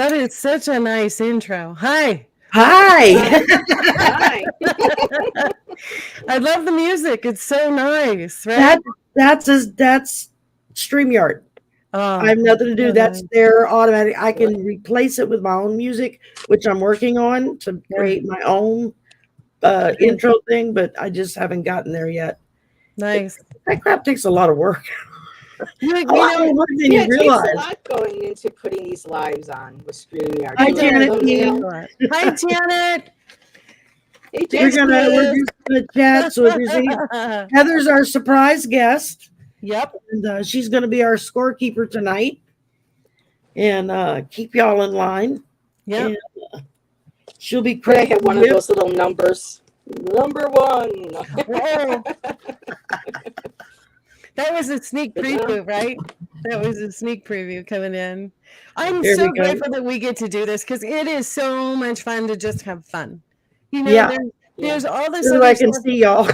That is such a nice intro. Hi. Hi. Hi. I love the music. It's so nice, right? that that's StreamYard. I Oh, have nothing to do. so That's nice. their automatic. I can replace it with my own music, which I'm working on to Yeah, create my own nice. intro thing, but I just haven't gotten there yet. It, Nice. that crap takes a lot of work. A You lot know, more work than Yeah, you it takes a realize. lot going into putting these lives on with StreamYard. Hi, it To make a does. Janet It takes T. a thumbnail. lot. Hi, Janet. Hey, We're Janice. just gonna chat. So if there's any, Heather's our surprise guest, Yep. and she's gonna be our scorekeeper tonight, and keep y'all in line. Yep. And she'll be I have cracking one of those little numbers. Number one. Whoa. That was a sneak Good job. preview, right? That was a sneak preview coming in. I'm There so we go. grateful that we get to do this because it is so much fun to just have fun. You know, Yeah, there's all this so other I can stuff. see y'all.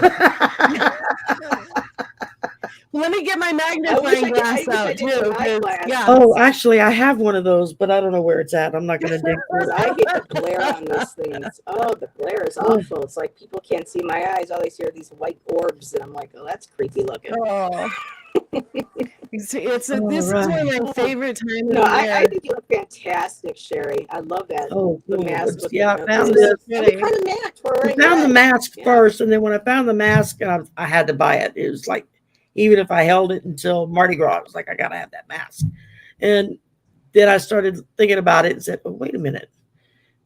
Let me get my I magnifying glass wish I out did too, my because glass. yeah. Oh, actually, I have one of those, but I don't know where it's at. I'm not going to dig Because for I it. hate the glare on these things. Oh, the glare is awful. It's like people can't see my eyes. All they see are these white orbs, and I'm like, oh, that's creepy looking. Oh, this is All one of right. my favorite times No, of the I year. think you look fantastic, Sherry. I love that. Oh, The cool. mask with Yeah, I the, found what this. Pretty. kind of mask? We're I wearing found the red. mask Yeah. first, and then when I found the mask, I had to buy it. It was like, even if I held it until Mardi Gras, I was like, I got to have that mask. And then I started thinking about it and said, oh, wait a minute.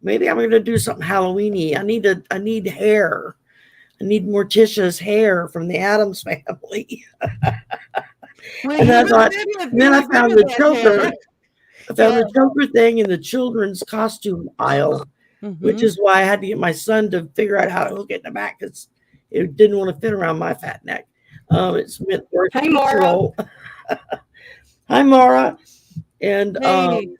Maybe I'm going to do something Halloweeny. I need hair. I need Morticia's hair from the Addams family. Well, And you I look thought, good with, and then you I look good found with the that Joker. hair. I found Yeah. the Joker thing in the children's costume aisle, which Mhm. is why I had to get my son to figure out how to hook it in the back because it didn't want to fit around my fat neck. It's meant for Hi, a Mara. role. Hi, Mara. And Hey.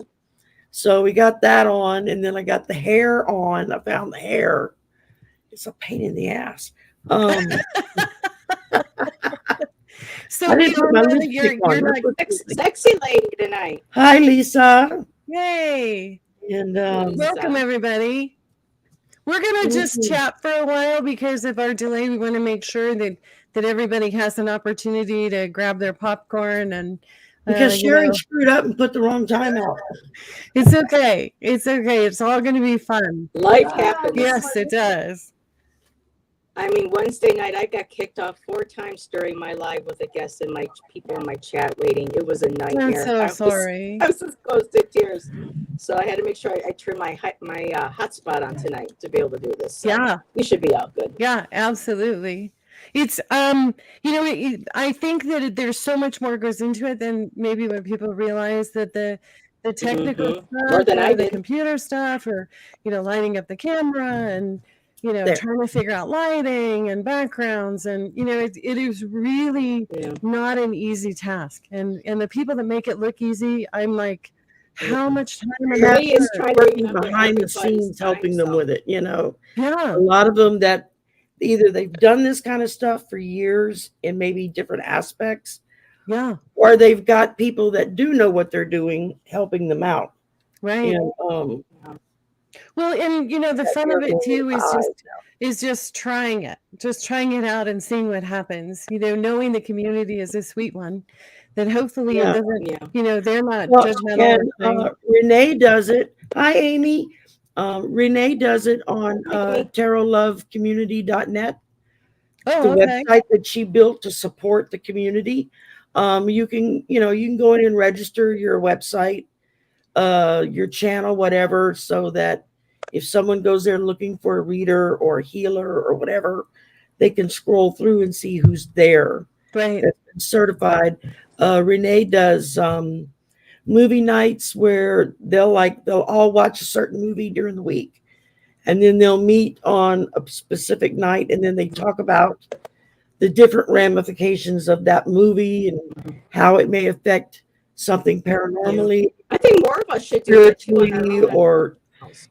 so we got that on, and then I got the hair on. I found the hair. It's a pain in the ass. So I we didn't put all my know that lipstick you're on. That's not. what's Sexy lady tonight. Hi, Lisa. Yay! And Welcome everybody. We're gonna just chat for a while because of our delay. We want to make sure that everybody has an opportunity to grab their popcorn and because you Sherry know, screwed up and put the wrong time out. it's okay. It's okay. It's all going to be fun. Life happens. Yes, it does. I mean, Wednesday night I got kicked off 4 times during my live with a guest and my people in my chat waiting. It was a I'm nightmare. so sorry. I was as close to tears. So I had to make sure I turn my hotspot on tonight to be able to do this. So Yeah. we should be all good. Yeah, absolutely. It's you know, I think that there's so much more goes into it than maybe when people realize that the technical More stuff than I or the did. computer stuff or lining up the camera and There. trying to figure out lighting and backgrounds and it is really Yeah. not an easy task. And the people that make it look easy, I'm like, how much time We and have Me is effort? trying to working remember behind the everybody's scenes time helping them zone. with it. Yeah. A lot of them that either they've done this kind of stuff for years in maybe different aspects, Yeah. or they've got people that do know what they're doing helping them out. Right. And Well, and the that fun of you're it going too in is just trying it out and seeing what happens. Knowing the community is a sweet one, that hopefully it Yeah. doesn't. Yeah. They're not well, judgmental and or saying, Renee does it. Hi, Amy. Renee does it on Hi, Amy. tarotlovecommunity.net, the "Oh, okay, website that she built to support the community. You can go in and register your website, your channel, whatever, so that if someone goes there looking for a reader or a healer or whatever, they can scroll through and see who's there great, that's been certified. Renee does movie nights where they'll all watch a certain movie during the week, and then they'll meet on a specific night, and then they talk about the different ramifications of that movie and how it may affect something paranormally, I think more of us should do that too on our spiritually, own. or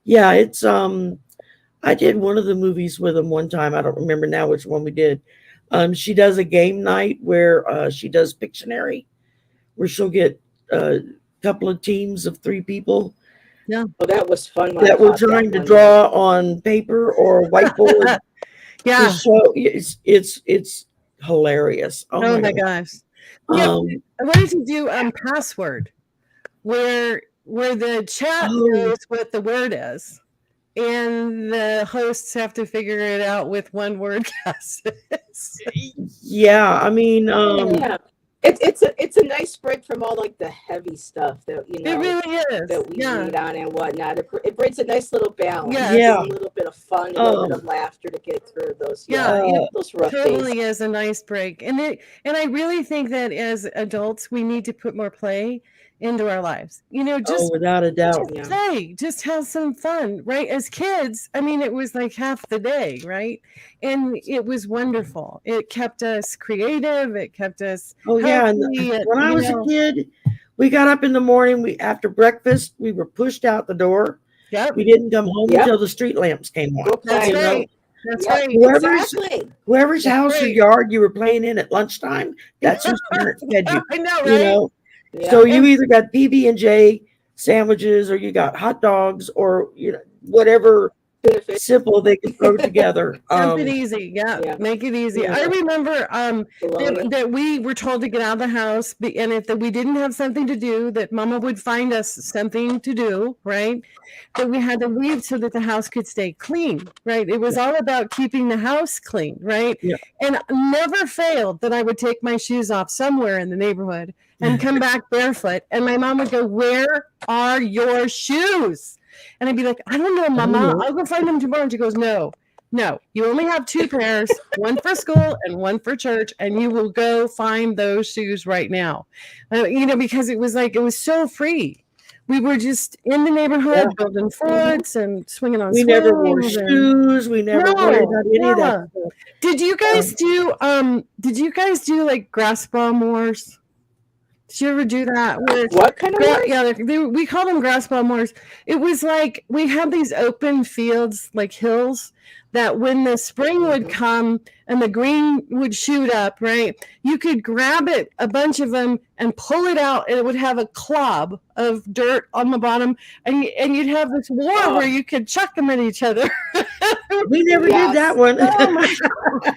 yeah, it's I did one of the movies with them one time. I don't remember now which one we did. She does a game night where she does Pictionary, where she'll get a couple of teams of 3 people Yeah. Oh, that was fun. When I that we're caught that trying to one. draw on paper or whiteboard Yeah. to show. It's hilarious. Oh Oh my my god. gosh. Yeah. Um, I wanted to do password where the chat oh knows what the word is. And the hosts have to figure it out with one word guesses. yeah, I mean, Yeah, it's a nice break from all like the heavy stuff that It really is. that we Yeah. read on and whatnot. It brings a nice little balance. Yes. Yeah. A little bit of fun, a little bit of laughter to get through those Yeah, it those rough totally days. is a nice break. And I really think that as adults we need to put more play into our lives. Just without a doubt. Yeah. play, just have some fun, right? As kids, I mean, it was like half the day, right? And it was wonderful. It kept us creative. It kept us Oh yeah, and healthy. when I was a kid, we got up in the morning. We after breakfast, we were pushed out the door. Yep, We didn't come home Yep. until the street lamps came on. Go that's play. You know, right. That's Yep, right. exactly. whoever's That's house or right. yard you were playing in at lunchtime, that's whose parents fed you. I know, You right? know, Yeah. so you either got PB&J sandwiches or you got hot dogs or whatever Benefit. simple they could throw together. Something easy, yeah. Make it easy. Yeah. I remember Bologna. that we were told to get out of the house, and if we didn't have something to do, that Mama would find us something to do, right? That we had to leave so that the house could stay clean, right? It was all about keeping the house clean, right? Yeah. And never failed that I would take my shoes off somewhere in the neighborhood and come back barefoot, and my mom would go, "Where are your shoes?" And I'd be like, "I don't know, Mama. I'll go find them tomorrow." And she goes, No, you only have 2 pairs, one for school and one for church, and you will go find those shoes right now. Because it was so free. We were just in the neighborhood building forts and swinging on We swings. never wore shoes. We never worried about any of that stuff. Did you guys do like grass bomb wars? Did you ever do that? What kind of wars? Yeah, we call them grass bomb wars. It was like we had these open fields, like hills, that when the spring would come and the green would shoot up, right? You could grab it, a bunch of them, and pull it out, and it would have a clob of dirt on the bottom, and you'd have this war where you could chuck them at each other. We never did that one. Oh my God.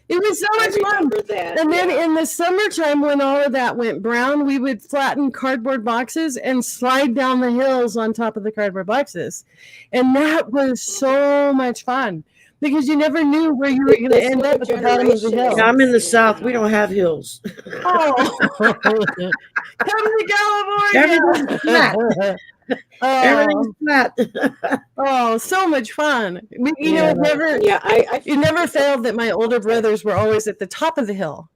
It was so much fun. That, and then in the summertime, when all of that went brown, we would flatten cardboard boxes and slide down the hills on top of the cardboard boxes. And that was so much fun because you never knew where you were going to end up at the bottom of the hill. Yeah, I'm in the South. We don't have hills. Oh, come to California. Everything's flat. Everything's flat. Oh, so much fun. It never failed that my older brothers were always at the top of the hill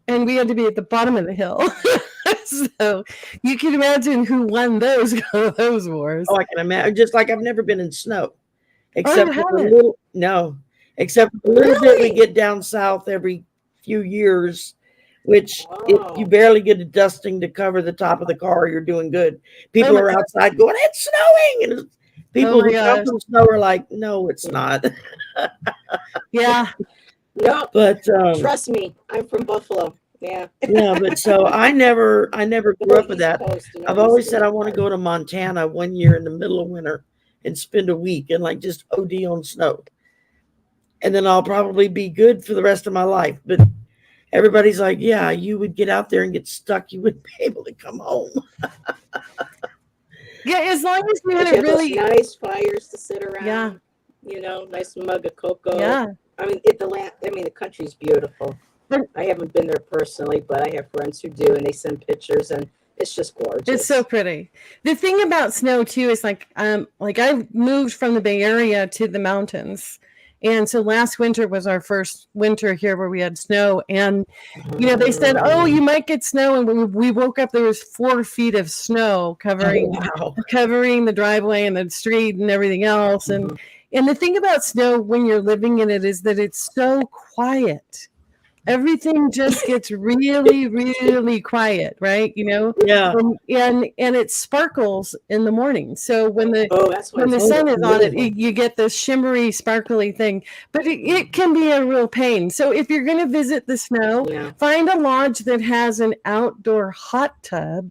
and we had to be at the bottom of the hill. So you can imagine who won those wars. Oh, I can imagine. Just like I've never been in snow. Except you for the haven't? except for a little bit we get down south every few years, which if you barely get a dusting to cover the top of the car, you're doing good. People are outside going, "It's snowing," and people who come from snow are like, "No, it's not." Yeah. No, but trust me, I'm from Buffalo. Yeah. Yeah, but so I never grew up with that. I've always said I want to go to Montana one year in the middle of winter and spend a week and like just OD on snow. And then I'll probably be good for the rest of my life. But everybody's like, yeah, you would get out there and get stuck. You wouldn't be able to come home. Yeah, as long as you had But you a have really those nice fires to sit around. Yeah. Nice mug of cocoa. Yeah. I mean, the country's beautiful. I haven't been there personally, but I have friends who do, and they send pictures, and it's just gorgeous. It's so pretty. The thing about snow too is like I moved from the Bay Area to the mountains. And so last winter was our first winter here where we had snow. And, they said, oh, you might get snow. And when we woke up, there was 4 feet of snow covering the driveway and the street and everything else. And the thing about snow when you're living in it is that it's so quiet. Everything just gets really, really quiet, right? Yeah. And it sparkles in the morning. So when the sun is on it, you get this shimmery, sparkly thing. But it can be a real pain. So if you're going to visit the snow, find a lodge that has an outdoor hot tub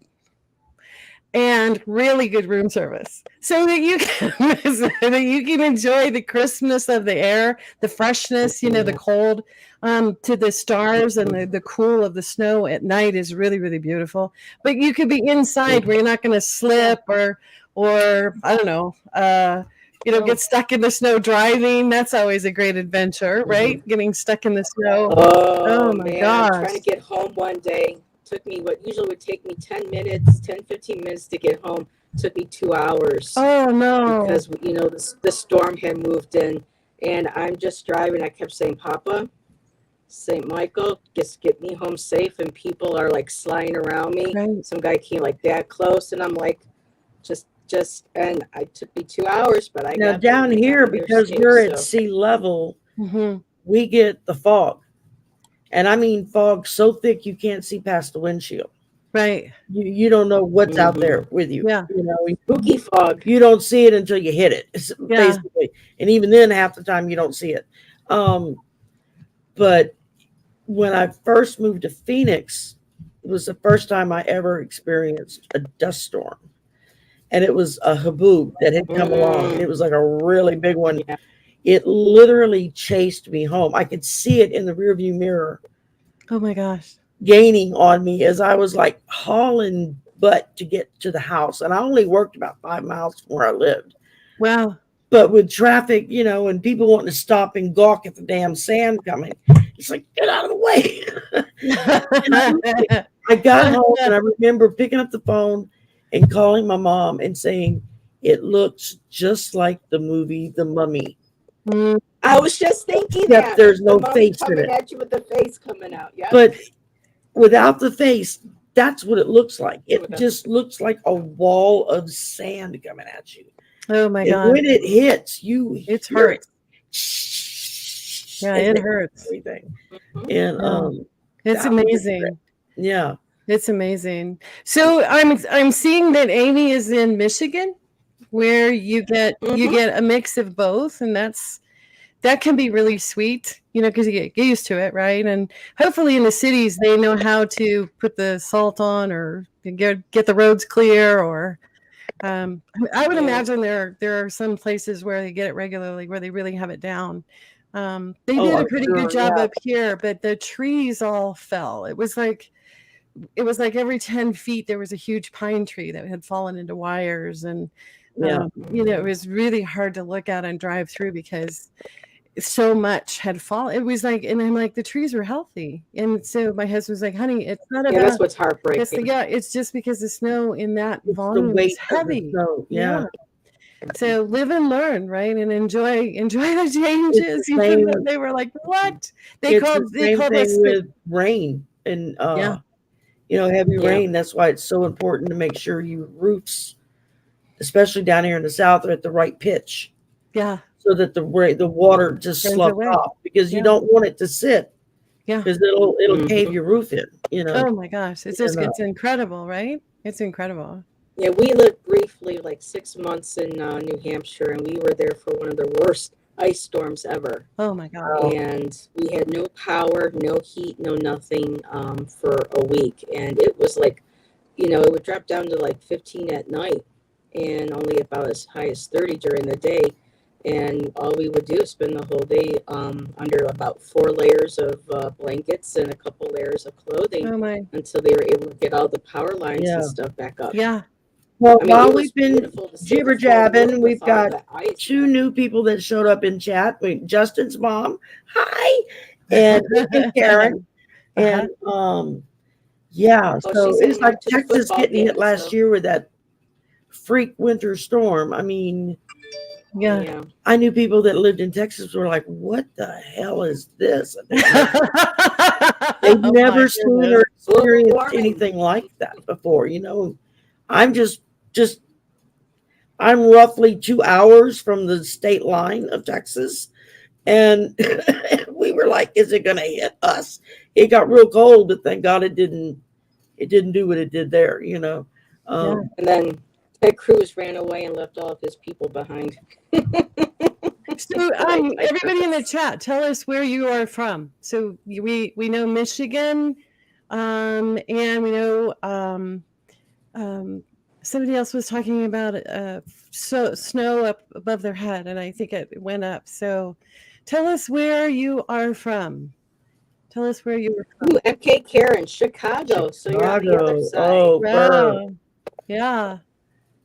and really good room service, so that you can so that you can enjoy the crispness of the air, the freshness, the cold, to the stars, and the cool of the snow at night is really, really beautiful. But you could be inside where you're not going to slip or I don't know, get stuck in the snow driving. That's always a great adventure, right? Getting stuck in the snow. Oh my man, gosh. I'm trying to get home one day. Took me what usually would take me 10 minutes, 10, 15 minutes to get home. Took me 2 hours. Oh no. Because the storm had moved in, and I'm just driving. I kept saying, Papa, St. Michael, just get me home safe, and people are like sliding around me. Right. Some guy came like that close, and I'm like, and it took me 2 hours, but I Now got down home, here, got there because safe, we're at so. sea level, Mhm. we get the fog. And I mean fog so thick you can't see past the windshield. Right. You don't know what's out there with you. Yeah. Spooky fog. You don't see it until you hit it, basically. And even then, half the time you don't see it. But when I first moved to Phoenix, it was the first time I ever experienced a dust storm. And it was a haboob that had come along. And it was like a really big one. Yeah. It literally chased me home. I could see it in the rearview mirror. Oh my gosh. Gaining on me as I was like hauling butt to get to the house. And I only worked about 5 miles from where I lived. Wow. But with traffic, and people wanting to stop and gawk at the damn sand coming, it's like, get out of the way. I got home and I remember picking up the phone and calling my mom and saying, it looks just like the movie The Mummy. I was just thinking Except that. there's no The face in coming it. at you with the face coming out. Yeah. But without the face, that's what it looks like. It just looks like a wall of sand coming at you. Oh my and God. when it hits, it hurts. Yeah, and it hurts. Everything. And it's amazing. Yeah. It's amazing. So I'm seeing that Amy is in Michigan, where you get a mix of both, and that can be really sweet, because you get used to it, right? And hopefully in the cities they know how to put the salt on or get the roads clear, or I would imagine there are some places where they get it regularly, where they really have it down. They did a pretty good job up here, but the trees all fell. It was like every 10 feet there was a huge pine tree that had fallen into wires, and it was really hard to look at and drive through because so much had fallen. It was like, and I'm like, the trees were healthy, and so my husband was like, honey, it's not about that's what's heartbreaking. It's just because the snow in that volume is heavy. So live and learn, right? And enjoy the changes. Even though they were like, what? They called us with rain and heavy rain. That's why it's so important to make sure your roofs, especially down here in the South, are at the right pitch. Yeah. So that the water just sloughs off, because you don't want it to sit. Yeah. Because it'll cave your roof in. Oh my gosh, it's incredible, right? It's incredible. Yeah, we lived briefly, like 6 months in New Hampshire, and we were there for one of the worst ice storms ever. Oh my God. And we had no power, no heat, no nothing for a week. And it was like, it would drop down to like 15 at night and only about as high as 30 during the day. And all we would do is spend the whole day under about 4 layers of blankets and a couple layers of clothing until they were able to get all the power lines and stuff back up. Yeah. Well, while we've been jibber jabbing, we've got 2 new people that showed up in chat. Justin's mom, hi, and Karen, and so it's like Texas getting hit last year with that freak winter storm. I mean, I knew people that lived in Texas were like, "What the hell is this?" They've never seen or experienced anything like that before. I'm roughly 2 hours from the state line of Texas, and we were like, is it going to hit us? It got real cold, but thank God it didn't do what it did there, And then Ted Cruz ran away and left all of his people behind. So everybody in the chat, tell us where you are from. So we know Michigan, and we know somebody else was talking about snow up above their head, and I think it went up. So tell us where you are from. Tell us where you were from. Ooh, MK Karen, Chicago. So you're on the other Chicago. side. Oh, burr. Wow. Yeah.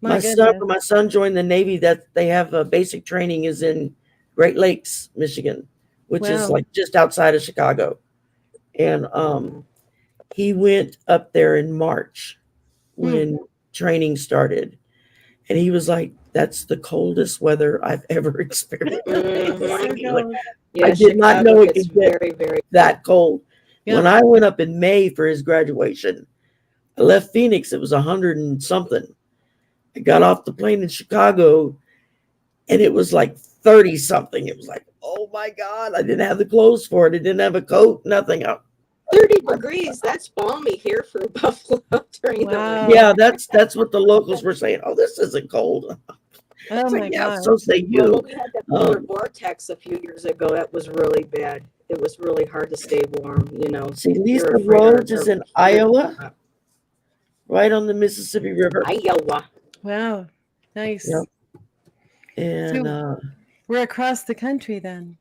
My son, when my son joined the Navy, that they have basic training is in Great Lakes, Michigan, which is Wow. like just outside of Chicago. And he went up there in March when training started. And he was like, that's the coldest weather I've ever experienced. Mhm. I did not know it could get very, very that cold. Yeah. When I went up in May for his graduation, I left Phoenix, it was 100 and something. I got off the plane in Chicago and it was like 30 something. It was like, oh my God, I didn't have the clothes for it. I didn't have a coat, nothing. 30 degrees. That's balmy here for Buffalo during Wow. the winter. Yeah, that's what the locals were saying. Oh, this isn't cold. Oh It's my like, yeah, God. so say Well, you. when we had that polar vortex a few years ago, that was really bad. It was really hard to stay warm, you know. See, Lisa You're afraid our- Rhodes is in Iowa, right on the Mississippi River. Iowa. Wow. Nice. Yep. And We're across the country then.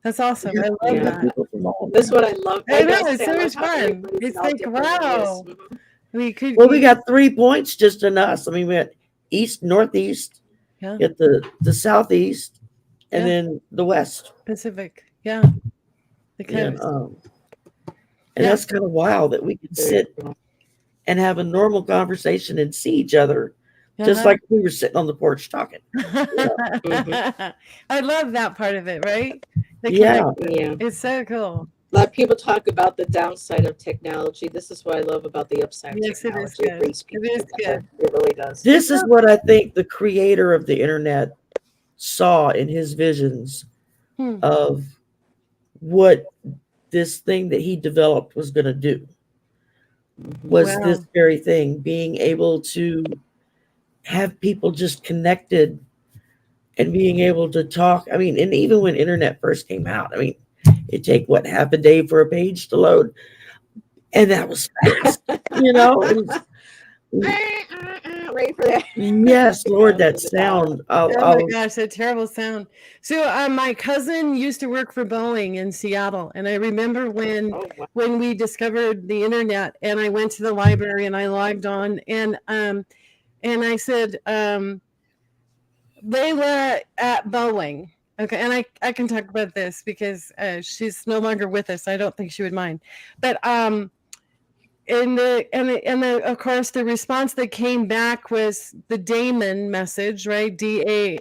That's awesome. yeah, I love we got that. people from all That's over. what I love. I know, gotta it's say, so I much love how fun. everybody's It's how like, different it is. wow. Mhm. We could. Well, we got 3 points just in us. I mean, we got east, northeast, Yeah. get the southeast, and Yeah. then the west. Pacific. Yeah. The And coast. and Yeah. that's kind of wild that we could sit and have a normal conversation and see each other, just Uh-huh. like we were sitting on the porch talking. I love that part of it, right? The Yeah. connection. Yeah. It's so cool. A lot of people talk about the downside of technology. This is what I love about the upside Yes, of it is technology. good. Brings people It is together. It really does. This is what I think the creator of the internet saw in his visions Hmm. of what this thing that he developed was going to do. Was Wow. this very thing, being able to have people just connected and being able to talk. I mean, and even when internet first came out, I mean, it'd take what, half a day for a page to load, and that was fast. You know, it was, Ready for that? yes, Lord, that sound. Oh my gosh, that terrible sound. So my cousin used to work for Boeing in Seattle, and I remember when we discovered the internet, and I went to the library and I logged on, and I said, Layla at Boeing. Okay, and I can talk about this because she's no longer with us. I don't think she would mind, but and of course the response that came back was the Damon message, right? DAEMON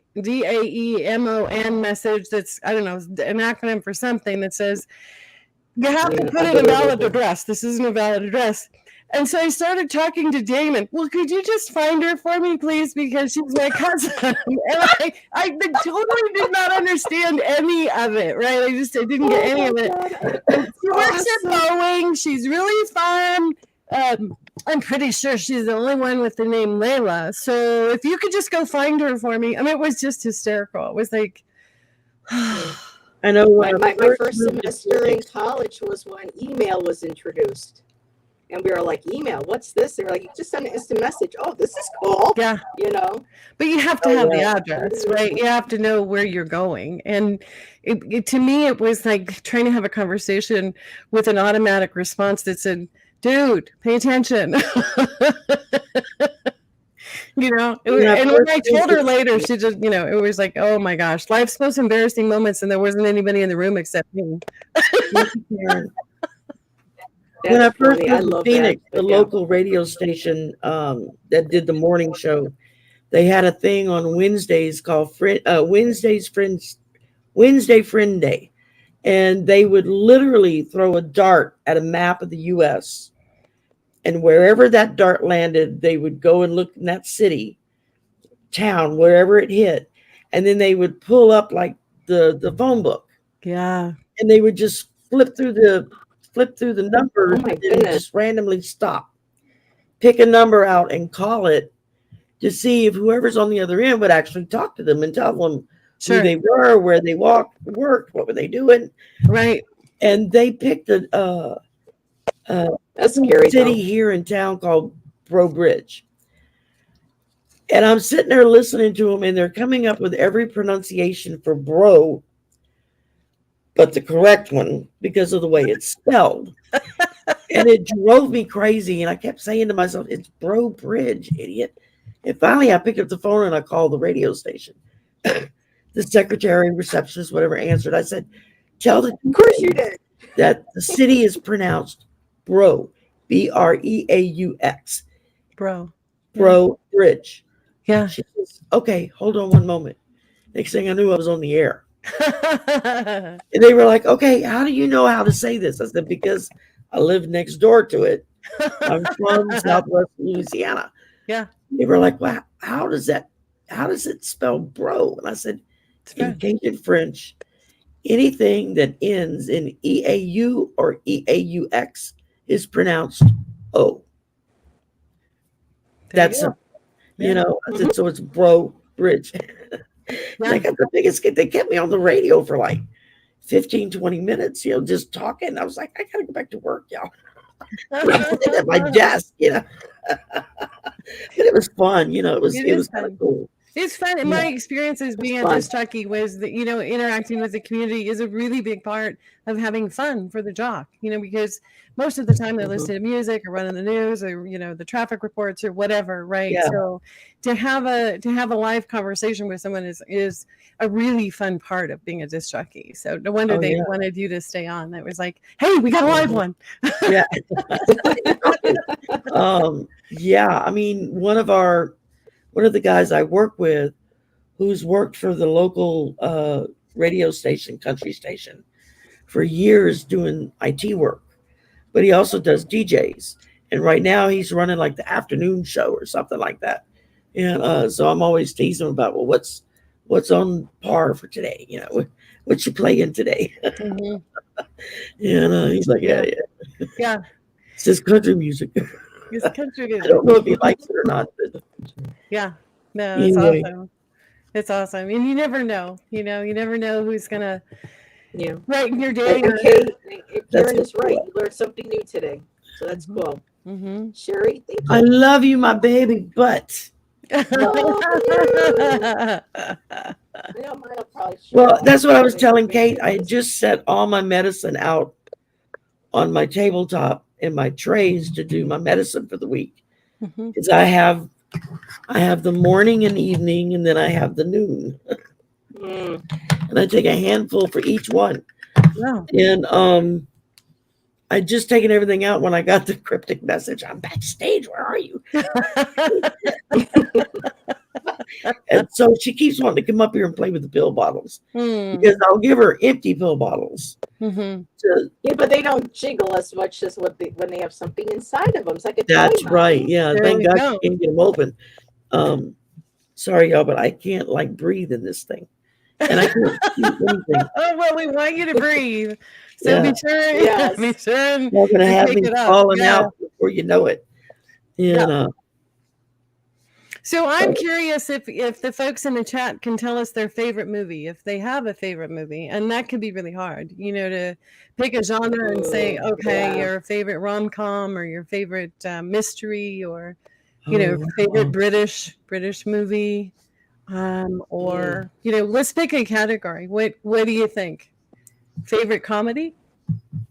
message. That's, I don't know, an acronym for something that says you have to put in a valid address. This isn't a valid address. And so I started talking to Damon. Well, could you just find her for me, please? Because she's my cousin. And I totally did not understand any of it, right? I didn't get any of it. And she works at Boeing. She's really fun. I'm pretty sure she's the only one with the name Layla. So if you could just go find her for me. I mean, it was just hysterical. It was like... I know my first semester in college was when email was introduced. And we were like, email, what's this? They were like, you just send an instant message. Oh, this is cool. Yeah. You know? But you have to have the address, right? You have to know where you're going. And to me, it was like trying to have a conversation with an automatic response that said, dude, pay attention. You know, and when I told her later, she just, you know, it was like, oh my gosh, life's most embarrassing moments, and there wasn't anybody in the room except me. When I first moved to Phoenix, the local radio station that did the morning show, they had a thing on Wednesdays called Wednesday Friend Day, and they would literally throw a dart at a map of the U.S. And wherever that dart landed, they would go and look in that city, town, wherever it hit, and then they would pull up like the phone book. Yeah. And they would just flip through the numbers and just randomly stop, pick a number out and call it to see if whoever's on the other end would actually talk to them and tell them who they were, where they worked, what were they doing. Right. And they picked a that's scary city here in town called Bro Bridge. And I'm sitting there listening to them, and they're coming up with every pronunciation for bro, but the correct one because of the way it's spelled. And it drove me crazy. And I kept saying to myself, it's Bro Bridge, idiot. And finally, I picked up the phone and I called the radio station. The secretary, receptionist, whatever, answered. I said, tell the Of course you did. that the city is pronounced Bro, Breaux, Bro. Bro Bridge. Yeah. She says, okay, hold on one moment. Next thing I knew, I was on the air. And they were like, okay, how do you know how to say this? I said, because I live next door to it. I'm from Southwest Louisiana. Yeah. They were like, well, how does it spell bro? And I said, in Cajun French, anything that ends in EAU or EAUX is pronounced O. That's you you know, I said, so it's Bro Bridge. They got the biggest kid. They kept me on the radio for like 15, 20 minutes, you know, just talking. I was like, I gotta go back to work, y'all. At my desk, you know. But it was fun, you know, it was kind of cool. It's fun. And my experiences being a disc jockey was that, you know, interacting with the community is a really big part of having fun for the jock, you know, because most of the time they're listening to music or running the news or, you know, the traffic reports or whatever. Right. Yeah. So to have a live conversation with someone is a really fun part of being a disc jockey. So no wonder they wanted you to stay on. That was like, hey, we got a live one. Yeah. Yeah. I mean, one of the guys I work with who's worked for the local radio station, country station, for years doing IT work, but he also does DJs. And right now he's running like the afternoon show or something like that. And so I'm always teasing him about, well, what's on par for today? You know, what you playing today? And he's like, yeah. It's just country music. It's country music. I don't know if he likes it or not. But yeah. No, it's awesome. It's awesome. And you never know, you never know who's going to brighten your day. And Kate, Karen is right. You learned something new today. So that's cool. Sherry, thank you. I love you, my baby, but. Well, that's what I was telling Kate. I just set all my medicine out on my tabletop in my trays to do my medicine for the week. Because I have the morning and evening, and then I have the noon. And I take a handful for each one. Wow. And I just taken everything out when I got the cryptic message. I'm backstage. Where are you? And so she keeps wanting to come up here and play with the pill bottles because I'll give her empty pill bottles. But they don't jiggle as much as when they have something inside of them. It's like a That's right. Yeah. There Thank God go. she can't get them open. Sorry, y'all, but I can't like breathe in this thing. And I can't see anything. Oh, well, we want you to breathe. So be sure. Yes. Be sure. You're going to have me falling out before you know it. And, So I'm curious if the folks in the chat can tell us their favorite movie, if they have a favorite movie, and that can be really hard, to pick a genre and say, okay, your favorite rom-com or your favorite mystery or, favorite British movie, or let's pick a category. What do you think? Favorite comedy?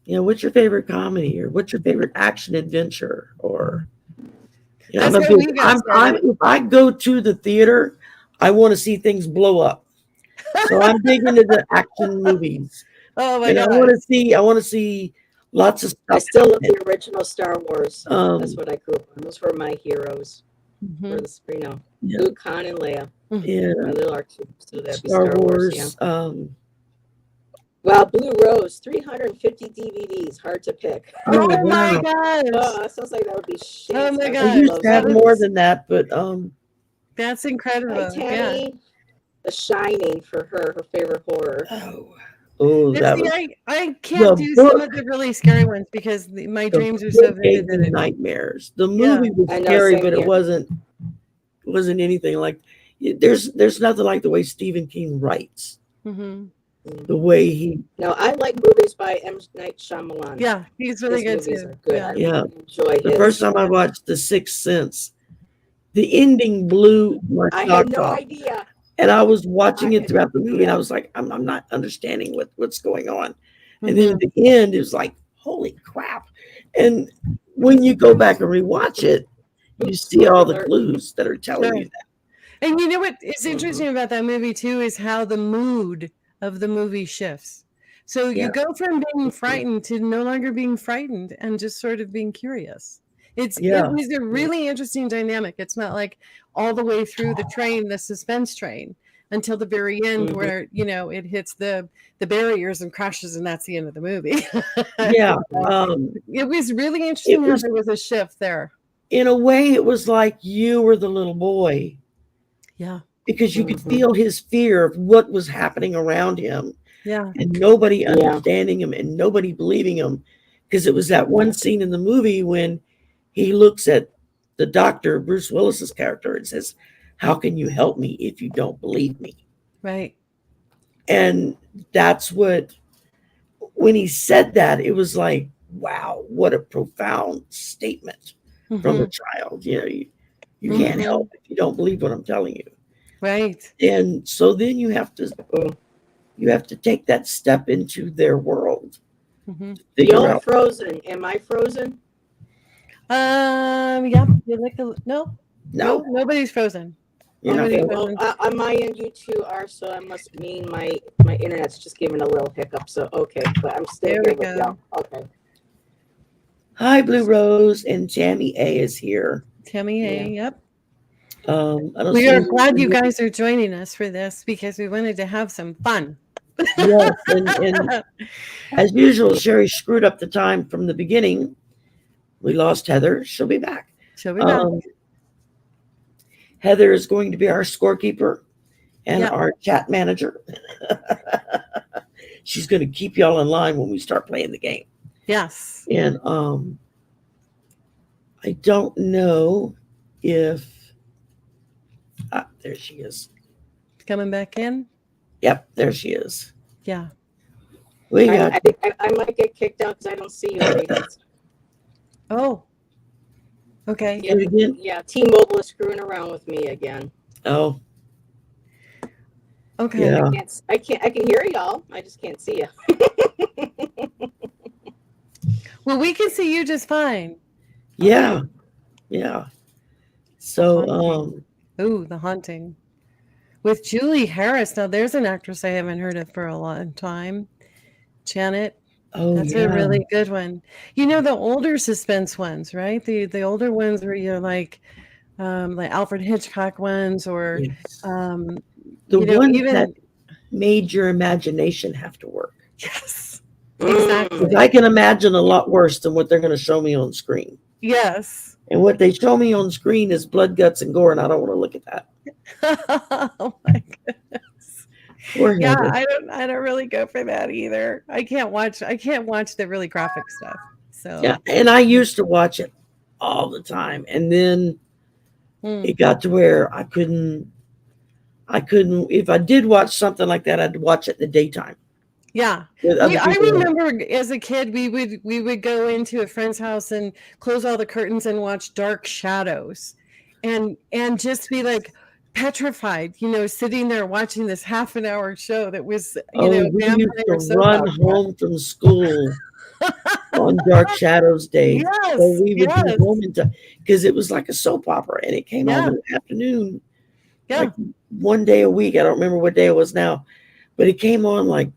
What's your favorite comedy, or what's your favorite action adventure, or? If I go to the theater, I want to see things blow up. So I'm big into the action movies. Oh my God! I want to see lots of stuff. I still love the original Star Wars. That's what I grew up on. Those were my heroes. For the Luke, Han, and Leia. My little R2. So that'd be Star Wars. Wow, Blue Rose, 350 DVDs. Hard to pick. Oh my gosh. Oh, sounds like that would be shit. Oh my gosh. I used to have more than that, but that's incredible. Hi, Tammy. The Shining for her favorite horror. Oh, that was, I can't do some of the really scary ones because my dreams are so vivid. Nightmares. The movie was scary, but it wasn't anything like. There's nothing like the way Stephen King writes. The way he. No, I like movies by M. Night Shyamalan. Yeah, he's really good too. Good. Yeah. I enjoy the first time I watched The Sixth Sense, the ending blew my I had socks no off. idea. And I was watching I it throughout the movie, and I yeah. was like, I'm not understanding what's going on. And then Mhm. at the end, it was like, holy crap. And when you go back and rewatch it, you Oops, see spoiler all the alert. clues that are telling Sure. you that. And you know what is Mhm. interesting about that movie too is how the mood of the movie shifts. So you Yeah. go from being frightened to no longer being frightened and just sort of being curious. It Yeah. was a really interesting dynamic. It's not like all the way through the train, the suspense train, until the very end Mhm. where, you know, it hits the barriers and crashes and that's the end of the movie. Yeah. It was really It interesting how was, there was a shift there. in a way, it was like you were the little boy Yeah. because you could Mhm. feel his fear of what was happening around him Yeah. and nobody Yeah. understanding him and nobody believing him. Because it was that one scene in the movie when he looks at the doctor, Bruce Willis's character, and says, "How can you help me if you don't believe me?" Right. And that's what, when he said that, it was like, wow, what a profound statement from a Mhm. child. You know, you can't Mhm. help if you don't believe what I'm telling you. Right. And so then you have to take that step into their world, Mhm. figure Y'all are out. frozen. Am I frozen? Yeah, you like the no, No, nobody's frozen. you're not Okay, Nobody's frozen. well, frozen. on my end, you two are, so I must mean my internet's just giving a little hiccup. So okay, but I'm still There here we with go. y'all. Okay. Hi, Blue Rose, and Tammy A is here. Tammy A, Yeah. yep. I don't We see are any. glad you guys are joining us for this because we wanted to have some fun. Yes, and as usual, Sherry screwed up the time from the beginning. We lost Heather. She'll be back. She'll be back. Heather is going to be our scorekeeper and Yep. our chat manager. She's going to keep y'all in line when we start playing the game. Yes. And I don't know if there she is. Coming back in. Yep, there she is. Yeah. We got I think I might get kicked out because I don't see you ladies. Oh. Okay. Yeah, it again. yeah. T-Mobile is screwing around with me again. Oh, Okay. yeah. I can hear y'all. I just can't see you. Well, we can see you just fine. Yeah. Yeah. So Ooh, The Haunting. With Julie Harris. Now there's an actress I haven't heard of for a long time. Janet. oh That's yeah. a really good one. You know, the older suspense ones, right? The older ones where you're like Alfred Hitchcock ones or Yes. um The you know, ones even that made your imagination have to work. yes. Mm. Because I can imagine a lot worse than what they're going to show me on screen. Yes. And what they show me on screen is blood, guts, and gore, and I don't want to look at that. Oh my goodness. Poor Yeah, Heather. I don't really go for that either. I can't watch the really graphic stuff. So Yeah, and I used to watch it all the time, and then it got to where I couldn't. If I did watch something like that, I'd watch it in the daytime yeah. with other I people. remember as a kid we would go into a friend's house and close all the curtains and watch Dark Shadows and just be like petrified, you know, sitting there watching this half an hour show that was, you know, We used to vampire soap run opera. home from school on Dark Shadows days. Yes, So we would be yes. home in time because it was like a soap opera, and it came on Yeah. in the afternoon, Yeah. like one day a week. I don't remember what day it was now, but it came on like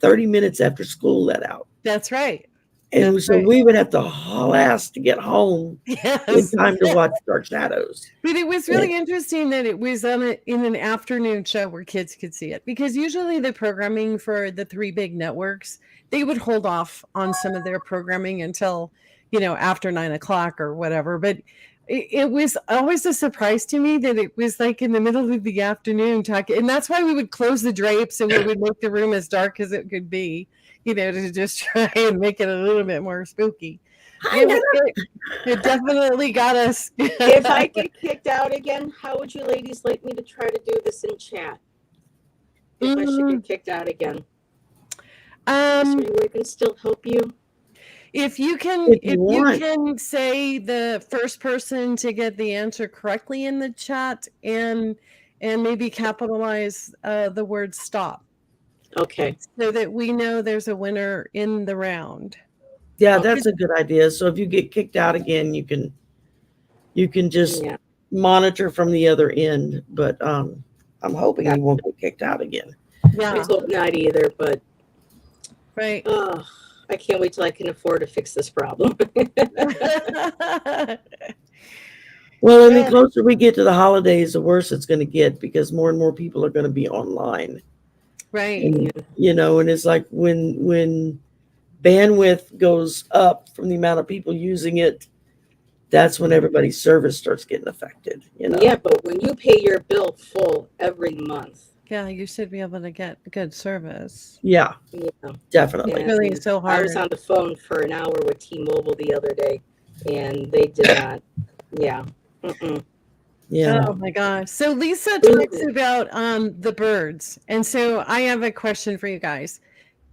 30 minutes after school let out. That's right. And That's so right. we would have to haul ass to get home in Yes. time to watch Dark Shadows. But it was really interesting that it was in an afternoon show where kids could see it because usually the programming for the three big networks, they would hold off on some of their programming until, you know, after 9 o'clock or whatever. But it was always a surprise to me that it was like in the middle of the afternoon talking. And that's why we would close the drapes and we would make the room as dark as it could be, you know, to just try and make it a little bit more spooky. It definitely got us. If I get kicked out again, how would you ladies like me to try to do this in chat? If I should get kicked out again, is there any way I can still help you? If you If you want. can say the first person to get the answer correctly in the chat and maybe capitalize the word stop Okay. so that we know there's a winner in the round. Yeah, Okay. that's a good idea. So if you get kicked out again, you can just Yeah. monitor from the other end. But I'm hoping Yeah. you won't get kicked out again. Yeah, I hope not either, but right. I can't wait till I can afford to fix this problem. Well, and the Yeah. closer we get to the holidays, the worse it's going to get because more and more people are going to be online. Right. And, and it's like when bandwidth goes up from the amount of people using it, that's when everybody's service starts getting affected. Yeah, but when you pay your bill full every month, Yeah, you should be able to get good service. Yeah, definitely. It's really so I was hard. on the phone for an hour with T-Mobile the other day, and they did not. Yeah. Mm-mm. Yeah. Oh my gosh. So Lisa talks about the birds. And so I have a question for you guys.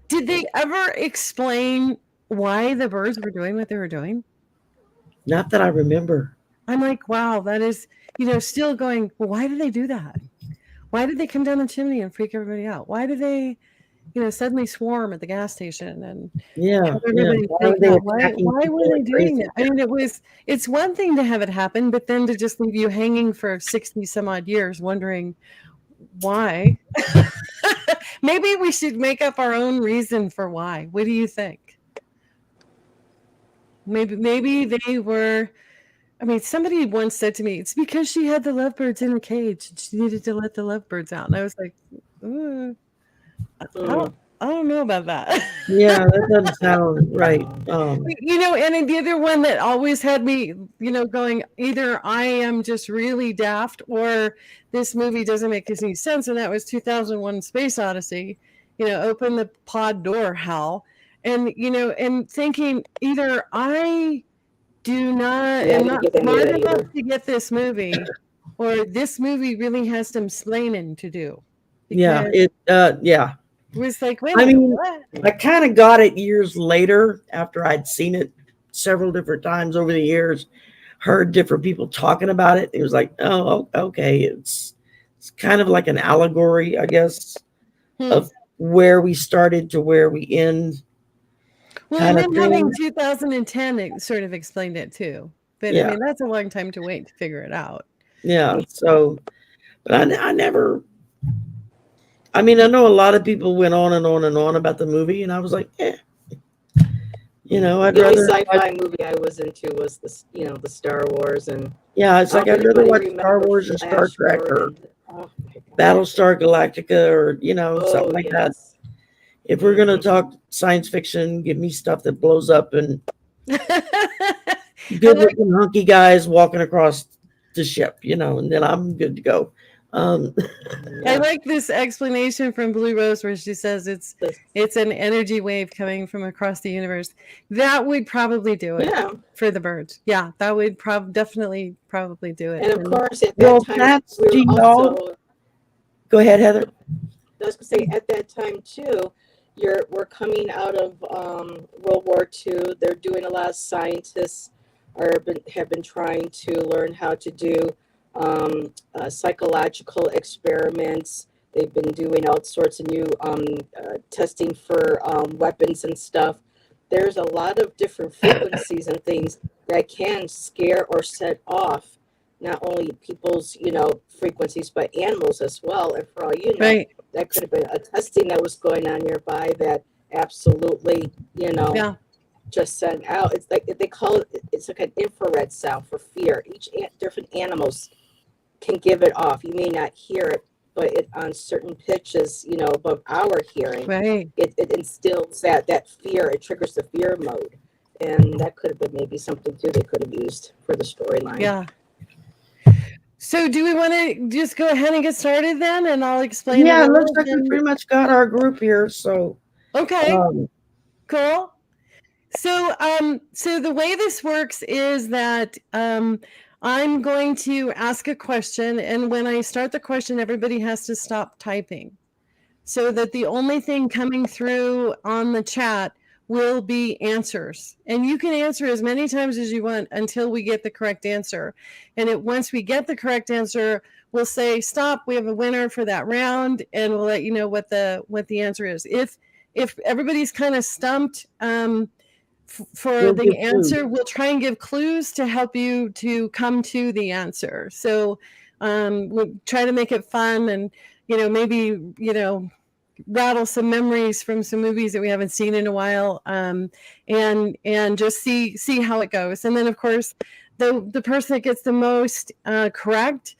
Did they ever explain why the birds were doing what they were doing? Not that I remember. I'm like, wow, that is, still going, well, why did they do that? Why did they come down the chimney and freak everybody out? Why did they, suddenly swarm at the gas station and Yeah. have everybody Why were freak they out? attacking Why people were they like doing crazy? that? I mean, it's one thing to have it happen, but then to just leave you hanging for 60 some odd years wondering why. Maybe we should make up our own reason for why. What do you think? Maybe they were. I mean, somebody once said to me, "It's because she had the lovebirds in a cage and she needed to let the lovebirds out." And I was like, I don't know about that. Yeah, that doesn't sound right. And the other one that always had me, going, either I am just really daft or this movie doesn't make any sense. And that was 2001 Space Odyssey, open the pod door, Hal. And, and thinking either I am not smart enough to get this movie or this movie really has some splaining to do. Yeah, It was like, wait a minute, what? I kind of got it years later after I'd seen it several different times over the years, heard different people talking about it. It was like, oh, okay. It's kind of like an allegory, I guess, of where we started to where we end. Well, and then having 2010, it sort of explained it too. But I mean, that's a long time to wait to figure it out. Yeah. So, but I never. I mean, I know a lot of people went on and on and on about the movie, and I was like, I'd the rather. only sci-fi movie I was into was the Star Wars and. Yeah, it's like I'd rather watch Star Wars or Star Trek or Battlestar Galactica or something like that. If we're gonna talk science fiction, give me stuff that blows up and good-looking hunky guys walking across the ship, and then I'm good to go. I like this explanation from Blue Rose where she says it's an energy wave coming from across the universe. That would probably do it for the birds. Yeah, that would definitely probably do it. And of course, at that time, we were also. Go ahead, Heather. I was going to say, at that time too, we're coming out of World War II. They're doing a lot of scientists have been trying to learn how to do psychological experiments. They've been doing all sorts of new testing for weapons and stuff. There's a lot of different frequencies and things that can scare or set off not only people's, frequencies, but animals as well. And for all you know, that could have been a testing that was going on nearby that absolutely, just sent out. It's like they call it. It's like an infrared sound for fear. Each different animals can give it off. You may not hear it, but it on certain pitches, above our hearing, it instills that fear. It triggers the fear mode, and that could have been maybe something too they could have used for the storyline. Yeah. So do we want to just go ahead and get started then, and I'll explain? Yeah, it looks like we pretty much got our group here. So okay, cool. So so the way this works is that I'm going to ask a question, and when I start the question, everybody has to stop typing, so that the only thing coming through on the chat will be answers. And you can answer as many times as you want until we get the correct answer. And once we get the correct answer, we'll say, stop, we have a winner for that round, and we'll let you know what the answer is. If everybody's kind of stumped, for We'll the give answer, clues. we'll try and give clues to help you to come to the answer. So we'll try to make it fun, and maybe rattle some memories from some movies that we haven't seen in a while, and just see how it goes. And then of course the person that gets the most correct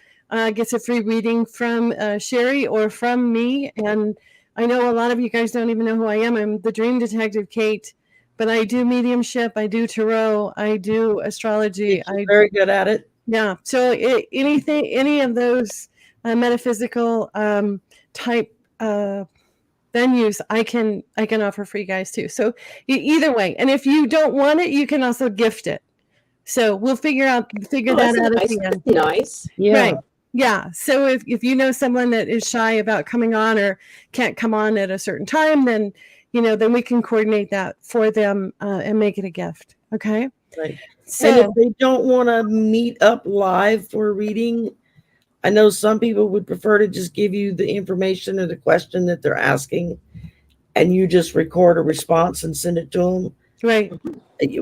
gets a free reading from Sherry or from me. And I know a lot of you guys don't even know who I am. I'm the Dream Detective Kate. But I do mediumship, I do tarot, I do astrology. She's very good at it. Yeah. So any of those metaphysical type venues, I can offer for you guys too. So either way, and if you don't want it, you can also gift it. So we'll figure that out at the end. Nice. Yeah. Right. Yeah. So if you know someone that is shy about coming on or can't come on at a certain time, then then we can coordinate that for them and make it a gift. Okay. Right. So and if they don't want to meet up live for a reading, I know some people would prefer to just give you the information or the question that they're asking, and you just record a response and send it to them. right. We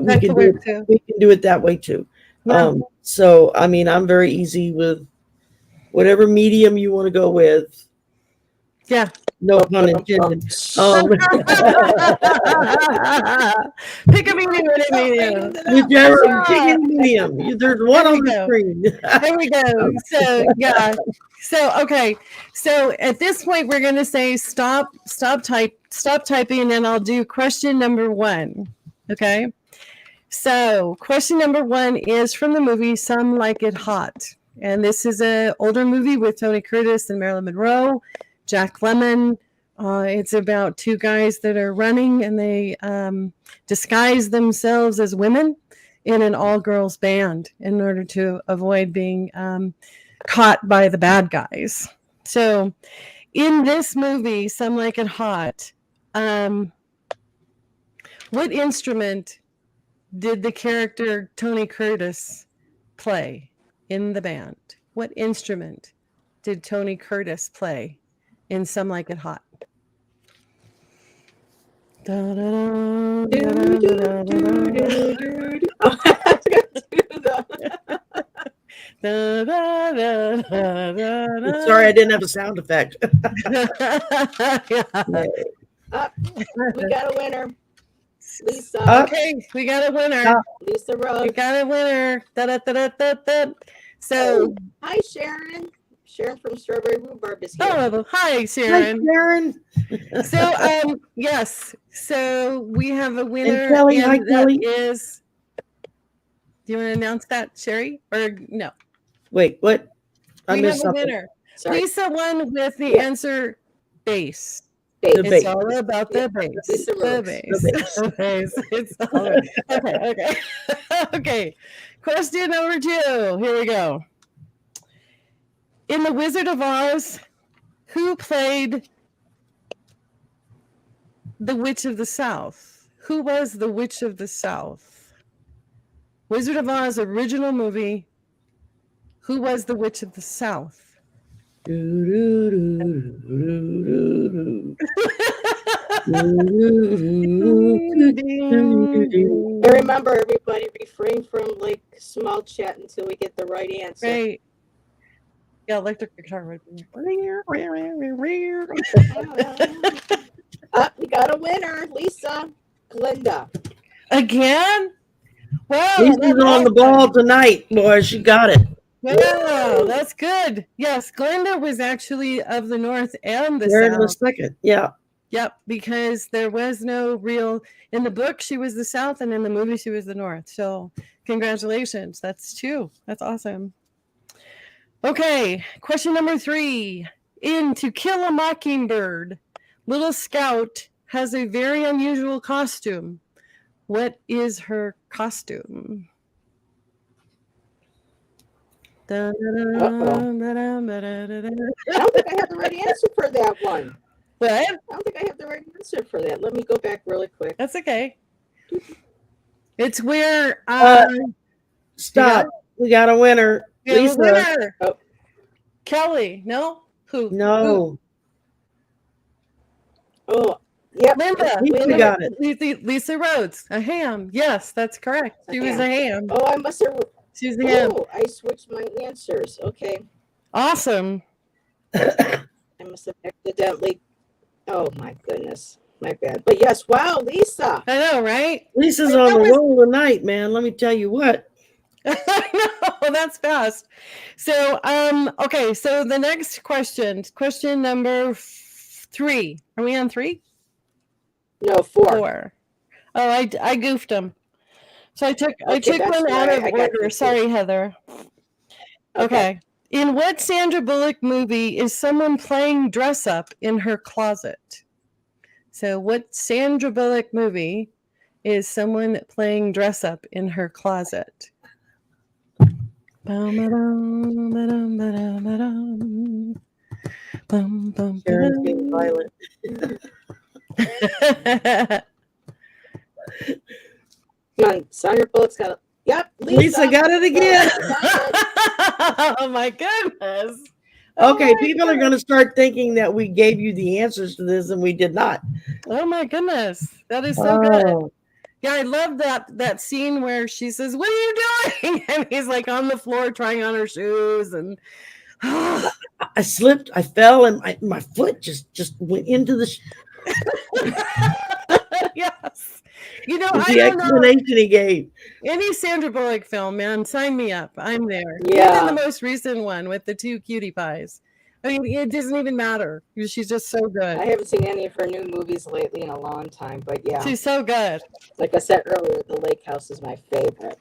That can could do work it. too. We can do it that way too. Yeah. So I mean, I'm very easy with whatever medium you want to go with. Yeah. No pun intended. Pick a medium. Whichever, pick a medium. There's one on the screen. There we go. So yeah. So okay. So at this point, we're going to say stop typing, and I'll do question number 1. Okay. So question number 1 is from the movie Some Like It Hot, and this is an older movie with Tony Curtis and Marilyn Monroe, Jack Lemmon. It's about 2 guys that are running, and they disguise themselves as women in an all-girls band in order to avoid being caught by the bad guys. So in this movie, Some Like It Hot, what instrument did the character Tony Curtis play in the band? What instrument did Tony Curtis play in Some Like It Hot? Da, da, da, da, da, da. Sorry, I didn't have a sound effect. Yeah. We got a winner. Lisa. Okay, we got a winner. Lisa Rose. We got a winner. Da, da, da, da, da, da. So, hi, Sharon. Sharon from Strawberry Rhubarb is here. oh, hi, Sharon. Hi, Sharon. So, yes. So we have a winner. And Kelly, hi, that Kelly. is. Do you want to announce that, Sherry? Or no? Wait, what? I We have missed a something. winner. Sorry. Lisa won with the answer bass. Babe. The It's bass. all about the bass. Lisa The Rose. bass. The bass. The bass. It's all right. Okay. Okay. Question number 2. Here we go. In The Wizard of Oz, who played the Witch of the South? Who was the Witch of the South? Wizard of Oz original movie. Who was the Witch of the South? Do, do, do, do, do, do, do. And remember, everybody, refrain from like small chat until we get the right answer. Right. Yeah, electric guitar would be. We got a winner, Lisa. Glinda. Again? Wow. Lisa's on the ball tonight, boy. She got it. Wow, that's good. Yes, Glenda was actually of the North and the There in a South. second. Yeah. Yep, because there was no real, in the book, she was the South, and in the movie, she was the North. So congratulations. That's 2. That's awesome. Okay, question number 3. In To Kill a Mockingbird, Little Scout has a very unusual costume. What is her costume? I don't think I have the right answer for that one. But I don't think I have the right answer for that. Let me go back really quick. that's okay. It's where Stop. We got a winner. we have a Lisa. winner. Oh. Kelly. No? Who? No. Oh, yep. Linda. Lisa got it. Lisa Rhodes. A ham. Yes, that's correct. She was a ham. Oh, I must have. She was a ham. Oh, I switched my answers. Okay. Awesome. I must have accidentally. Oh my goodness. My bad. But yes, wow, Lisa. I know, right? Lisa's on the roll tonight, man. Let me tell you what. I know, that's fast. So, okay, so the next question number 3. Are we on 3? No, 4. 4. Oh, I goofed them. So I took Okay, that's one out why of I got order. confused. Sorry, Heather. Okay. In what Sandra Bullock movie is someone playing dress up in her closet? So, what Sandra Bullock movie is someone playing dress up in her closet? Sharon's being violent. Come on, Sandra Bullock's got it. Yep, Lisa got it again. Oh my goodness. Okay, people are going to start thinking that we gave you the answers to this and we did not. Oh my goodness. That is so good. Yeah, I love that scene where she says, "What are you doing?" And he's like on the floor trying on her shoes and I slipped, I fell, and my foot just went into the yes. You know, the I don't know. explanation he gave. Any Sandra Bullock film, man, sign me up. I'm there. Yeah. Even the most recent one with the 2 cutie pies. I mean, it doesn't even matter. She's just so good. I haven't seen any of her new movies lately in a long time, but yeah. She's so good. Like I said earlier, The Lake House is my favorite.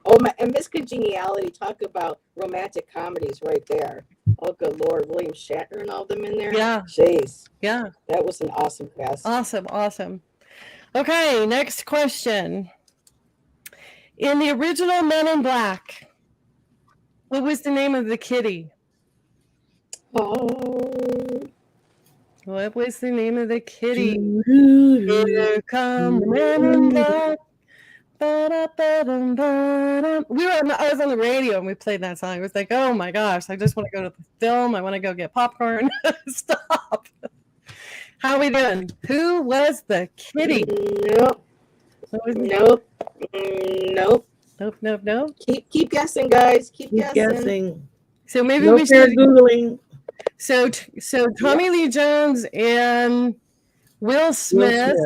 Oh my, and Miss Congeniality, talk about romantic comedies right there. Oh good Lord, William Shatner and all of them in there. Yeah. Jeez. Yeah. That was an awesome cast. Awesome. Okay, next question. In the original Men in Black, what was the name of the kitty? Oh. What was the name of the kitty? Doo-doo-doo. Here come the men in black. Ba-da-ba-dum, ba-dum. I was on the radio and we played that song. It was like, oh my gosh, I just want to go to the film. I want to go get popcorn. Stop. How are we doing? Who was the kitty? Nope. Nope. Nope. Keep guessing, guys. Keep Keep guessing. guessing. So maybe No we fair should. Googling. So Tommy Lee Jones and Will Smith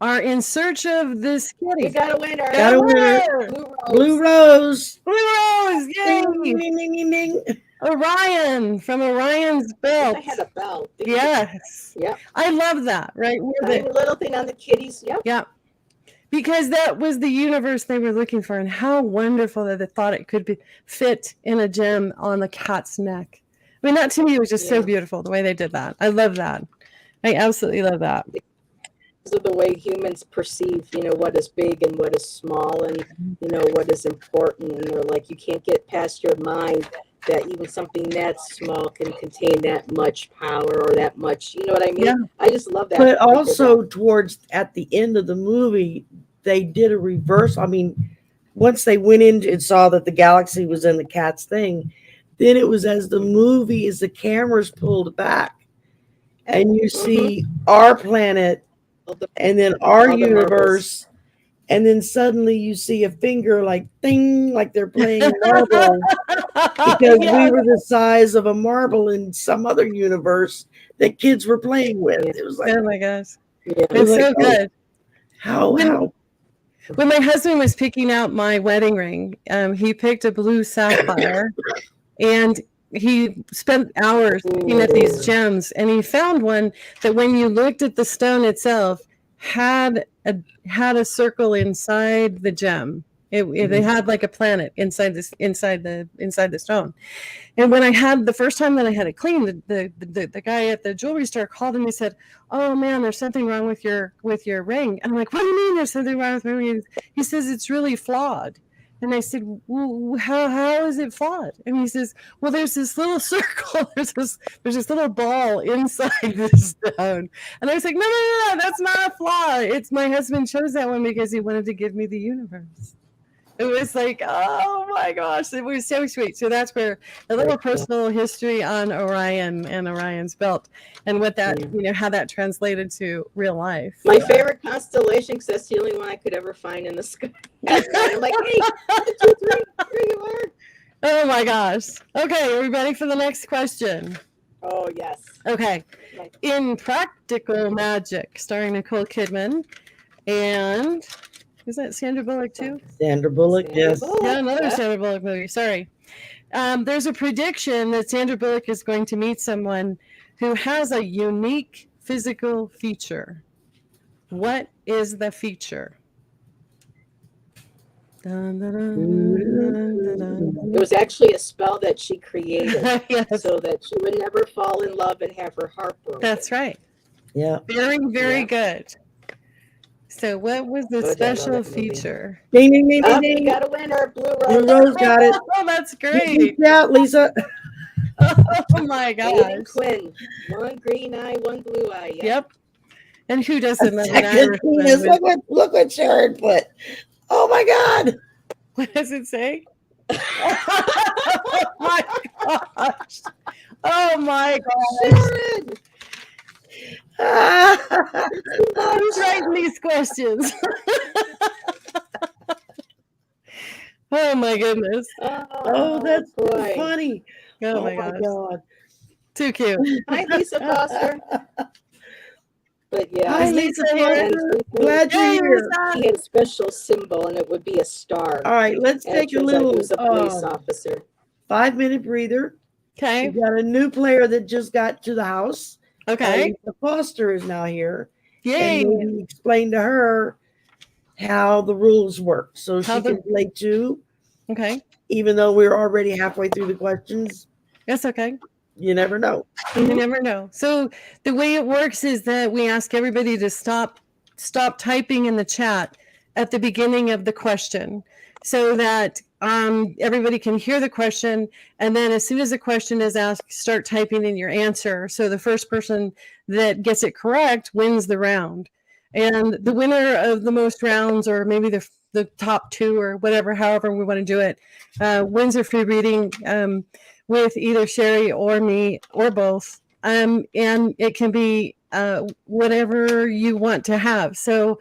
are in search of this kitty. We got a winner. Got a winner. Blue Rose. Blue Rose. Blue Rose, yay! Ding, ding, ding, ding, ding. Orion from Orion's Belt. I had a belt. Yes. Yep. I love that, right? Tiny little thing on the kitties. Yep. Yeah. Because that was the universe they were looking for, and how wonderful that they thought it could fit in a gem on the cat's neck. I mean, that to me was just so beautiful, the way they did that. I love that. I absolutely love that. Because of the way humans perceive, what is big and what is small and, what is important. And they're like, you can't get past your mind that even something that small can contain that much power or that much, you know what I mean? Yeah. I just love that. But also at the end of the movie, they did a reverse. I mean, once they went in and saw that the galaxy was in the cat's thing, then it was as the movie, as the cameras pulled back and you see our planet and then our universe. And then suddenly you see a finger like ding, like they're playing marble because we were the size of a marble in some other universe that kids were playing with. It was like, oh my gosh, Yeah. it's so good. How? When my husband was picking out my wedding ring, he picked a blue sapphire, and he spent hours looking at these gems, and he found one that when you looked at the stone itself had a circle inside the gem. They had like a planet inside the stone. And when the first time that I had it cleaned, the guy at the jewelry store called and he said, "Oh man, there's something wrong with your ring." And I'm like, "What do you mean there's something wrong with my ring?" He says it's really flawed. And I said, well, how is it flawed? And he says, well, there's this little circle, there's this little ball inside the stone. And I was like, no, that's not a flaw. It's my husband chose that one because he wanted to give me the universe. It was like, oh my gosh, it was so sweet. So that's where a little personal history on Orion and Orion's belt, and what that, how that translated to real life. My favorite constellation, because that's the only one I could ever find in the sky. I'm like, hey, 1, 2, 3, here you are. Oh my gosh. Okay, are we ready for the next question? Oh, yes. Okay. In Practical Magic, starring Nicole Kidman, and is that Sandra Bullock too? Sandra Bullock, yes. Yeah, another Sandra Bullock movie. Sorry. There's a prediction that Sandra Bullock is going to meet someone who has a unique physical feature. What is the feature? Dun, dun, dun, dun, dun. It was actually a spell that she created Yes. so that she would never fall in love and have her heart broken. That's right. Yeah. Very good. So what was the Oh, special feature? Ding, ding, ding, ding, You ding. got a winner, Blue Blue Rose. Rose got it. Oh, that's great. Yeah, Lisa. Oh my Hayden gosh. Quinn. One green eye, one blue eye. Yeah. Yep. And who doesn't love an Second penis. Irishman? Look what Sharon put. Oh my God. What does it say? Oh my gosh. Oh my gosh. Sharon! Who's writing these questions? Oh my goodness. Oh, that's so boy. funny. Oh my gosh. God. Too cute. Hi, Lisa Foster. But yeah, Hi, Is Lisa Lisa here? Foster. Glad Hey, you're here. Lisa. he had a special symbol, and it would be a star. All right, let's And it take a turns out he little was a police officer. 5-minute breather. Okay. We got a new player that just got to the house. Okay. Lisa Foster is now here. Yay. And we explained to her how the rules work. So she can play too, Okay. even though we're already halfway through the questions. That's okay. You never know. You never know. So the way it works is that we ask everybody to stop typing in the chat at the beginning of the question, so that everybody can hear the question, and then as soon as the question is asked, start typing in your answer. So the first person that gets it correct wins the round, and the winner of the most rounds, or maybe the top two, or whatever, however we want to do it, wins a free reading with either Sherry or me or both. And it can be whatever you want to have. So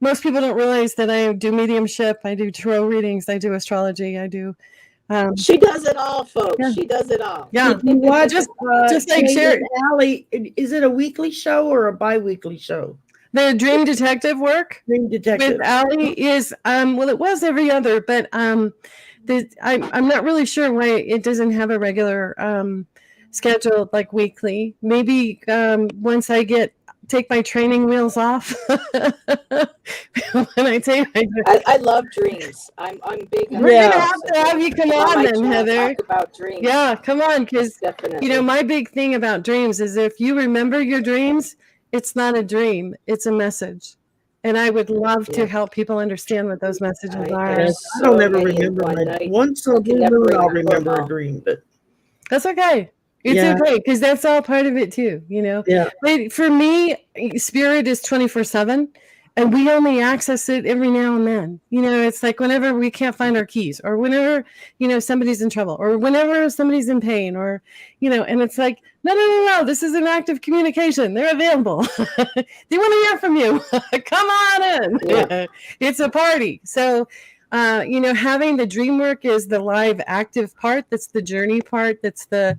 most people don't realize that I do mediumship, I do tarot readings, I do astrology, I do. She does it all, folks. Yeah. She does it all. Yeah, You watch, just like Kate Sherry. and Allie, is it a weekly show or a bi-weekly show? The dream detective work Dream Detective. with Allie is well, it was every other, but I'm not really sure why it doesn't have a regular schedule like weekly. Maybe once I take my training wheels off. When I love dreams. I'm big. We're gonna have to have you come on then, channel, Heather. talk about dreams. Yeah, come on, because Definitely. my big thing about dreams is if you remember your dreams, it's not a dream, it's a message. And I would love to help people understand what those messages are. I don't ever remember once a blue moon. I'll remember a dream, but that's okay. It's okay, because that's all part of it too, Yeah. But for me, spirit is 24/7, and we only access it every now and then. It's like whenever we can't find our keys, or whenever somebody's in trouble, or whenever somebody's in pain, or and it's like no, this is an active communication. They're available. They want to hear from you. Come on in. Yeah. It's a party. So having the dream work is the live active part. That's the journey part. That's the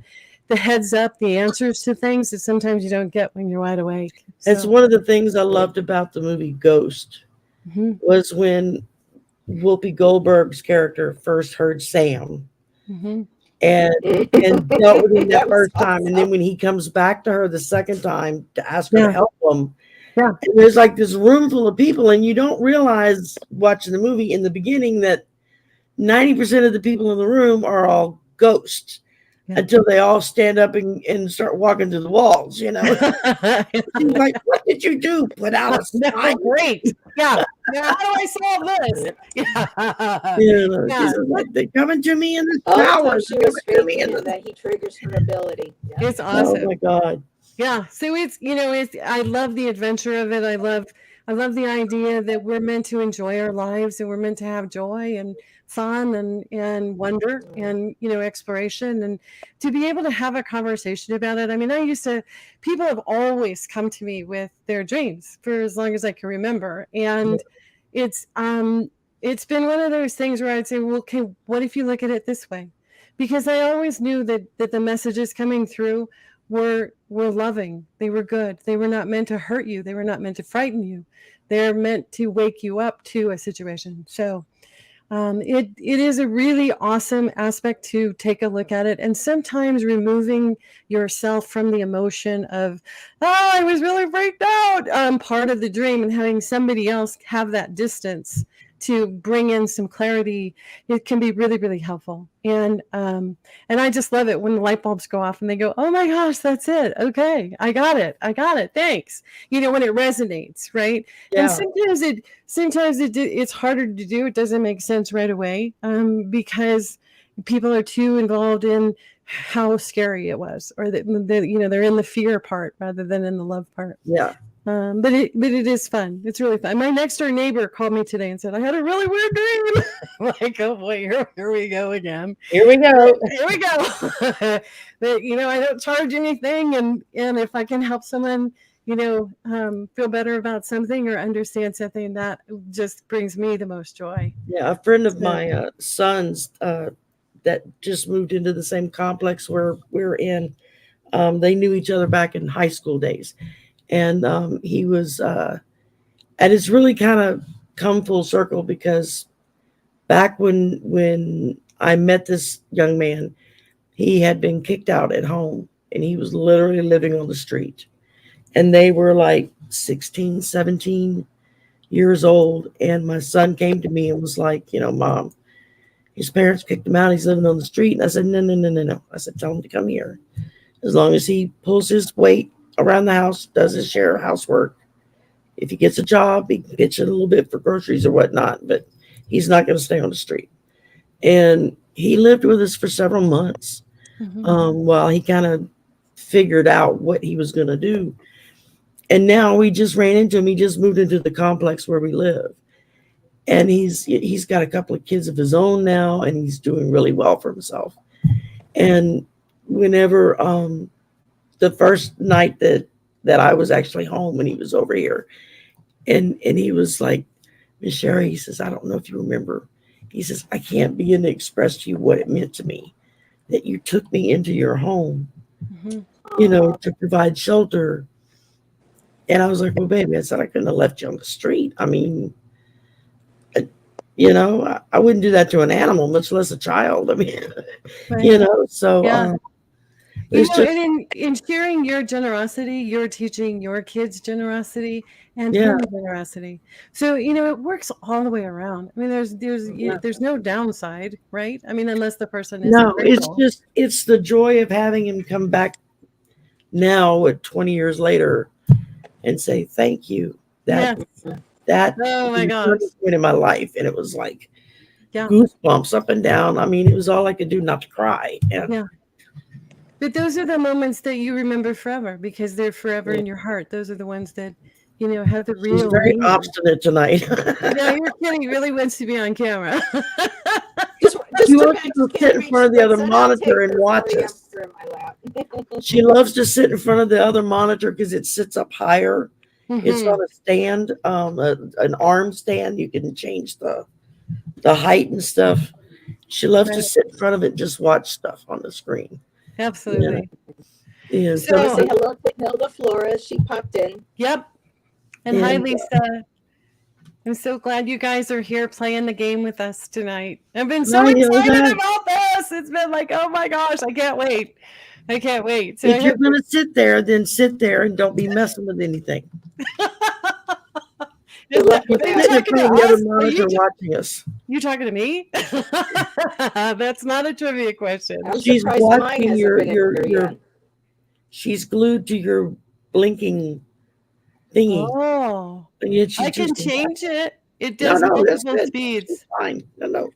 heads up, the answers to things that sometimes you don't get when you're wide awake. So. It's one of the things I loved about the movie Ghost was when Whoopi Goldberg's character first heard Sam and dealt with him that first time. And then when he comes back to her the second time to ask her to help him, and there's like this room full of people, and you don't realize watching the movie in the beginning that 90% of the people in the room are all ghosts. Yeah. until they all stand up and start walking to the walls, you know. She's like, what did you do? Put out a No, sign? great. Yeah. Now, how do I solve this? Yeah. You know, Yeah. she's just like, they're coming to me in the All the shower. time she They're was coming to me faking in it, the... that he triggers her ability. Yeah. It's Oh awesome. my God. Yeah. So it's, I love the adventure of it. I love the idea that we're meant to enjoy our lives and we're meant to have joy and fun and wonder and, exploration, and to be able to have a conversation about it. I mean, people have always come to me with their dreams for as long as I can remember. And it's been one of those things where I'd say, well, okay, what if you look at it this way? Because I always knew that the messages coming through were loving. They were good. They were not meant to hurt you. They were not meant to frighten you. They're meant to wake you up to a situation. So it is a really awesome aspect to take a look at it, and sometimes removing yourself from the emotion of, oh, I was really freaked out, part of the dream, and having somebody else have that distance to bring in some clarity. It can be really, really helpful. And I just love it when the light bulbs go off and they go, oh my gosh, that's it. Okay, I got it. Thanks. When it resonates, right? Yeah. And sometimes it's harder to do. It doesn't make sense right away, because people are too involved in how scary it was, or that they're in the fear part rather than in the love part. Yeah. But it is fun. It's really fun. My next door neighbor called me today and said, I had a really weird dream. I'm like, oh boy, here we go again. Here we go. But I don't charge anything, and if I can help someone, feel better about something or understand something, that just brings me the most joy. Yeah, a friend of my son's that just moved into the same complex where we're in, they knew each other back in high school days. And he was, and it's really kind of come full circle, because back when I met this young man, he had been kicked out at home and he was literally living on the street. And they were like 16, 17 years old. And my son came to me and was like, Mom, his parents kicked him out. He's living on the street. And I said, no. I said, tell him to come here. As long as he pulls his weight around the house, does his share of housework. If he gets a job, he can pitch in a little bit for groceries or whatnot, but he's not going to stay on the street. And he lived with us for several months, while he kind of figured out what he was going to do. And now we just ran into him. He just moved into the complex where we live. And he's got a couple of kids of his own now, and he's doing really well for himself. And whenever the first night that I was actually home when he was over here, and he was like, Miss Sherry, he says, I don't know if you remember. He says, I can't begin to express to you what it meant to me that you took me into your home, to provide shelter. And I was like, well, baby, I said, I couldn't have left you on the street. I mean, I wouldn't do that to an animal, much less a child. I mean, Right. so Yeah. it's just, and in sharing your generosity, you're teaching your kids generosity and Yeah. him generosity. So, it works all the way around. I mean, there's no downside, right? I mean, unless the person is no, it's the joy of having him come back now at 20 years later and say, thank you. That Oh my was gosh. a turning point in my life. And it was like Yeah. goosebumps up and down. I mean, it was all I could do not to cry. And Yeah. But those are the moments that you remember forever, because they're forever in your heart. Those are the ones that, have the real she's very meaning. obstinate tonight. No, you're kidding. He really wants to be on camera. She wants to go sit in front of the other monitor and watch us. She loves to sit in front of the other monitor because it sits up higher. It's on a stand, an arm stand. You can change the height and stuff. She loves to sit in front of it and just watch stuff on the screen. Absolutely. Yeah. So say hello to Hilda Flores. She popped in. Yep. And hi, Lisa. I'm so glad you guys are here playing the game with us tonight. I've been so excited about this. It's been like, oh my gosh, I can't wait. So if you're going to sit there, then sit there and don't be messing with anything. Good luck with Sit in front of the other monitor watching us. You talking to me? That's not a trivia question. I'm She's surprised mine watching hasn't your been in here yet. she's glued to your blinking thingy. Oh, And yet she's I can just change it. It no, does no, that's multiple good. speeds. It's fine. No.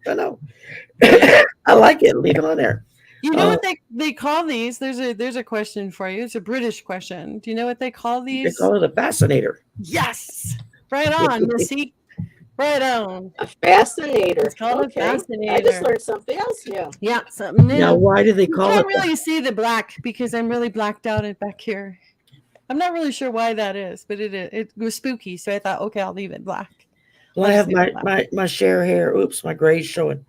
Yeah. I like it. Leave it on there. You know what they call these? There's a question for you. It's a British question. Do you know what they call They these? call it a fascinator. Yes. Right on, Missy. Right on. A fascinator. It's called Okay. a I just fascinator. learned something else new. Yeah, something new. Now, why do they You call can't it that? really see the black because I'm really blacked out and back here. I'm not really sure why that is, but it was spooky, so I thought, okay, I'll leave it black. Well, I have my share hair. Oops, my gray's showing.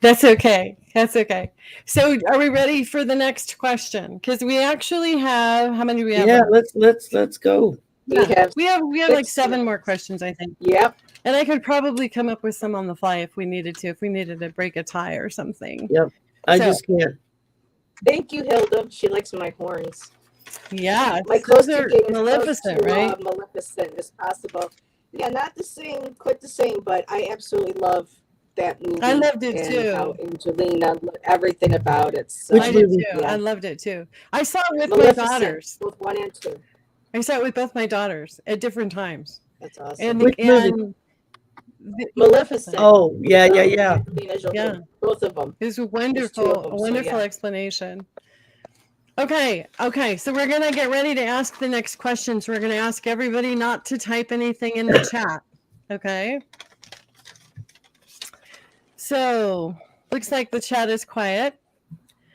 That's okay. That's okay. So, are we ready for the next question? Because we actually have how many do we have? Yeah, let's go. Yeah, we have like 6 7 more questions, I think. Yep. And I could probably come up with some on the fly if we needed to break a tie or something. Yep. I So- just can't. Thank you, Hilda. She likes my horns. Yeah, My those close to are getting Maleficent, close to, right? Maleficent as possible. Yeah, not the same, quite the same, but I absolutely love that movie. I loved it and too. How Angelina, everything about it. So, Which I did movie? too. Yeah. I loved it too. I saw it with Maleficent, my daughters. both 1 and 2. I saw it with both my daughters at different times. That's awesome. And Which movie? Maleficent. Oh, yeah. Angelina Jolie, Yeah. both of them. It was a two of wonderful, them, so wonderful yeah. explanation. Okay. So we're gonna get ready to ask the next questions. We're gonna ask everybody not to type anything in the chat. Okay. So looks like the chat is quiet.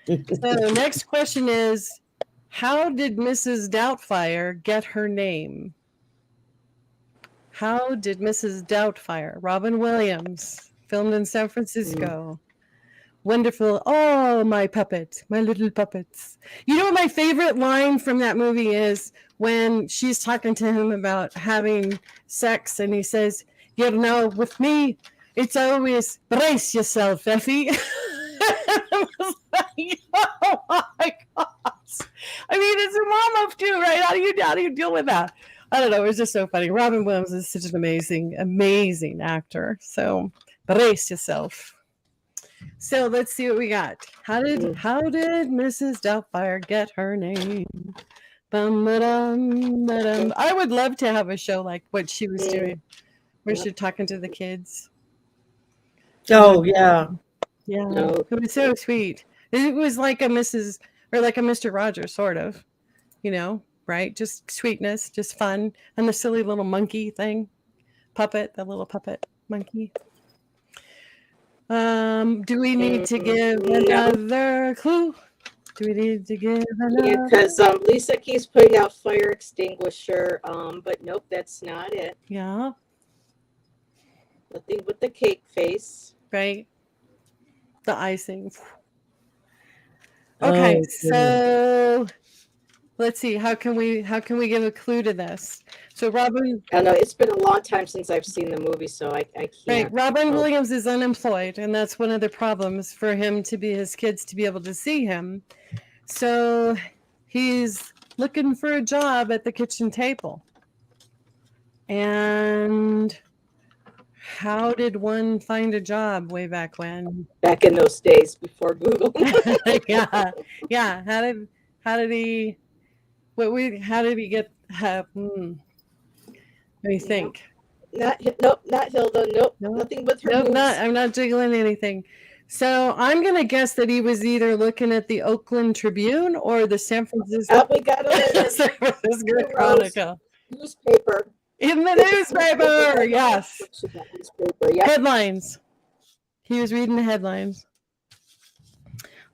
So next question is, how did Mrs. Doubtfire get her name? How did Mrs. Doubtfire, Robin Williams, filmed in San Francisco? Wonderful. Oh, my puppet, my little puppets. You know what my favorite line from that movie is when she's talking to him about having sex and he says, you know, with me, it's always brace yourself, Effie. I was like, oh my gosh. I mean, it's a mom of 2, right? How do you deal with that? I don't know. It was just so funny. Robin Williams is such an amazing actor. So brace yourself. So let's see what we got. How did Mrs. Doubtfire get her name? Bum-ba-dum, ba-dum. I would love to have a show like what she was doing, where she's talking to the kids. Oh, yeah. Yeah, No. it was so sweet. It was like a Mrs. or like a Mr. Rogers, sort of, you know, right? Just sweetness, just fun, and the silly little monkey thing, puppet, the little puppet monkey. Do we need to give another clue? Do we need to give another? Yeah, because Lisa keeps putting out fire extinguisher, but nope, that's not it. Yeah, Nothing with the cake face. right. The icing. Okay, Oh, so let's see. How can we give a clue to this? So Robin, I don't know. It's been a long time since I've seen the movie, so I can't. right? Robin Williams is unemployed, and that's one of the problems for him to be his kids to be able to see him. So he's looking for a job at the kitchen table. And how did one find a job way back when? Back in those days before Google. yeah. How did he get let me think. Not Hilda. Nope. Nothing with her. Nope, moves. I'm not jiggling anything. So I'm gonna guess that he was either looking at the Oakland Tribune or the San Francisco, We got it. San Francisco Chronicle. Newspaper. In the newspaper, yes. Newspaper, yeah. Headlines. He was reading the headlines.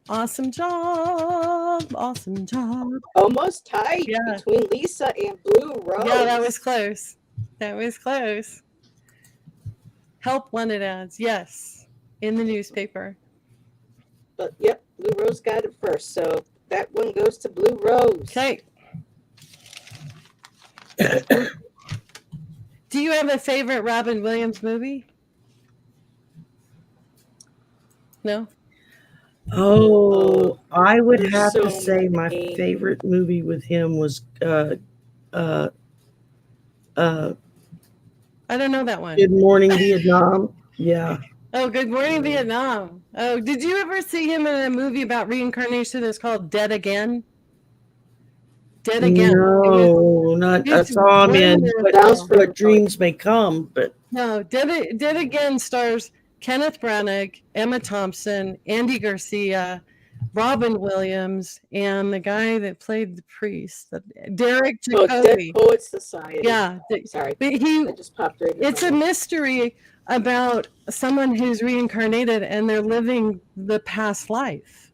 Awesome job. Awesome job. Almost tied Yeah. between Lisa and Blue Rose. Yeah, that was close. That was close. Help wanted ads. Yes. In the newspaper. But yep, Blue Rose got it first. So that one goes to Blue Rose. Okay. Do you have a favorite Robin Williams movie? No? Oh, I would have to So say my many. favorite movie with him was I I don't know that one. Good Morning Vietnam. Yeah. Oh, Good Morning Vietnam. Oh, did you ever see him in a movie about reincarnation? It's called Dead Again. Dead Again. No, not I It's saw him in wonderful. What Dreams May Come, but No, Dead Again stars Kenneth Branagh, Emma Thompson, Andy Garcia, Robin Williams, and the guy that played the priest, Derek Oh, Dead Jacobi. Poets Society. Yeah, Sorry, but that just popped right in it's a front of me. mystery about someone who's reincarnated and they're living the past life.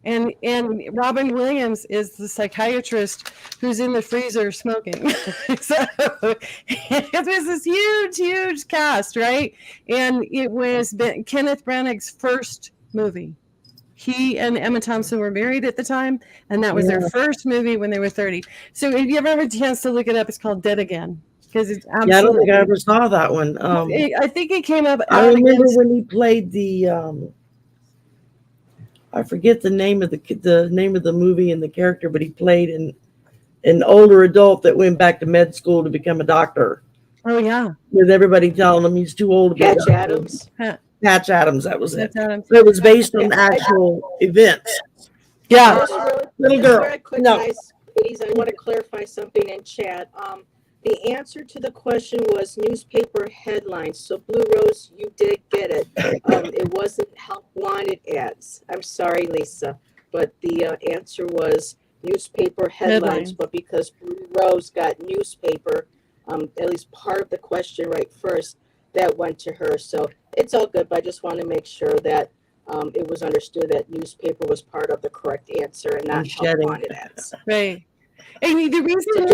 And Robin Williams is the psychiatrist who's in the freezer smoking. So it was this huge cast, right? And it was Kenneth Branagh's first movie. He and Emma Thompson were married at the time, and that was their first movie when they were 30. So if you ever have a chance to look it up, it's called Dead Again, because it's absolutely. yeah, I don't think I ever saw that one. I think it came up. I remember when he played the. I forget the name of the movie and the character, but he played an older adult that went back to med school to become a doctor. Oh yeah, with everybody telling him he's too old to be a Patch doctor. Adams. Patch Adams, that was it. Patch Adams. It was based on actual events. Yeah. Just Little just girl. very quick, No. guys, please, I want to clarify something in chat. The answer to the question was newspaper headlines. So Blue Rose, you did get it. It wasn't help wanted ads. I'm sorry, Lisa, but the answer was newspaper headlines. But because Blue Rose got newspaper, at least part of the question right first, that went to her. So it's all good, but I just want to make sure that it was understood that newspaper was part of the correct answer and not help wanted ads. Right. And the reason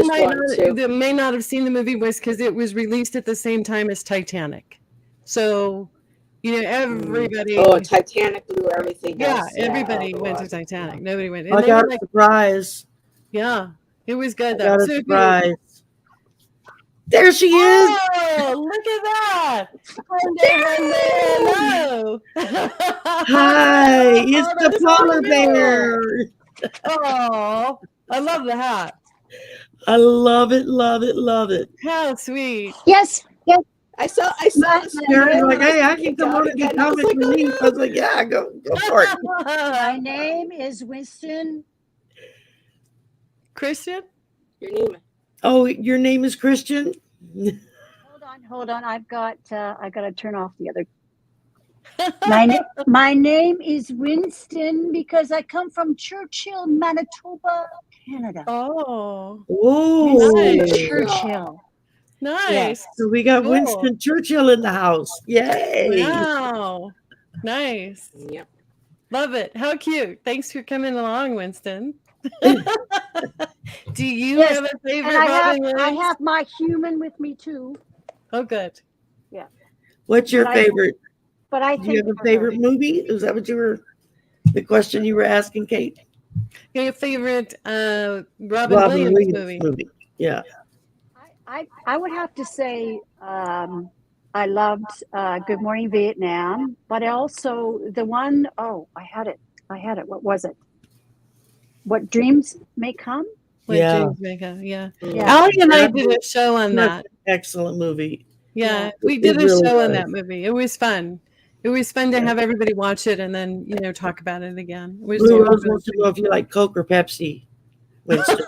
So they may not have seen the movie was because it was released at the same time as Titanic. So, everybody. Oh, Titanic blew everything else. Yeah, everybody went to Titanic. Nobody went. I got a surprise. Yeah, it was good I though. got a surprise. There she is. Oh, look at that. Hello. Hi, it's the polar bear. Oh, I love the hat. I love it, love it, love it. How sweet. Yes. I saw Karen's like, hey, I can come on and do comics with me. I was like, yeah, go for it. My name is Winston. Christian? Your name. Oh, your name is Christian? Hold on. I've got to turn off the other. My name is Winston because I come from Churchill, Manitoba, Canada. Oh. Whoa. Nice. Churchill. Nice. Yes. So we got Cool. Winston Churchill in the house. Yay. Wow. Nice. Yep. Love it. How cute. Thanks for coming along, Winston. Do you have a favorite Robin Williams? I have my human with me too. Oh, good. Yeah. What's your favorite? But I Do think you have a favorite movie? Is that what the question you were asking, Kate? Your favorite Robin Williams movie? Yeah. I would have to say I loved Good Morning Vietnam, but also the one, I had it. What was it? What Dreams May Come? Dreams May Come, yeah. Yeah. Allie and I did a show on that. Excellent movie. Yeah, we did a show on that movie. It was fun. It was fun to have everybody watch it and then, talk about it again. It was Blue Rose wants to know if you like Coke or Pepsi, Winston.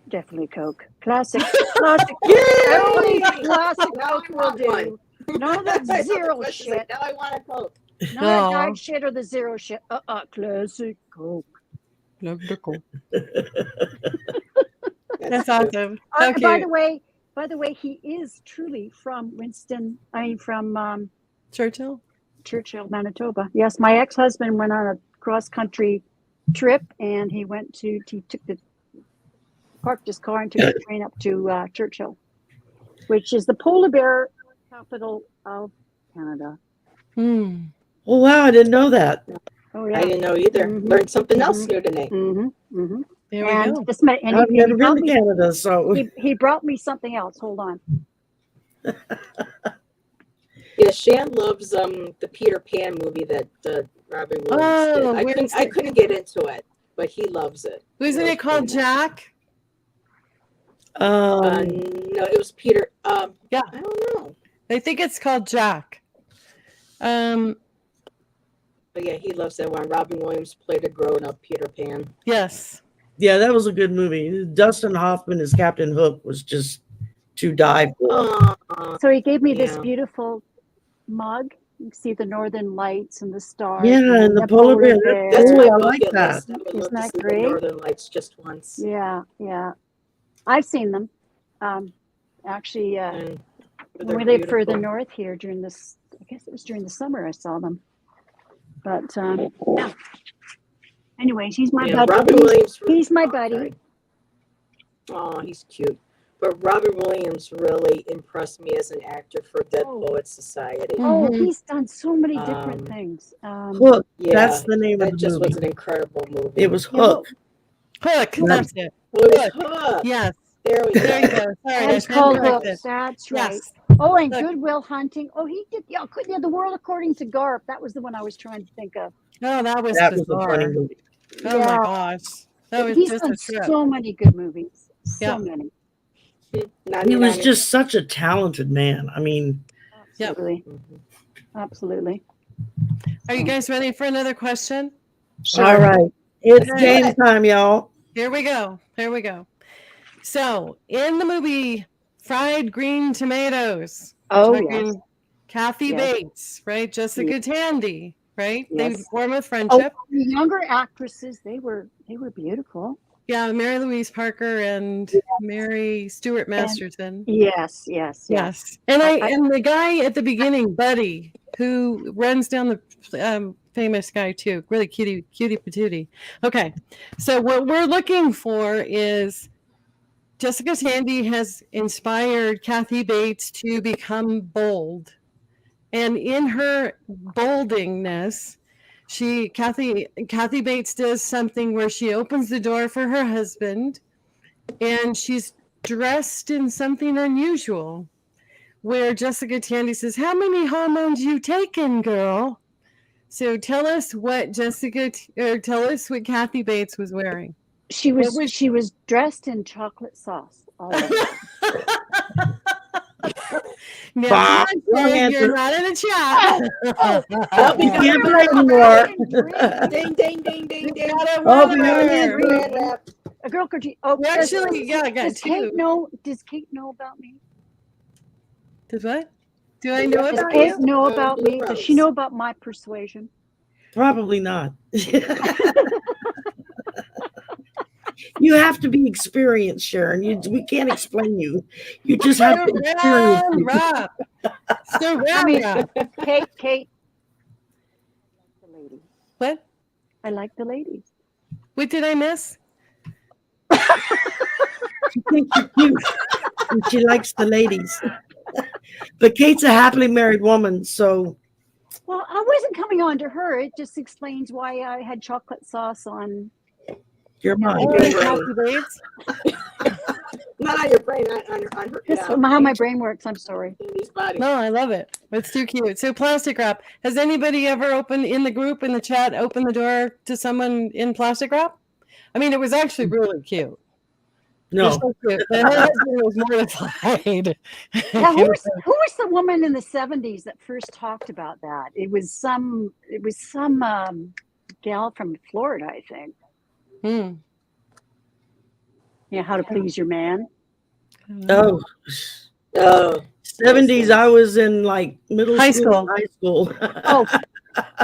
Definitely Coke. Classic. Only classic Coke will do. None of that zero shit. Now I want a Coke. None of that dark shit or the zero shit. Classic Coke. Love the Coke. That's awesome. By the way, he is truly from Churchill, Manitoba. Yes, my ex-husband went on a cross-country trip, and he parked his car and took the train up to Churchill, which is the polar bear capital of Canada. Oh wow, I didn't know that. Oh yeah, I didn't know either. Learned something else here today. There we go. I've never been to Canada, so he brought me something else. Hold on. Yeah, Shan loves the Peter Pan movie that Robin Williams did. I couldn't get into it, but he loves it. Wasn't it called Jack? No, it was Peter. Yeah. I don't know. I think it's called Jack. But yeah, he loves that one. Robin Williams played a grown-up Peter Pan. Yes. Yeah, that was a good movie. Dustin Hoffman as Captain Hook was just to die for. So he gave me this Yeah. beautiful mug. You can see the northern lights and the stars. Yeah, and the polar bear. That's Ooh, my I like bucket that. list. I would Isn't love to that see great? the Northern Lights just once. Yeah, yeah. I've seen them. Actually, And when they're we lived further beautiful. north here during this, I guess it was during the summer I saw them. But yeah. Anyways, he's my Yeah, buddy. Robin Williams. He's my buddy. Oh, he's cute. But Robin Williams really impressed me as an actor for Dead Oh. Poets Society. Oh, Mhm. he's done so many different things. Hook. Yeah, That's the name of that the just movie. was an incredible movie. It was Yeah, well, Hook. Hook. Yeah. That's it. Oh, it was Hook. Hook. Yes. There we There you go. go. Sorry, that I is stand called Hook. corrected. That's right. Yes. Oh, and Hook. Good Will Hunting. Oh, he did. Yeah, The World According to Garp. That was the one I was trying to think of. Oh, that was That was a funny bizarre. movie. Oh Yeah. my gosh. That was He's just done a trip. so many good movies. So Yeah. many. He was just such a talented man. I mean, Yep. Absolutely. Mhm. Absolutely. Are you guys ready for another question? all right. It's All right. game time, y'all. Here we go. Here we go. So, in the movie Fried Green Tomatoes, Oh, talking yes. Kathy Yes. Bates, right? Jessica Tandy, right? They Yes. form a Oh, friendship. the younger actresses, they were beautiful. Yeah, Mary Louise Parker and Mary Stuart Masterson. Yes, yes, yes. Yes, and I- and the guy at the beginning, Buddy, who runs down the famous guy too, really cutie patootie. Okay, so what we're looking for is Jessica Tandy has inspired Kathy Bates to become bold, and in her boldingness, Kathy Bates does something where she opens the door for her husband, and she's dressed in something unusual. Where Jessica Tandy says, "How many hormones you taken, girl?" So tell us what tell us what Kathy Bates was wearing. She was was- she was dressed in chocolate sauce. All of it. Now, Bob, come on, wrong Craig, answer. you're not in the chat. You can't play anymore. Ding, ding, ding, ding, You ding. got a Oh, winner. man. A girl could. Oh, We actually, yeah, I got does Kate two. know? Does Kate know about me? Does what? Do I know Does about Kate you? know about Blue me? Does Rose. she know about my persuasion? Probably not. You have to be experienced, Sharon. We can't explain you. You just have to experience Round it. Rob. So round mean- Rob. Kate. The lady. What? I like the ladies. What did I miss? She thinks you're cute. And she likes the ladies. But Kate's a happily married woman, so Well, I wasn't coming on to her. It just explains why I had chocolate sauce on. you're mine. Oh, Okay. Kathy Bates. Not on your brain, on her. That's how my brain works. I'm sorry. Amy's body. No, I love it. It's too cute. So plastic wrap. Has anybody ever opened in the group in the chat opened the door to someone in plastic wrap? I mean, it was actually really cute. It was No. so cute. But her husband was mortified. Now, who was the woman in the 70s that first talked about that? It was some gal from Florida, I think. Hmm. Yeah, how to please your man. Oh, Oh, 70s, I was in like middle High school. school. High school.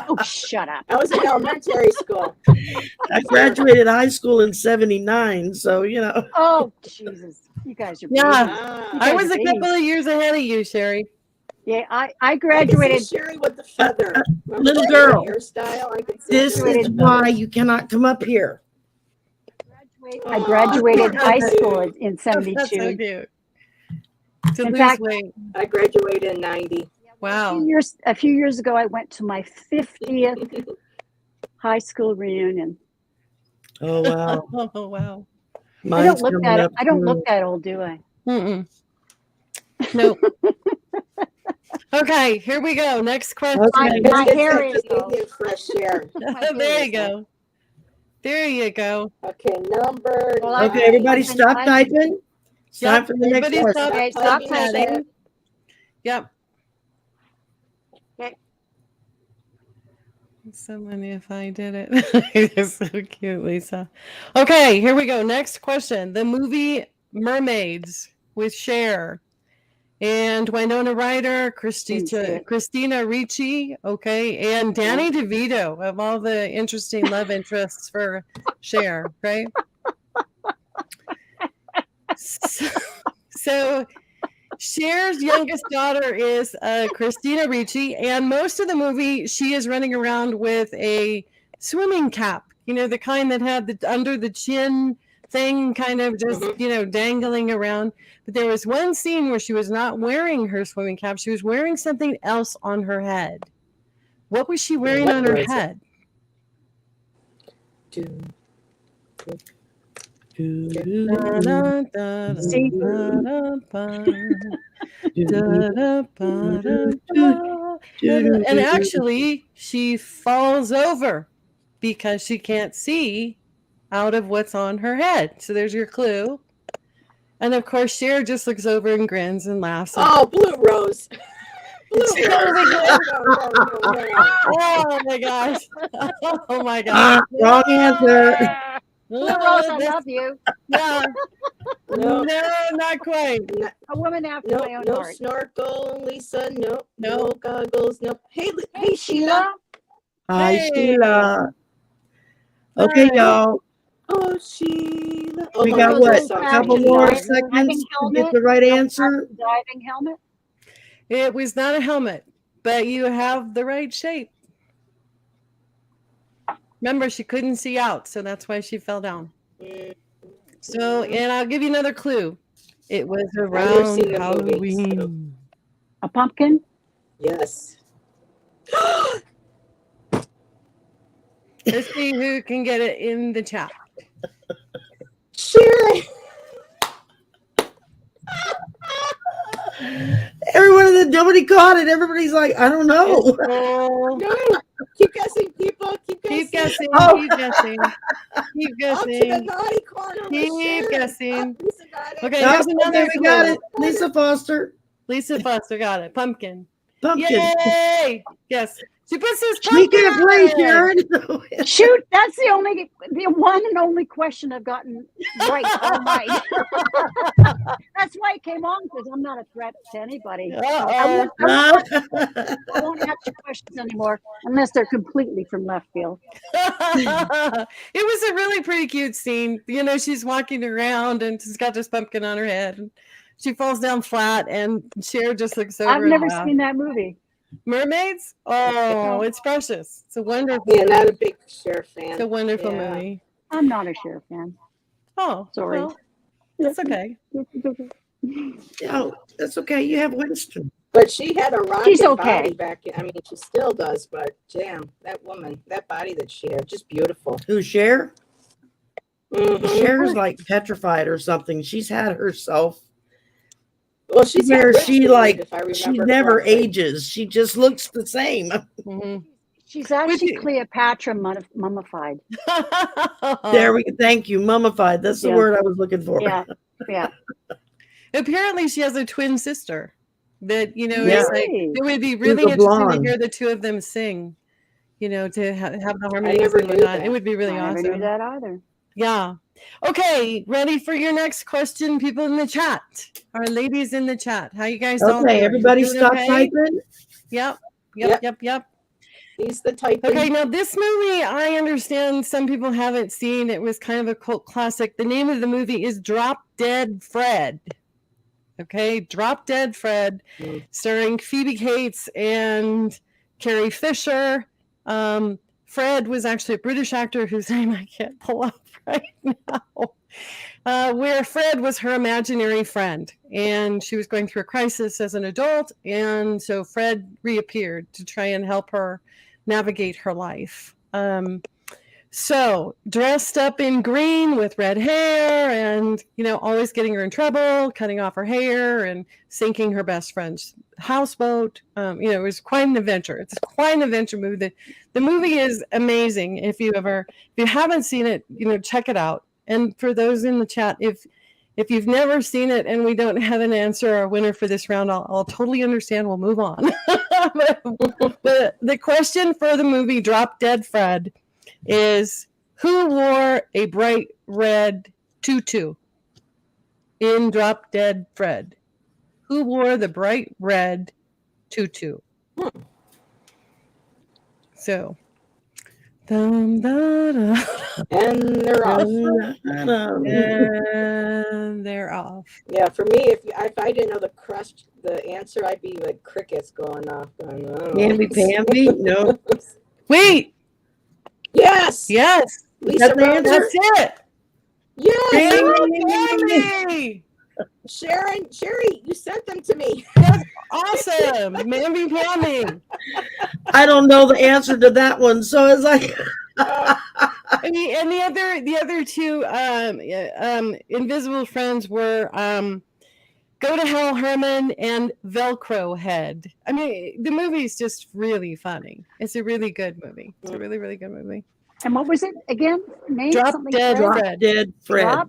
Oh, shut up. I was in elementary school. I graduated high school in 79, so you know. Oh, Jesus. You guys are Yeah. babies. Ah, I was a babies. couple of years ahead of you, Sherry. Yeah, I I graduated. can see Sherry with the feather. Remember Little that girl. hairstyle. I could see This Sherry is with the why you cannot come up here. I graduated high school in That's so 72. cute. To In lose fact- weight. I graduated in 90. Wow. A few years ago, I went to my 50th high school reunion. Oh wow. Oh wow. Mine's coming up I don't soon. look that old, do I? Mm-mm. Nope. Okay, here we go. Next question. Okay. My hair It's is just though. Indian fresh air. There you go. There you go. Okay, number. Well, I- Okay, everybody stop I- typing. It's time for the next Everybody question. stop Okay, stop chatting. typing. Yep. Okay. Someone, if I did it. It's so cute, Lisa. Okay, here we go. Next question. The movie Mermaids with Cher and Winona Ryder, Didn't see it. Christina Ricci, okay, and Danny DeVito of all the interesting love interests for Cher, right? So Cher's youngest daughter is Christina Ricci, and most of the movie she is running around with a swimming cap, the kind that had the under the chin thing kind of just, dangling around. But there was one scene where she was not wearing her swimming cap. She was wearing something else on her head. What was she wearing on her head? And actually, she falls over because she can't see out of what's on her head. So there's your clue. And of course, Cher just looks over and grins and laughs. Oh, Blue Rose. Blue Rose. Oh my gosh. Oh my gosh. Wrong answer. Blue Rose, I love you. Yeah. No, not quite. A woman after my own no heart. snorkel, Lisa. No goggles. No. Hey, Sheila. Sheila. Hi, Hey. Sheila. Okay, Hi. y'all. Oh, Sheila. We Oh, got my what? goodness, A I'm couple taking more notes. seconds to helmet. get the right answer. Diving helmet. It was not a helmet, but you have the right shape. Remember, she couldn't see out, so that's why she fell down. So, and I'll give you another clue. It was around seen the movie, Halloween. A pumpkin. Yes. Let's see who can get it in the chat. Sure. Everyone, nobody caught it. Everybody's like, I don't know. Oh, No. Keep guessing, people. Keep guessing. keep guessing. Oh. Keep guessing. Keep Up to the guessing. naughty corner. with Keep Sharon. guessing. Up, Lisa got it. Okay, No, here's another okay, we got clue. it. Lisa Foster. Lisa Foster got it. Pumpkin. Pumpkin. Yay! Yes. She puts this She pumpkin can't on play, her head. Sharon. Shoot, that's the one and only question I've gotten right all night. That's why it came on, because I'm not a threat to anybody. So I won't answer questions anymore unless they're completely from left field. It was a really pretty cute scene. She's walking around and she's got this pumpkin on her head. And she falls down flat, and Cher just looks over. I've and never laughs. seen that movie. Mermaids? Oh, it's precious. It's a wonderful. Yeah, not a big Cher fan. It's a wonderful Yeah. movie. I'm not a Cher fan. Oh, Sorry. well, that's okay. No, that's okay. You have Winston. But she had a rocket She's okay. body back. I mean, she still does, but damn, that woman, that body that she had, just beautiful. Who, Cher? Mhm. Cher's like petrified or something. She's had herself Well, she's where had she breast like if I remember she never correctly. ages. She just looks the same. Mhm. She's actually you- Cleopatra mummified. There we go. Thank you. Mummified. That's the Yeah. word I was looking for. Yeah, yeah. Apparently, she has a twin sister. That Yeah. it's like Really? it would be Who's really a interesting to blonde. hear the two of them sing. To have the harmonies never and knew whatnot. that. It would be really I never awesome. knew that either. Yeah. Okay, ready for your next question, people in the chat. Our ladies in the chat. How you guys all Okay, doing? everybody Doing stop okay? typing. Yep. Yep. He's the type. Okay, now this movie, I understand some people haven't seen. It was kind of a cult classic. The name of the movie is Drop Dead Fred. Okay, Drop Dead Fred, starring Phoebe Cates and Carrie Fisher. Fred was actually a British actor whose name I can't pull up right now. Where Fred was her imaginary friend, and she was going through a crisis as an adult, and so Fred reappeared to try and help her navigate her life. So dressed up in green with red hair and, always getting her in trouble, cutting off her hair and sinking her best friend's houseboat. It was quite an adventure. It's quite an adventure movie. The movie is amazing. If you haven't seen it, check it out. And for those in the chat, if If you've never seen it and we don't have an answer or winner for this round, I'll totally understand. We'll move on. But the question for the movie Drop Dead Fred is, who wore a bright red tutu in Drop Dead Fred? Who wore the bright red tutu? So, And they're off. and they're off. Yeah, for me, if I didn't know the answer, I'd be like crickets going off. Going, oh. Pamby? No. Wait. Yes. Yes. Lisa That's the Rhodes. answer? That's it. Yes. Mammy. Sherry, you sent them to me. Awesome. Mammy Pammy. I don't know the answer to that one, so it's like And the other two invisible friends were Go to Hell Herman and Velcro Head. I mean, the movie's just really funny. It's a really good movie. It's a really, really good movie. And what was it again? Name Drop something Dead Fred? Fred. Dead Fred.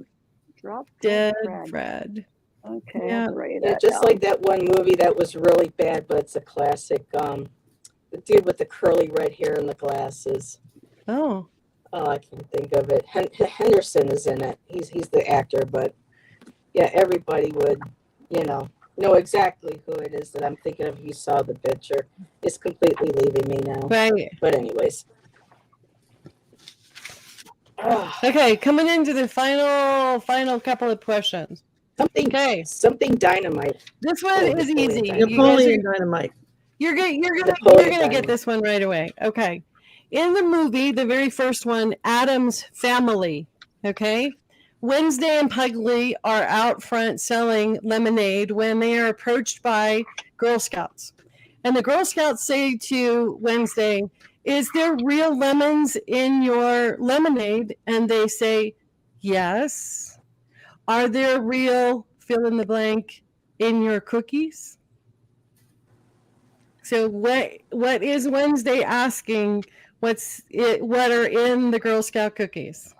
Drop Dead Fred. Fred. Okay, Yeah. I'll write Yeah, that just down. like that one movie that was really bad, but it's a classic. The dude with the curly red hair and the glasses. Oh. Oh, I can't think of it. Henderson is in it. He's the actor, but yeah, everybody would, know exactly who it is that I'm thinking of. If you saw the picture, it's completely leaving me now. Right. But anyways. Okay, coming into the final couple of questions. Something dynamite. This one is easy. Napoleon Dynamite. You're gonna Napoleon get this one right away. Okay. In the movie, the very first one, Addams Family. Okay. Wednesday and Pugly are out front selling lemonade when they are approached by Girl Scouts. And the Girl Scouts say to Wednesday, "Is there real lemons in your lemonade?" And they say, "Yes." "Are there real fill in the blank in your cookies?" So what is Wednesday asking? What are in the Girl Scout cookies?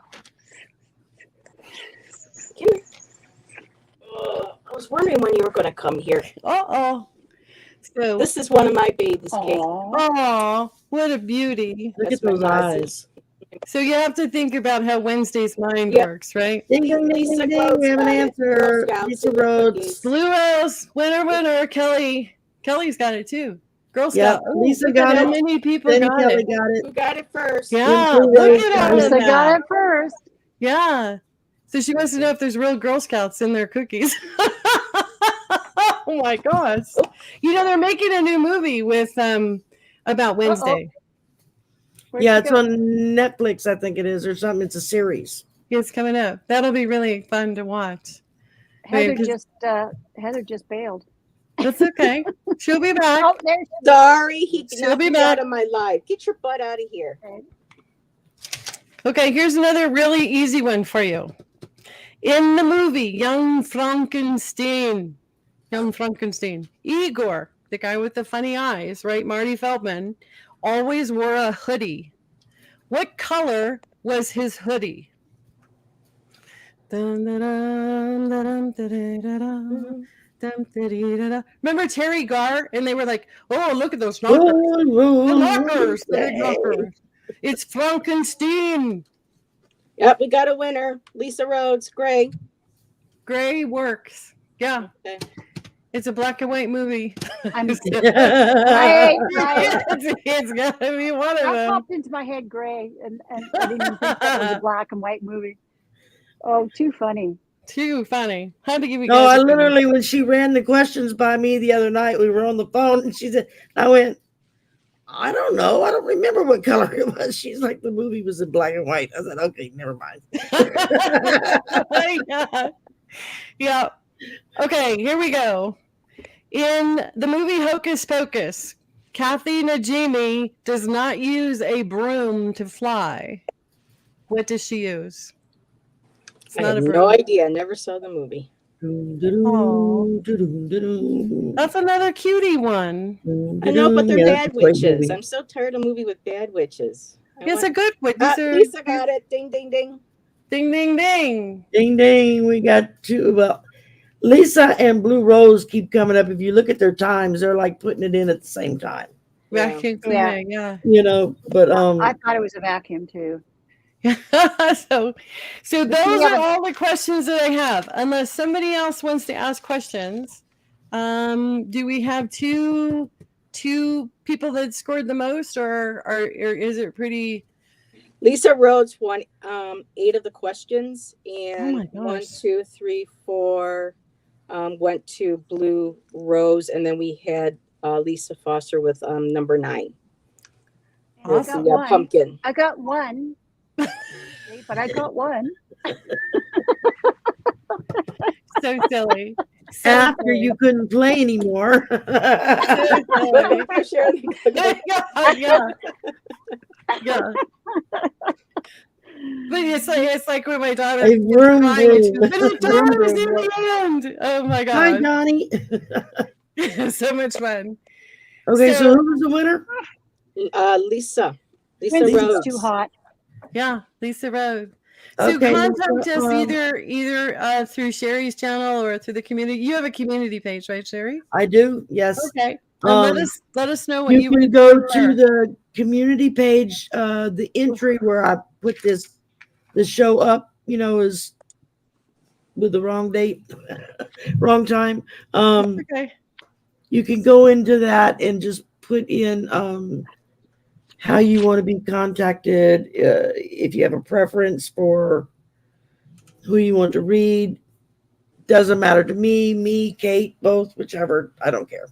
I was wondering when you were going to come here. Uh-oh. So This is one of my babies, Kate. oh, what a beauty. Look That's at those my eyes. So you have to think about how Wednesday's mind Yep. works, right? Ding, ding, ding, Lisa ding, ding. Rhodes We have an got it. answer. Girl Scouts Lisa and the Rhodes. cookies. Blue Rose, winner, Kelly. Kelly's got it too. Girl Yeah, Scout. Oh, Lisa look at got how it. many people Then got Kelly it. got it. Who got it first? Yeah, Blue look Rose at got all it. of Lisa got that. it first. Yeah. So she wants to know if there's real Girl Scouts in their cookies. Oh my gosh. They're making a new movie with about Wednesday. Where'd Yeah, she it's go? on Netflix, I think it is, or something. It's a series. It's coming up. That'll be really fun to watch. Heather because- just bailed. That's okay. She'll be back. Oh, there she Sorry, he She'll knocked be me back. out of my life. Get your butt out of here. Okay, here's another really easy one for you. In the movie Young Frankenstein, Igor, the guy with the funny eyes, right? Marty Feldman, always wore a hoodie. What color was his hoodie? Remember Terry Garr? And they were like, "Oh, look at those knockers. The knockers. The big knockers. It's Frankenstein." Yep, we got a winner. Lisa Rhodes, Gray. Gray works. Yeah. Okay. It's a black and white movie. I'm it's got to be one of that them. popped into my head, Gray, and I didn't even think that was a black and white movie. Oh, too funny. Too funny. Had to give you No, guys I a good one. literally, when she ran the questions by me the other night, we were on the phone, and she said, I went, I don't know. I don't remember what color it was. She's like, the movie was in black and white. I said, okay, never mind. Yeah. Yeah. Okay, here we go. In the movie Hocus Pocus, Kathy Najimy does not use a broom to fly. What does she use? It's I not have a broom. no idea. Never saw the movie. That's another cutie one. I know, but they're Yeah, bad that's a great witches. movie. I'm so tired of movie with bad witches. It's a good one. Lisa got it. Ding, ding, ding. Ding, ding, ding. Ding ding. We got two. Well, Lisa and Blue Rose keep coming up. If you look at their times, they're like putting it in at the same time. Yeah. Vacuum cleaner, yeah. You know, but I thought it was a vacuum too. so we those have are a- all the questions that I have. Unless somebody else wants to ask questions. Do we have two people that scored the most, or is it pretty? Lisa Rhodes won 8 of the questions, Oh and my 1, gosh. 2, 3, 4 went to Blue Rose, and then we had Lisa Foster with number 9 with Awesome. the pumpkin. I got one, but I got one. So silly. So after silly. you couldn't play anymore. So silly. yeah. Yeah. But it's like when my daughter A was vroom, crying and she vroom. was, but it Vroom, does vroom, in vroom. the end. Oh my Hi, god. Donnie. So much fun. Okay, So- so who was the winner? Lisa Winston's Rhodes. too hot. Yeah, Lisa Road. So Okay, contact Lisa, us either through Sherry's channel or through the community. You have a community page, right, Sherry? I do. Yes. Okay. And Um, let us know what You you can would go prefer. to the community page. The entry where I put the show up, is with the wrong date, wrong time. Okay. You can go into that and just put in how you want to be contacted. If you have a preference for who you want to read, doesn't matter to me, Kate, both, whichever. I don't care.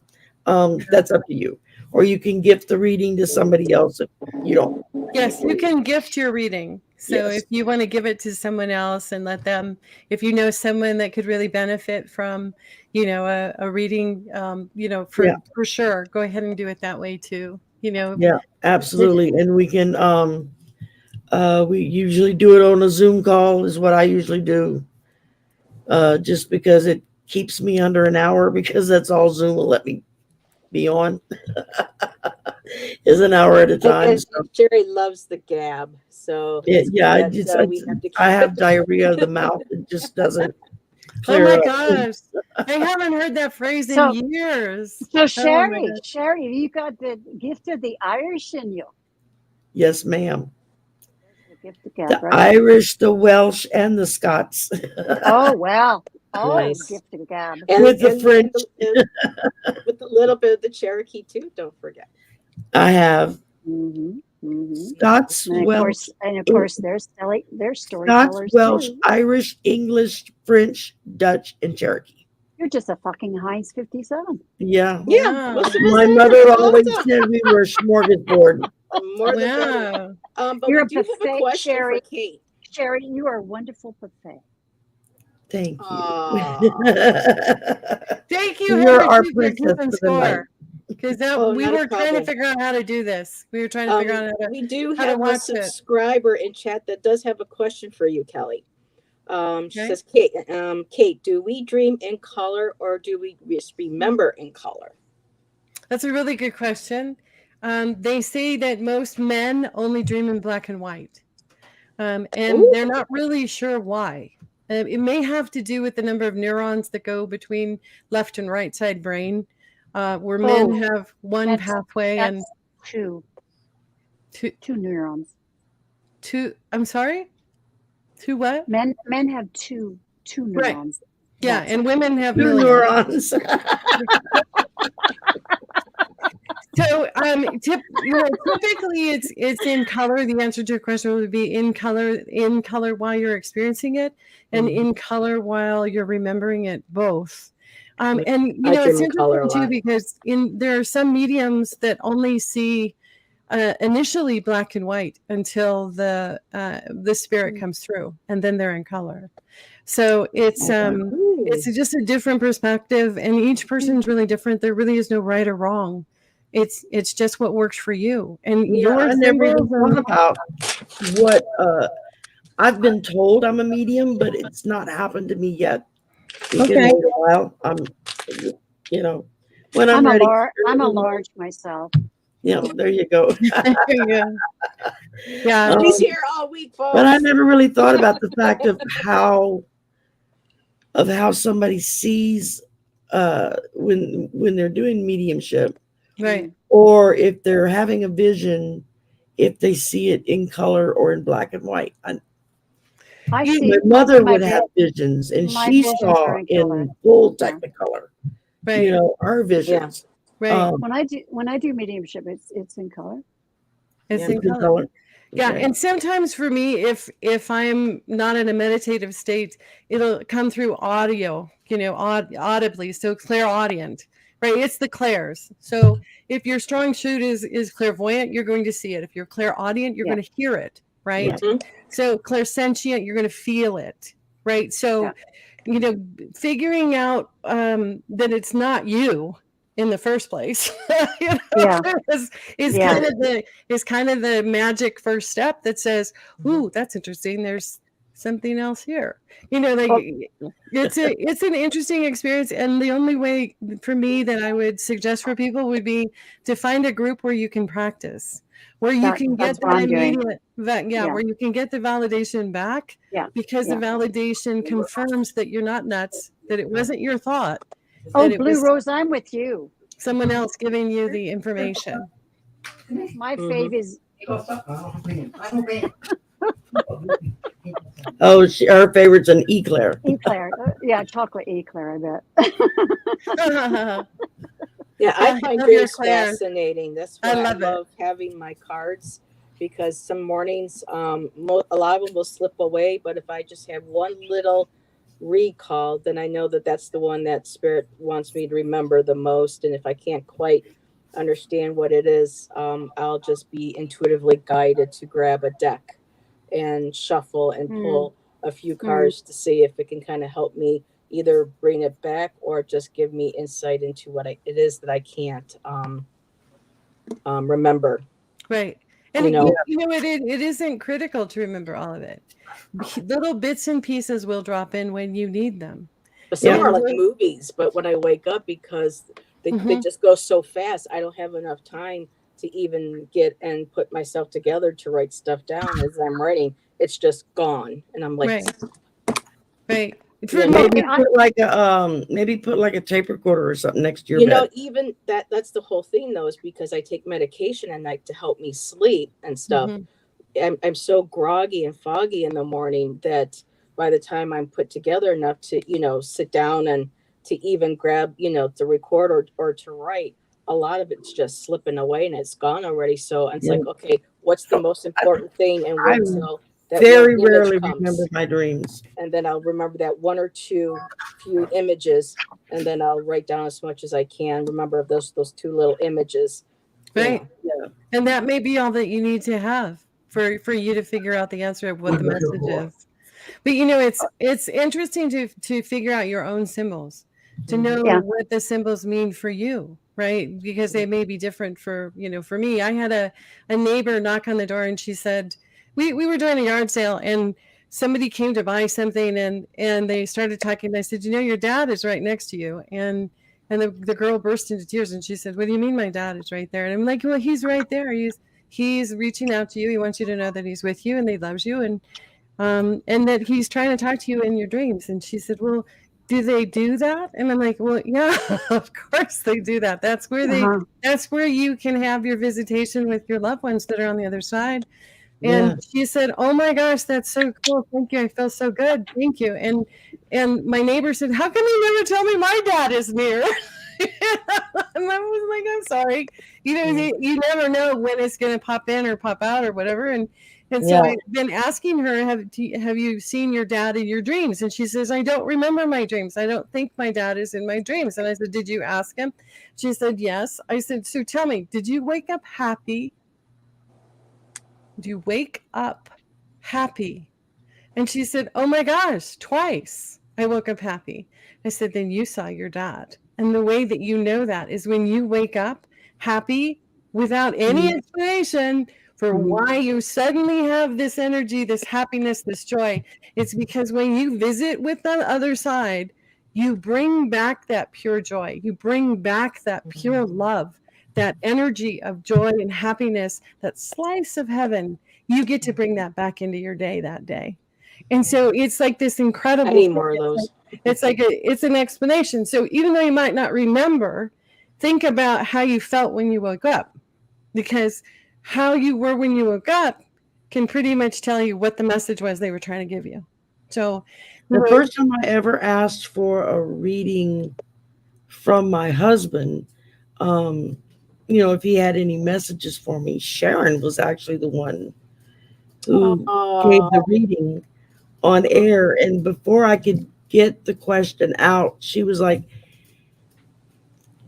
That's up to you. Or you can gift the reading to somebody else if you don't. Yes, you can gift your reading. So Yes. if you want to give it to someone else and let them, if you know someone that could really benefit from, a reading, for sure, go ahead and do it that way too. Yeah, absolutely. And we can we usually do it on a Zoom call is what I usually do. Just because it keeps me under an hour, because that's all Zoom will let me be on. Is an hour at a time. And Jerry loves the gab, so we have to I have diarrhea of the mouth. It just doesn't clear Oh my up. gosh. I haven't heard that phrase So- in years. So Oh my gosh. Sherry, you got the gift of the Irish in you. Yes, ma'am. The gift of God, The right? Irish, the Welsh, and the Scots. Oh well. Oh, Nice. gift of God. With the French. with a little bit of the Cherokee too. Don't forget. I have Mm-hmm. Mm-hmm. Scots, And Welsh, of course, they're Scots, storytellers Welsh, too. Irish, English, French, Dutch, and Cherokee. You're just a fucking Heinz 57. Yeah. Yeah, Wow. most of us My are. mother That's always awesome. said we were a smorgasbord. More than better. Wow. But You're we a do have a buffet, question Sherry. for Kate. Sherry, you are a wonderful buffet. Thank you. Aw. Thank you, You're Heather, our too, for princess keeping for the night. score. Because we not a were trying to problem. figure out how to do this. We were trying to figure out how to. We do how to have a watch it. subscriber in chat that does have a question for you, Kelly. She Okay. says, Kate, do we dream in color or do we just remember in color? That's a really good question. They say that most men only dream in black and white. And Ooh. they're not really sure why. It may have to do with the number of neurons that go between left and right side brain, where men have one that's- pathway and Two two. neurons. I'm sorry? Two what? Men have two Right. neurons. Yeah, That's and it. women have 2 millions. neurons. So, typically it's in color. The answer to your question would be in color while you're experiencing it, and in color while you're remembering it, both. And I it's dream in color a interesting too lot. because there are some mediums that only see initially black and white until the spirit comes through, and then they're in color. So it's just a different perspective, and each person's really different. There really is no right or wrong. It's just what works for you. And I never even thought about what I've been told I'm a medium, but it's not happened to me yet. You can Okay. wait a while. When I'm ready. I'm a large myself. Yeah, there you go. Yeah. Yeah. She's here all week, folks. But I never really thought about the fact of how somebody sees when they're doing mediumship, Right. or if they're having a vision, if they see it in color or in black and white. I You- see My most mother of my would have visions, and my she visions saw are in color. in full Yeah. Technicolor. Right. You know, her visions. Right. When I do mediumship, it's in color. It's Yeah, in it's in color. color. Yeah, Okay. and sometimes for me, if I'm not in a meditative state, it'll come through audio, audibly, so clairaudient, right? It's the clairs. So if your strong suit is clairvoyant, you're going to see it. If you're clairaudient, you're Yeah. going to hear it, right? Yeah. Mhm. So clairsentient, you're going to feel it, right? So, figuring out that it's not you in the first place, Yeah. is Yeah. kind of the magic first step that says, "Ooh, that's interesting. There's something else here." It's an interesting experience, and the only way for me that I would suggest for people would be to find a group where you can practice, where you can That's get what that I'm doing. immediate, where you can get the validation back, Yeah. because Yeah. the validation confirms that you're not nuts, that it wasn't your thought, Oh, that it Blue was Rose, I'm with you. someone else giving you the information. My Mhm. fave is Oh, her favorite's an eclair. eclair. Yeah, chocolate eclair, I bet. Yeah, I I find love your dreams Claire. fascinating. That's I why I love it. love having my cards, because some mornings, a lot of them will slip away. But if I just have one little recall, then I know that that's the one that Spirit wants me to remember the most. And if I can't quite understand what it is, I'll just be intuitively guided to grab a deck and shuffle and pull a few cards to see if it can kind of help me either bring it back or just give me insight into what it is that I can't remember. Right. And You know, it isn't critical to remember all of it. Little bits and pieces will drop in when you need them. but some Yeah. are like movies, but when I wake up, because they Mhm. just go so fast, I don't have enough time to even get and put myself together to write stuff down as I'm writing. It's just gone. And I'm like, Right. For You me, know, Maybe put like a tape recorder or something next to your you know, bed. even that's the whole thing though, is because I take medication at night to help me sleep and stuff. Mhm. I'm so groggy and foggy in the morning that by the time I'm put together enough to, sit down and to even grab, to record or to write, a lot of it's just slipping away and it's gone already. So it's like, okay, what's the most important thing, and I wait till that very one rarely image comes, remember my dreams. and then I'll remember that one or two few images, and then I'll write down as much as I can. Remember those two little images. Right. Yeah. And that may be all that you need to have for you to figure out the answer of what the message is. But it's interesting to figure out your own symbols, to know what the symbols mean for you, right? Because they may be different for me. I had a neighbor knock on the door, and she said, we were doing a yard sale, and somebody came to buy something, and they started talking, and I said, your dad is right next to you. And the girl burst into tears, and she said, "What do you mean my dad is right there?" And I'm like, "Well, he's right there. He's reaching out to you. He wants you to know that he's with you and he loves you, and that he's trying to talk to you in your dreams." And she said, "Well, do they do that?" And I'm like, "Well, yeah, of course they do that. That's where you can have your visitation with your loved ones that are on the other side." And she said, "Oh my gosh, that's so cool. Thank you. I feel so good. Thank you." And my neighbor said, "How come you never tell me my dad is near?" And I was like, "I'm sorry. You never know when it's going to pop in or pop out or whatever." And so I've been asking her, have you seen your dad in your dreams? And she says, "I don't remember my dreams. I don't think my dad is in my dreams." And I said, "Did you ask him?" She said, "Yes." I said, "So tell me, did you wake up happy? Do you wake up happy?" And she said, "Oh my gosh, twice I woke up happy." I said, "Then you saw your dad." And the way that you know that is when you wake up happy without any explanation for why you suddenly have this energy, this happiness, this joy. It's because when you visit with the other side, you bring back that pure joy. You bring back that pure love that energy of joy and happiness, that slice of heaven, you get to bring that back into your day that day. And so it's like this incredible I need thing. more of those. It's an explanation. So even though you might not remember, think about how you felt when you woke up, because how you were when you woke up can pretty much tell you what the message was they were trying to give you. So The first time I ever asked for a reading from my husband, if he had any messages for me, Sharon was actually the one who gave the reading on air. And before I could get the question out, she was like,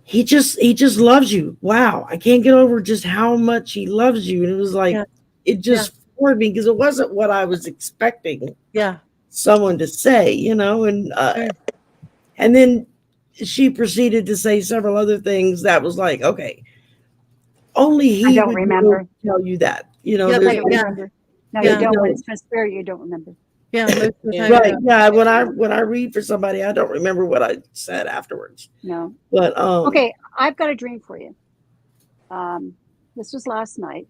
he just loves you. Wow. I can't get over just how much he loves you. And it was like, it just floored me, because it wasn't what I was expecting someone to say, and then she proceeded to say several other things that was like, okay, only he I don't would remember. tell you that, No, there's you remember. No, you don't. When it's from spirit, you don't remember. Yeah, most of the time. right. Yeah, when I read for somebody, I don't remember what I said afterwards. No. But okay, I've got a dream for you. This was last night.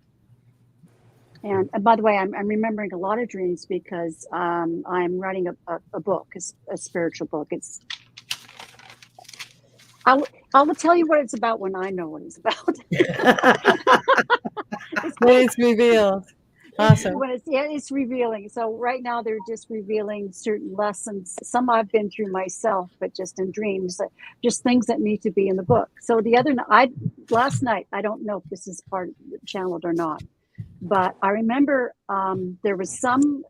And by the way, I'm remembering a lot of dreams because I'm writing a book, a spiritual book. I will tell you what it's about when I know what it's about. When it's revealed. Awesome. When it's revealing. So right now they're just revealing certain lessons. Some I've been through myself, but just in dreams, just things that need to be in the book. So last night, I don't know if this is part channeled or not, but I remember there was some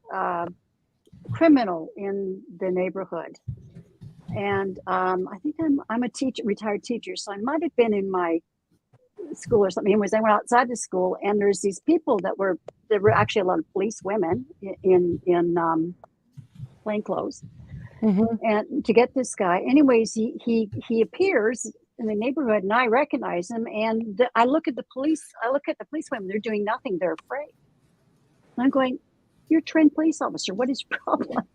criminal in the neighborhood, and I think I'm a retired teacher, so I might have been in my school or something. Anyways, I went outside the school, and there's these people there were actually a lot of police women in plain clothes, and to get this guy. Anyways, he appears in the neighborhood, and I recognize him, and I look at the police women. They're doing nothing. They're afraid. And I'm going, "You're a trained police officer. What is your problem?"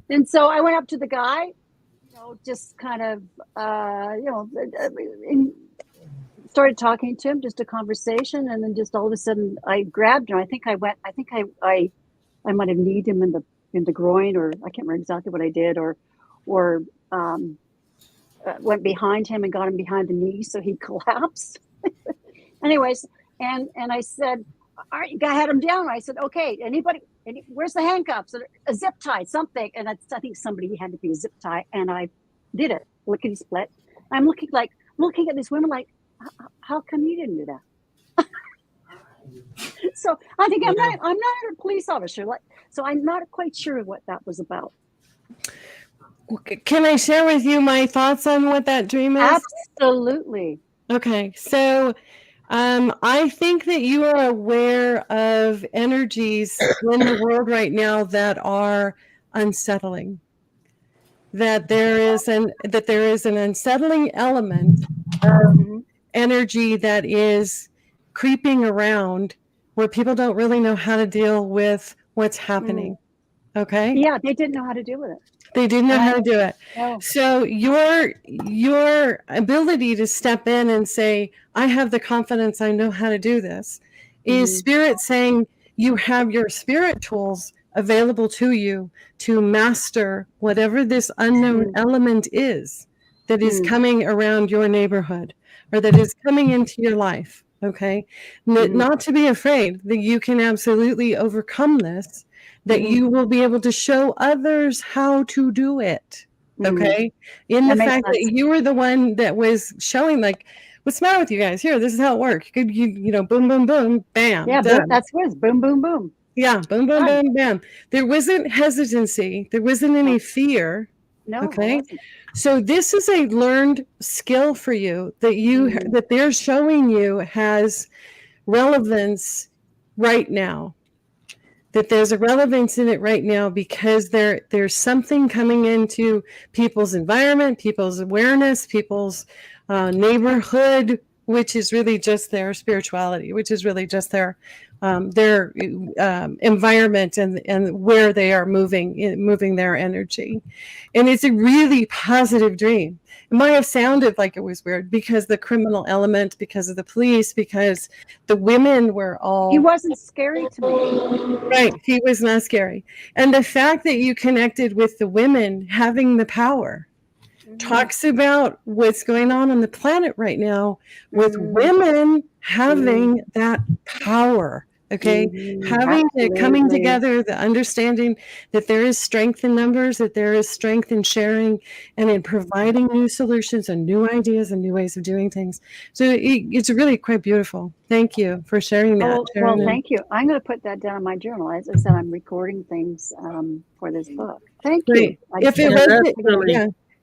And so I went up to the guy, just kind of, started talking to him, just a conversation, and then just all of a sudden I grabbed him. I think I might have kneed him in the groin, or I can't remember exactly what I did, or went behind him and got him behind the knee so he collapsed. Anyways, and I said, all right, I had him down. I said, okay, where's the handcuffs? A zip tie, something. And I think somebody had to be a zip tie, and I did it, lickety split. I'm looking at this woman like, how come you didn't do that? So I think I'm not a police officer, so I'm not quite sure what that was about. Can I share with you my thoughts on what that dream is? Absolutely. Okay, so I think that you are aware of energies in the world right now that are unsettling. That there is an unsettling element of energy that is creeping around where people don't really know how to deal with what's happening. Okay? Yeah, they didn't know how to deal with it. They didn't know how to do it. Oh. So your ability to step in and say, I have the confidence, I know how to do this, is spirit saying you have your spirit tools available to you to master whatever this unknown element is that is coming around your neighborhood or that is coming into your life. Okay. Not to be afraid that you can absolutely overcome this, that you will be able to show others how to do it. Okay. In the fact that you were the one that was showing, like, what's the matter with you guys? Here, this is how it works. You know, boom, boom, boom, bam. Yeah, done. that's what it is. Boom, boom, boom. Yeah, boom, boom, boom, bam. There wasn't hesitancy. There wasn't any fear. No. Okay. So this is a learned skill for you that that they're showing you has relevance right now. That there's a relevance in it right now because there's something coming into people's environment, people's awareness, people's neighborhood which is really just their spirituality, which is really just their environment and where they are moving their energy. And it's a really positive dream. It might have sounded like it was weird because the criminal element, because of the police, because the women were all... He wasn't scary to me. Right. He was not scary. And the fact that you connected with the women having the power talks about what's going on the planet right now with women having that power. Okay. Having it coming together, the understanding that there is strength in numbers, that there is strength in sharing and in providing new solutions and new ideas and new ways of doing things. So it's really quite beautiful. Thank you for sharing that. Well, thank you. I'm going to put that down in my journal. As I said, I'm recording things for this book. Thank you.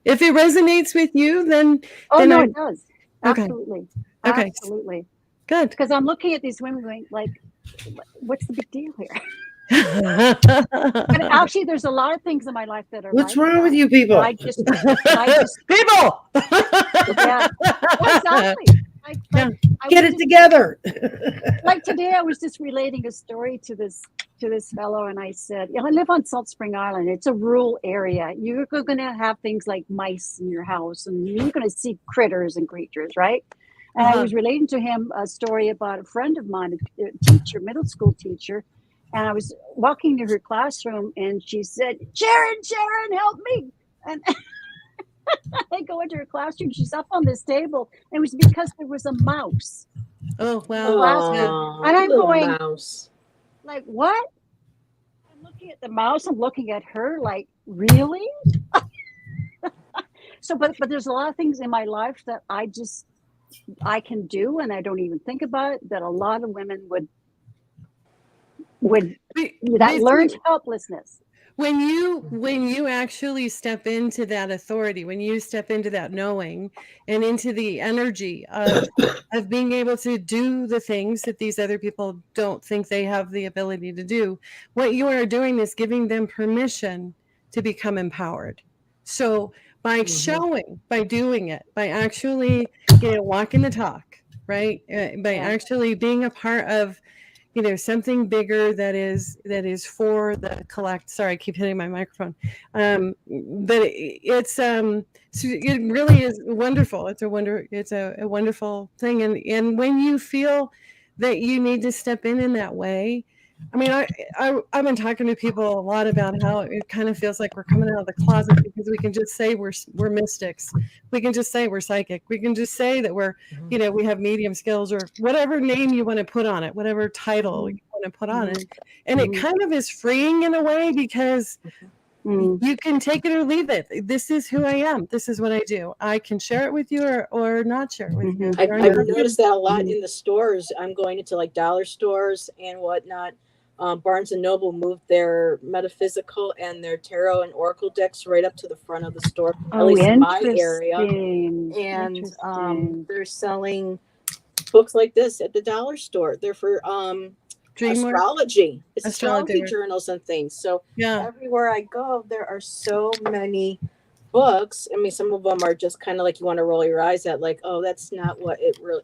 If it resonates with you, then... it does. Okay. Absolutely. Okay. Absolutely. Good. Because I'm looking at these women going, like, what's the big deal here? But actually, there's a lot of things in my life that are... What's like wrong that. with you people? I just People! Yeah. Exactly. Get it together. Like today, I was just relating a story to this fellow, and I said, I live on Salt Spring Island. It's a rural area. You're going to have things like mice in your house, and you're going to see critters and creatures, right? And I was relating to him a story about a friend of mine, a teacher, middle school teacher, and I was walking to her classroom, and she said, Sharon, help me. And I go into her classroom. She's up on this table. And it was because there was a mouse. Oh, wow. And I'm going, mouse. like, what? I'm looking at the mouse. I'm looking at her like, really? So, but there's a lot of things in my life that I can do, and I don't even think about it, that a lot of women would that learned helplessness. When you actually step into that authority, when you step into that knowing and into the energy of being able to do the things that these other people don't think they have the ability to do, what you are doing is giving them permission to become empowered. So by showing, by doing it, by actually walking the talk, right? By actually being a part of something bigger that is for the collect. Sorry, I keep hitting my microphone. But it's so it really is wonderful. It's a wonderful thing. And when you feel that you need to step in that way, I mean, I've been talking to people a lot about how it kind of feels like we're coming out of the closet because we can just say we're mystics. We can just say we're psychic. We can just say that we're, we have medium skills or whatever name you want to put on it, whatever title you want to put on it. And it kind of is freeing in a way because you can take it or leave it. This is who I am. This is what I do. I can share it with you or not share it with you. I've noticed that a lot in the stores. I'm going into like dollar stores and whatnot. Barnes and Noble moved their metaphysical and their tarot and oracle decks right up to the front of the store, at least in my area. And they're selling books like this at the dollar store. They're for astrology. It's astrology journals and things. So everywhere I go, there are so many books. I mean, some of them are just kind of like you want to roll your eyes at, like, oh, that's not what it really,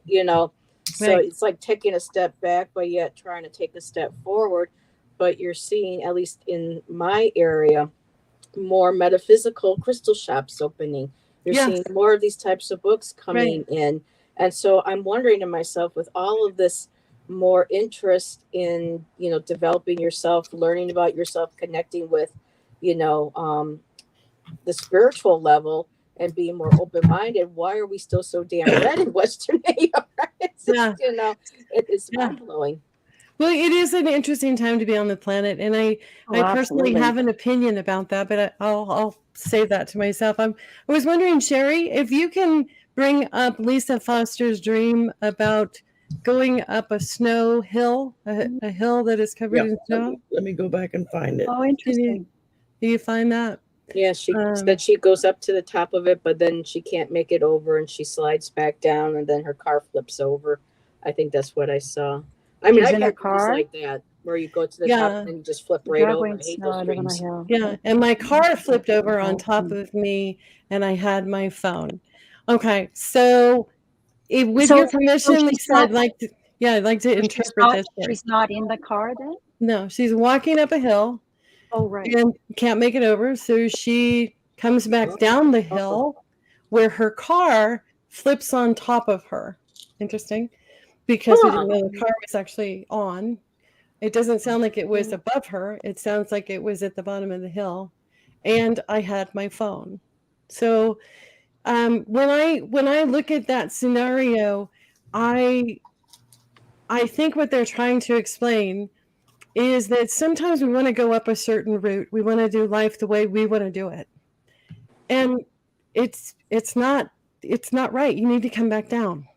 So it's like taking a step back, but yet trying to take a step forward. But you're seeing, at least in my area, more metaphysical crystal shops opening. You're seeing more of these types of books coming in. And so I'm wondering to myself, with all of this more interest in, developing yourself, learning about yourself, connecting with, the spiritual level, and being more open-minded, why are we still so damn red in Western Asia? It's mind-blowing. Well, it is an interesting time to be on the planet, and I personally have an opinion about that, but I'll save that to myself. I was wondering, Sherry, if you can bring up Lisa Foster's dream about going up a snow hill, a hill that is covered in snow. Let me go back and find it. Oh, interesting. Do you find that? Yeah, she said she goes up to the top of it, but then she can't make it over, and she slides back down, and then her car flips over. I think that's what I saw. I mean, I had cars like that where you go to the top and you just flip right over. I hate those dreams. Yeah, and my car flipped over on top of me, and I had my phone. Okay, so With So- your so permission, she's Lisa, I'd like to she's interpret not, this. for you. she's not in the car then? No, she's walking up a hill Oh, right. and can't make it over. So she comes back down the hill where her car flips on top of her. Interesting, because we didn't know the car was actually on. It doesn't sound like it was above her. It sounds like it was at the bottom of the hill. And I had my phone. So when I look at that scenario, I think what they're trying to explain is that sometimes we want to go up a certain route. We want to do life the way we want to do it. And it's not right. You need to come back down.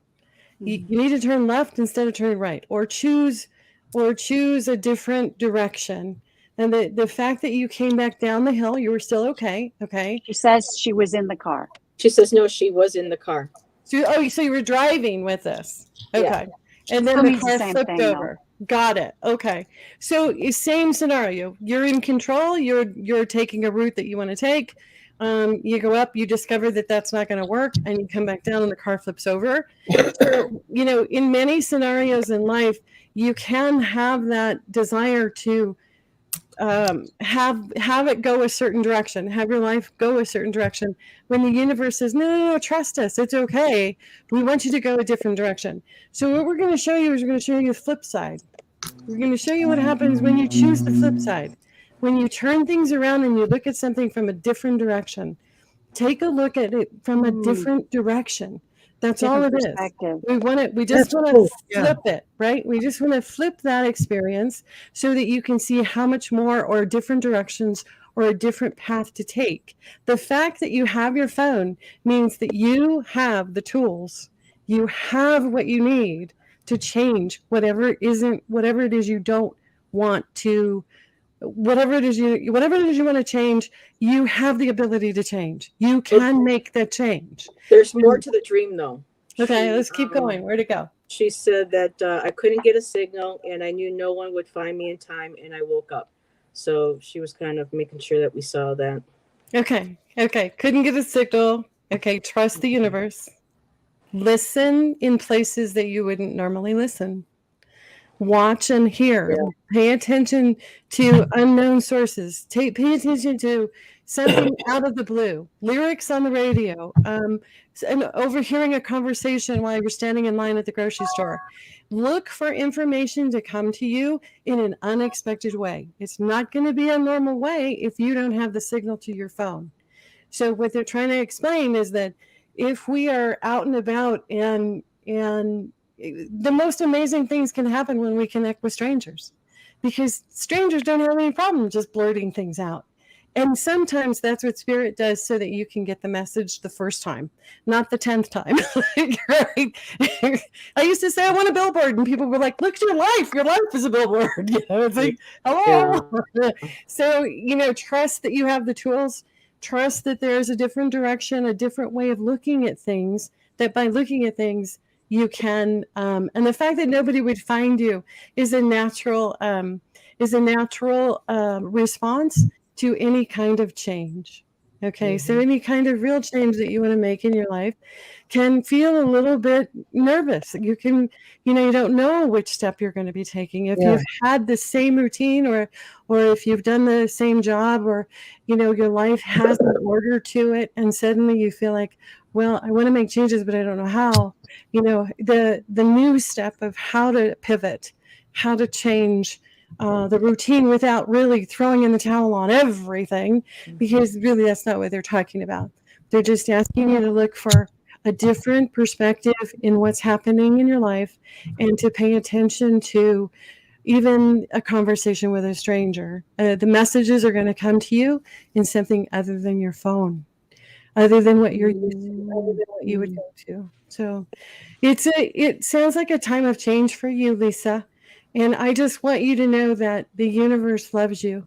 You need to turn left instead of turning right, or choose a different direction. And the fact that you came back down the hill, you were still okay. Okay. She says she was in the car. She says no, she was in the car. So you were driving with us. Okay. Yeah. And then Still the means the car same flipped thing, though. over. Got it. Okay. So same scenario. You're in control. You're taking a route that you want to take. You go up, you discover that that's not going to work, and you come back down and the car flips over. So, in many scenarios in life, you can have that desire to have it go a certain direction, have your life go a certain direction, when the universe says, no, trust us, it's okay, we want you to go a different direction. So what we're going to show you is we're going to show you the flip side. We're going to show you what happens when you choose the flip side, when you turn things around and you look at something from a different direction. Take a look at it from a different direction. That's all it is. We just want to flip it, right? We just want to flip that experience so that you can see how much more or different directions or a different path to take. The fact that you have your phone means that you have the tools. You have what you need to change whatever it is you don't want to. Whatever it is you want to change, you have the ability to change. You can make that change. There's more to the dream, though. Okay, let's keep going. Where'd it go? She said that I couldn't get a signal, and I knew no one would find me in time, and I woke up. So she was kind of making sure that we saw that. Okay. Couldn't get a signal. Okay, trust the universe. Listen in places that you wouldn't normally listen. Watch and hear. Yeah. Pay attention to unknown sources. Pay attention to something out of the blue. Lyrics on the radio. And overhearing a conversation while you're standing in line at the grocery store. Look for information to come to you in an unexpected way. It's not going to be a normal way if you don't have the signal to your phone. So what they're trying to explain is that if we are out and about and the most amazing things can happen when we connect with strangers, because strangers don't have any problem just blurting things out. And sometimes that's what spirit does so that you can get the message the first time, not the 10th time. Right? I used to say, I want a billboard. And people were like, look at your life. Your life is a billboard. It's like, hello. Yeah. So, trust that you have the tools. Trust that there's a different direction, a different way of looking at things, that by looking at things, you can, and the fact that nobody would find you is a natural response to any kind of change. Okay, so any kind of real change that you want to make in your life can feel a little bit nervous. You can, you don't know which step you're going to be taking. If you've had the same routine, or if you've done the same job, or your life has an order to it, and suddenly you feel like, well, I want to make changes, but I don't know how. The new step of how to pivot, how to change the routine without really throwing in the towel on everything, because really that's not what they're talking about. They're just asking you to look for a different perspective in what's happening in your life, and to pay attention to even a conversation with a stranger. The messages are going to come to you in something other than your phone, other than what you're used to, other than what you would go to. So it sounds like a time of change for you, Lisa. And I just want you to know that the universe loves you,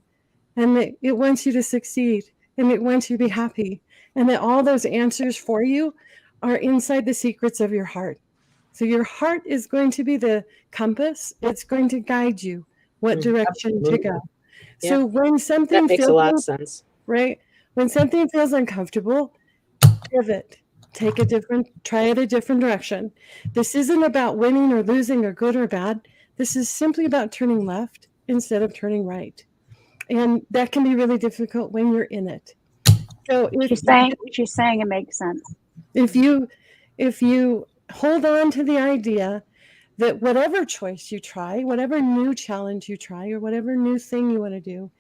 and that it wants you to succeed, and it wants you to be happy, and that all those answers for you are inside the secrets of your heart. So your heart is going to be the compass. It's going to guide you what direction to go. Yeah. So when something that makes a lot of sense, right? When something feels uncomfortable, try it a different direction. This isn't about winning or losing or good or bad. This is simply about turning left instead of turning right. And that can be really difficult when you're in it. So She's saying it makes sense. if you hold on to the idea that whatever choice you try, whatever new challenge you try, or whatever new thing you want to do,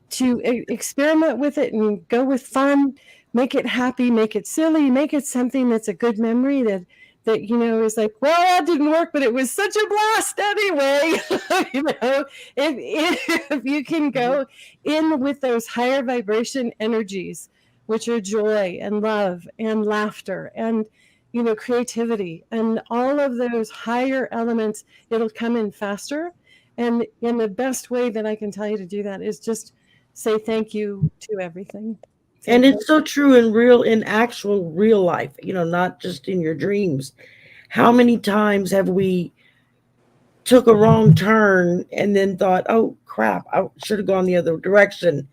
to experiment with it and go with fun, make it happy, make it silly, make it something that's a good memory that is like, well, that didn't work, but it was such a blast anyway. If you can go in with those higher vibration energies, which are joy and love and laughter and creativity and all of those higher elements, it'll come in faster. And the best way that I can tell you to do that is just say thank you to everything. And it's so true in actual real life, not just in your dreams. How many times have we took a wrong turn and then thought, oh crap, I should have gone the other direction.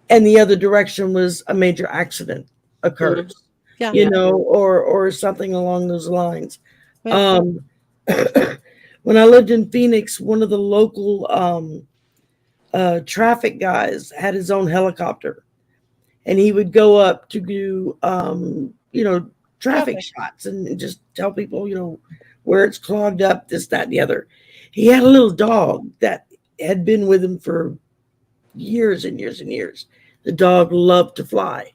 And the other direction was a major accident occurs, or something along those lines. When I lived in Phoenix, one of the local traffic guys had his own helicopter. And he would go up to do, traffic shots and just tell people, where it's clogged up, this, that, and the other. He had a little dog that had been with him for years and years and years. The dog loved to fly.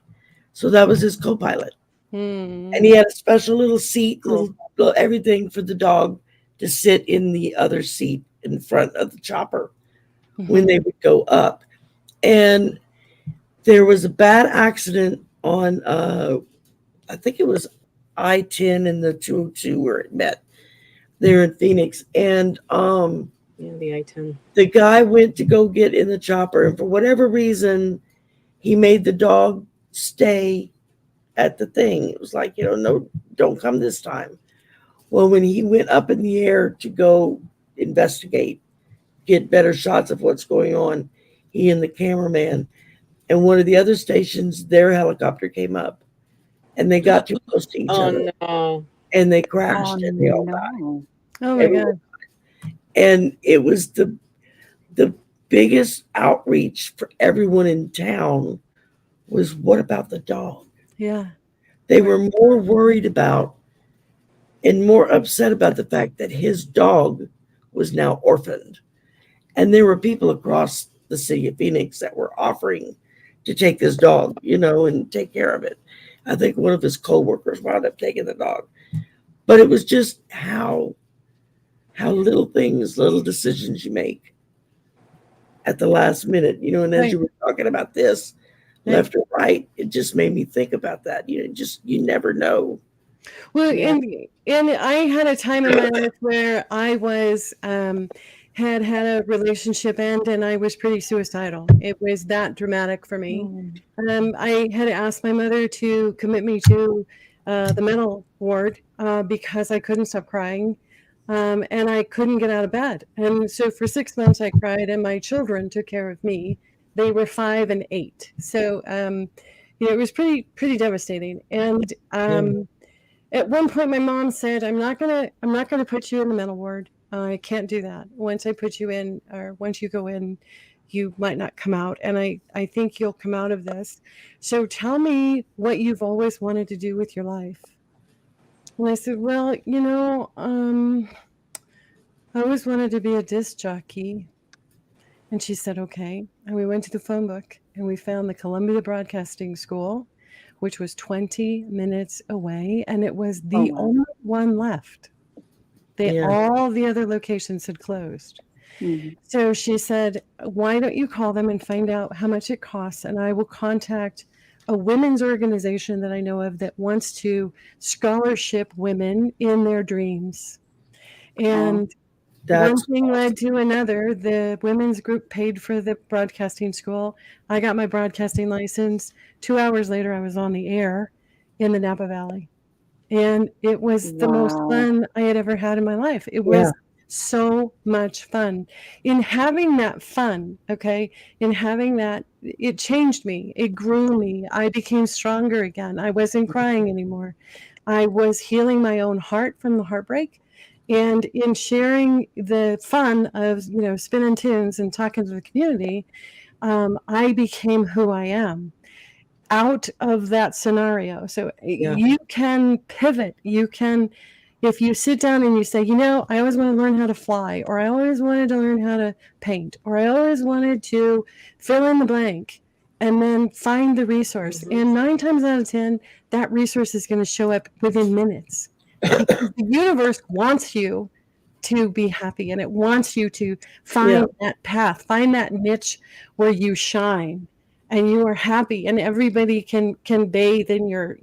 So that was his co-pilot. And he had a special little seat, little everything for the dog to sit in the other seat in front of the chopper when they would go up. And there was a bad accident on, I think it was I-10 and the 202 where it met there in Phoenix. And the I-10. The guy went to go get in the chopper, and for whatever reason, he made the dog stay at the thing. It was like, no, don't come this time. Well, when he went up in the air to go investigate, get better shots of what's going on, he and the cameraman and one of the other stations, their helicopter came up and they got too close to each other. No. And they crashed and they all died. Oh my God. And it was the biggest outreach for everyone in town was, what about the dog? Yeah. They were more worried about and more upset about the fact that his dog was now orphaned. And there were people across the city of Phoenix that were offering to take this dog, and take care of it. I think one of his co-workers wound up taking the dog. But it was just how little decisions you make at the last minute, and as you were talking about this, left or right, it just made me think about that. You never know. Well, and I had a time in my life where I was had a relationship end and I was pretty suicidal. It was that dramatic for me. I had asked my mother to commit me to the mental ward because I couldn't stop crying and I couldn't get out of bed. And so for 6 months I cried and my children took care of me. They were 5 and 8. So, it was pretty devastating. And at one point my mom said, I'm not gonna put you in the mental ward. I can't do that. Once I put you in, or once you go in, you might not come out. And I think you'll come out of this. So tell me what you've always wanted to do with your life. And I said, well, I always wanted to be a disc jockey. And she said, okay. And we went to the phone book and we found the Columbia Broadcasting School, which was 20 minutes away. And it was the only one left. All the other locations had closed. So she said, why don't you call them and find out how much it costs? And I will contact a women's organization that I know of that wants to scholarship women in their dreams. And one thing led to another. The women's group paid for the broadcasting school. I got my broadcasting license. 2 hours later, I was on the air in the Napa Valley. And it was the most fun I had ever had in my life. It was so much fun. In having that fun, okay, in having that, it changed me. It grew me. I became stronger again. I wasn't crying anymore. I was healing my own heart from the heartbreak. And in sharing the fun of, spinning tunes and talking to the community, I became who I am out of that scenario. So Yeah. you can pivot. You can, if you sit down and you say, I always want to learn how to fly, or I always wanted to learn how to paint, or I always wanted to fill in the blank, and then find the resource. And 9 times out of 10, that resource is going to show up within minutes, because the universe wants you to be happy, and it wants you to find that path, find that niche where you shine and you are happy, and everybody can bathe in your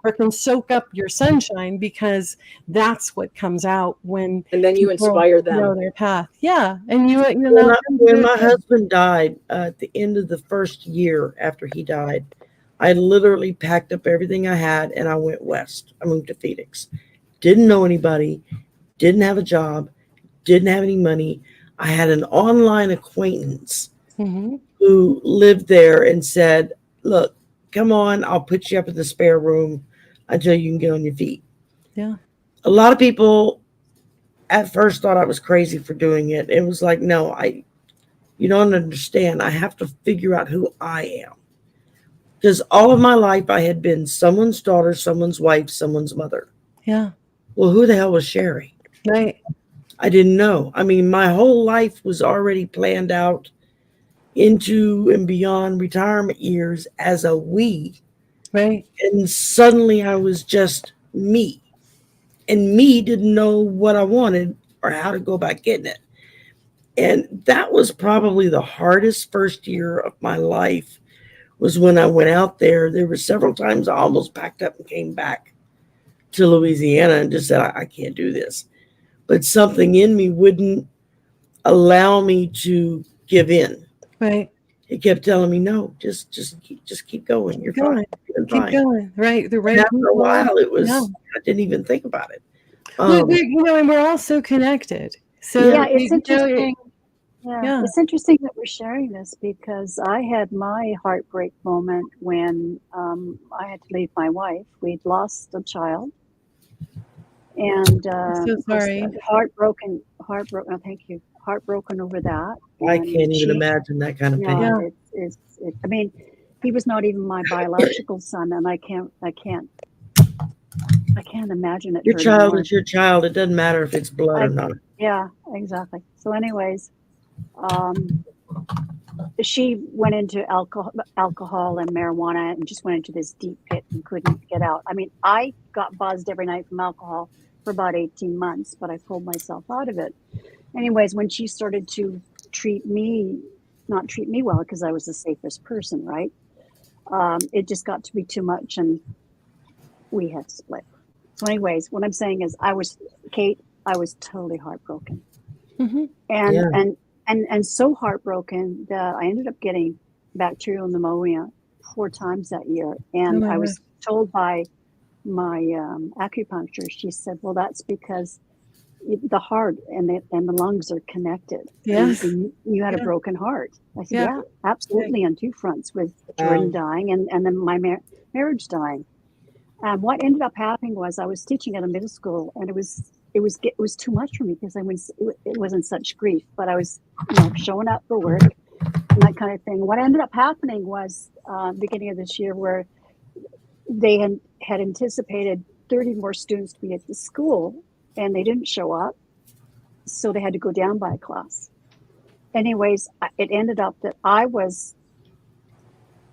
or can soak up your sunshine, because that's what comes out when And then you people inspire them. know their path. Yeah. And you When my husband died at the end of the first year after he died, I literally packed up everything I had and I went west. I moved to Phoenix. Didn't know anybody, didn't have a job, didn't have any money. I had an online acquaintance who lived there and said, look, come on, I'll put you up in the spare room until you can get on your feet. Yeah. A lot of people at first thought I was crazy for doing it. It was like, no, you don't understand. I have to figure out who I am. Because all of my life I had been someone's daughter, someone's wife, someone's mother. Yeah. Well, who the hell was Sherry? Right. I didn't know. I mean, my whole life was already planned out into and beyond retirement years as a we. Right. And suddenly I was just me. And me didn't know what I wanted or how to go about getting it. And that was probably the hardest first year of my life, was when I went out there. There were several times I almost packed up and came back to Louisiana and just said, I can't do this. But something in me wouldn't allow me to give in. Right. It kept telling me, no, just keep going. You're fine. You're Keep fine. going. Right. The right. And after a while, it was, Yeah. I didn't even think about it. And we're all so connected. So Yeah, it's interesting. It's interesting that we're sharing this, because I had my heartbreak moment when I had to leave my wife. We'd lost a child, and I'm so sorry. heartbroken. Oh, thank you. Heartbroken over that. I can't even imagine that kind of pain. Yeah, I mean, he was not even my biological son, and I can't imagine it. Your child is your child. It doesn't matter if it's blood or not. Yeah, exactly. So anyways, she went into alcohol and marijuana and just went into this deep pit and couldn't get out. I mean, I got buzzed every night from alcohol for about 18 months, but I pulled myself out of it. Anyways, when she started to not treat me well, because I was the safest person, right? It just got to be too much, and we had to split. So anyways, what I'm saying is I was totally heartbroken. And so heartbroken that I ended up getting bacterial pneumonia 4 times that year. And I was told by my acupuncturist, she said, well, that's because the heart and the lungs are connected. Yes. And you had a broken heart. I said, yeah, absolutely, on 2 fronts, with Jordan dying and then my marriage dying. And what ended up happening was I was teaching at a middle school, and it was too much for me, because it wasn't such grief, but I was showing up for work and that kind of thing. What ended up happening was beginning of this year, where they had anticipated 30 more students to be at the school, and they didn't show up, so they had to go down by a class. Anyways, it ended up that I was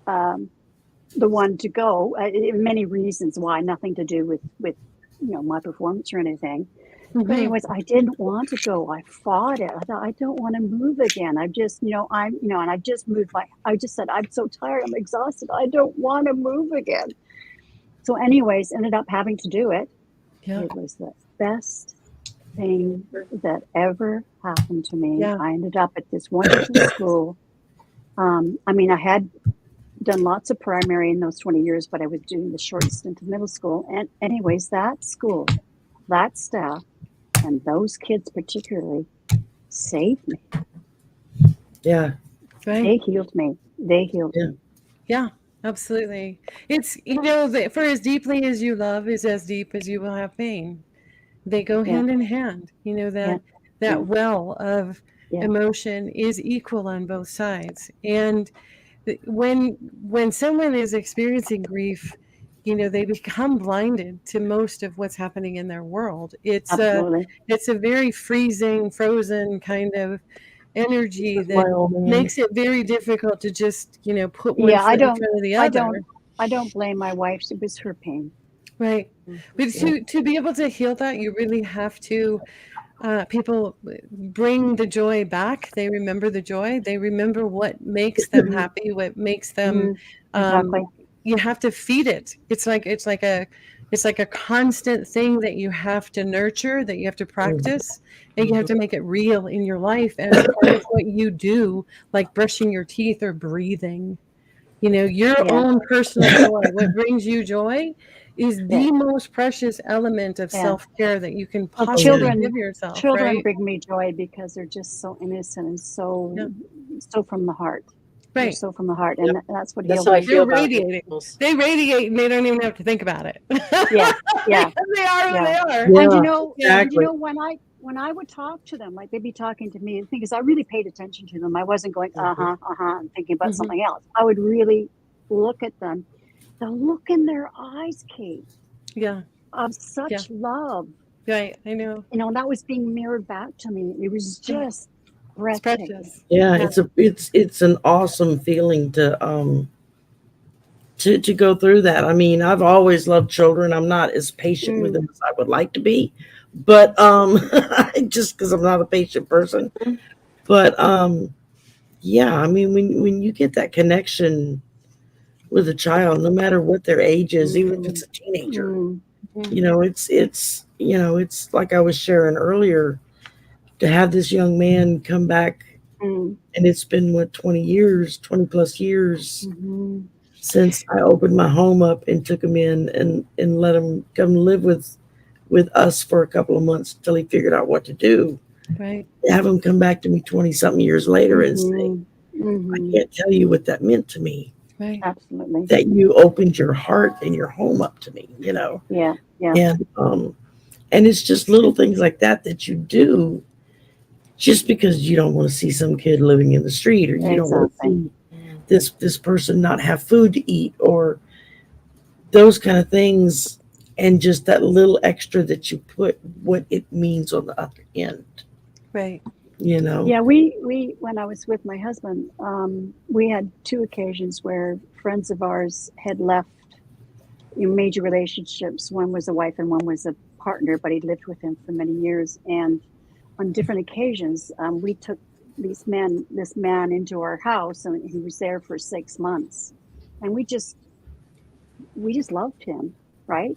the one to go. Many reasons why, nothing to do with my performance or anything. But anyways, I didn't want to go. I fought it. I thought, I don't want to move again. I just, and I just moved. I just said, I'm so tired. I'm exhausted. I don't want to move again. So anyways, ended up having to do it. Yeah. It was the best thing that ever happened to me. Yeah. I ended up at this wonderful school. I mean, I had done lots of primary in those 20 years, but I was doing the short stint of middle school. And anyways, that school, that staff, And those kids particularly saved me. Yeah. Right. They healed me. They healed Yeah. me. Yeah, absolutely. It's, that for as deeply as you love is as deep as you will have pain. They go Yeah. hand in hand. That Yeah. well of Yeah. emotion is equal on both sides. And when someone is experiencing grief, they become blinded to most of what's happening in their world. It's Absolutely. a very freezing, frozen kind of energy that My old man. makes it very difficult to just, put one Yeah, foot in front of the other. I don't blame my wife. It was her pain. Right. But Yeah. to be able to heal that, you really have to, people bring the joy back. They remember the joy. They remember what makes them happy, what makes them, Exactly. you have to feed it. It's like a constant thing that you have to nurture, that you have to practice, and you have to make it real in your life as part of what you do, like brushing your teeth or breathing. Your Yeah. own personal joy. What brings you joy is the most precious element of Yeah. self-care that you can Well, possibly give yourself, children right? bring me joy because they're just so innocent and so from the heart. They're Right. so from the heart, Yep. and that's what That's healed how I me. feel They're about radiating. animals. They radiate and they don't even have to think about it. Yeah, yeah. Because they are who they are. Yeah. And Exactly. when I would talk to them, like they'd be talking to me, because I really paid attention to them. I wasn't going and thinking about something else. I would really look at them. The look in their eyes, Kate, Yeah. of such love. Right. I know. That was being mirrored back to me. It was just It's breathtaking. precious. Yeah, it's an awesome feeling to go through that. I mean, I've always loved children. I'm not as patient with them as I would like to be, but just because I'm not a patient person. But yeah, I mean, when you get that connection with a child, no matter what their age is, even if it's a teenager, it's like I was sharing earlier, to have this young man come back, and it's been 20 plus years since I opened my home up and took him in and let him come live with us for a couple of months until he figured out what to do. Right. Have him come back to me 20 something years later and say, I can't tell you what that meant to me. Right. Absolutely. That you opened your heart and your home up to me, Yeah, yeah. And it's just little things like that you do just because you don't want to see some kid living in the street, or you don't want to see this person not have food to eat, or those kind of things. And just that little extra that you put, what it means on the other end. Right. Yeah, we when I was with my husband, we had 2 occasions where friends of ours had left major relationships. One was a wife and one was a partner, but he'd lived with him for many years. And on different occasions, we took this man into our house, and he was there for 6 months, and we just loved him, right?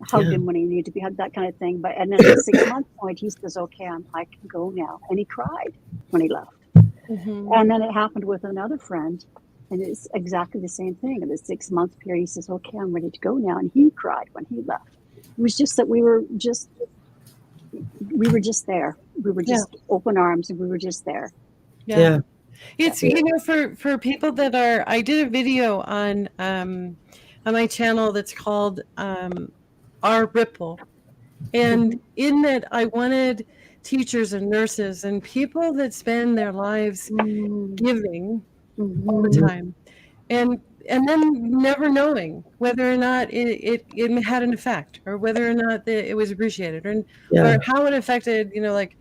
Hugged him when he needed to be hugged, that kind of thing. But and at the 6-month point, he says, "Okay, I can go now," and he cried when he left. And then it happened with another friend, and it's exactly the same thing. In the 6-month period, he says, "Okay, I'm ready to go now," and he cried when he left. It was just that we were just there. We were just open arms, and we were just there. Yeah. It's for people that are. I did a video on my channel that's called Our Ripple, and in that I wanted teachers and nurses and people that spend their lives giving all the time, and then never knowing whether or not it had an effect, or whether or not it was appreciated, or how it affected. Like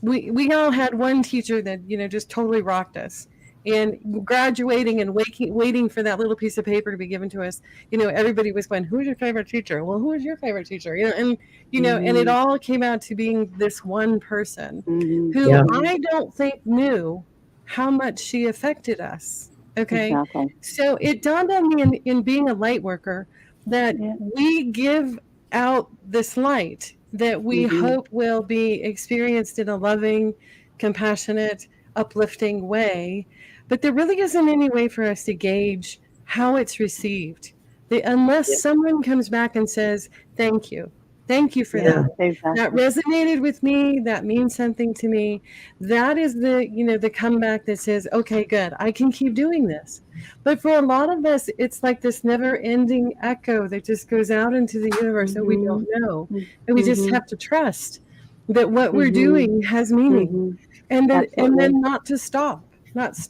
we all had one teacher that just totally rocked us. And graduating and waiting for that little piece of paper to be given to us, everybody was going, "Who's your favorite teacher?" Well, who is your favorite teacher? And it all came out to being this one person who I don't think knew how much she affected us. Okay, Exactly. So it dawned on me in being a light worker that we give out this light that we hope will be experienced in a loving, compassionate, uplifting way. But there really isn't any way for us to gauge how it's received, unless someone comes back and says, "Thank you." Thank you for Yeah. that. Exactly. That resonated with me. That means something to me. That is the, the comeback that says, okay, good, I can keep doing this. But for a lot of us, it's like this never ending echo that just goes out into the universe that we don't know. And we just have to trust that what we're doing has meaning. And then, not to stop.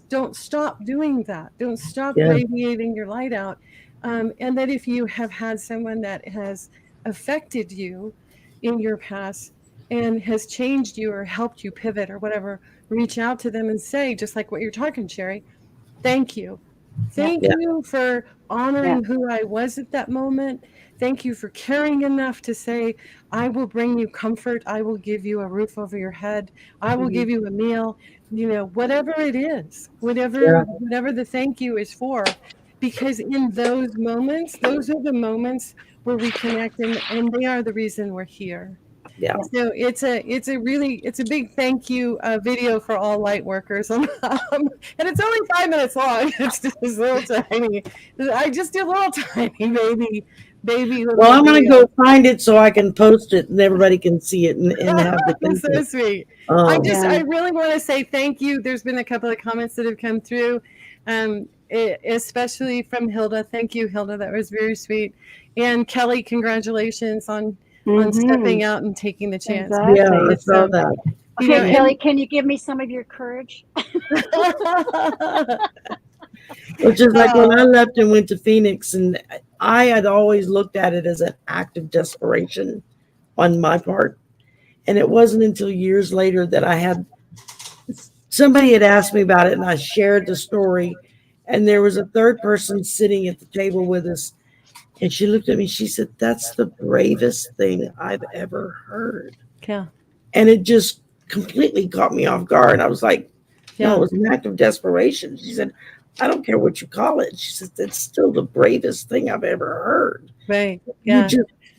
Don't stop doing that. Don't stop Yeah. radiating your light out. And that if you have had someone that has affected you in your past and has changed you or helped you pivot or whatever, reach out to them and say, just like what you're talking, Sherry, thank you. Thank you for honoring who I was at that moment. Thank you for caring enough to say, I will bring you comfort. I will give you a roof over your head. I will give you a meal, whatever it is, whatever the thank you is for. Because in those moments, those are the moments where we connect, and they are the reason we're here. Yeah. So it's a big thank you video for all light workers, and it's only 5 minutes long. It's just this little tiny. I just do little tiny baby. Well, I'm gonna go find it so I can post it and everybody can see it and have the That's so thank you. sweet. I really want to say thank you. There's been a couple of comments that have come through, especially from Hilda. Thank you, Hilda. That was very sweet. And Kelly, congratulations on stepping out and taking the chance. Exactly. Yeah, I saw that. Okay, Kelly, can you give me some of your courage? Which is like when I left and went to Phoenix, and I had always looked at it as an act of desperation on my part. And it wasn't until years later that somebody had asked me about it, and I shared the story. And there was a third person sitting at the table with us. And she looked at me, she said, "That's the bravest thing I've ever heard." Yeah. And it just completely caught me off guard. I was like, no, it was an act of desperation. She said, "I don't care what you call it." She said, "It's still the bravest thing I've ever heard." Right. Yeah.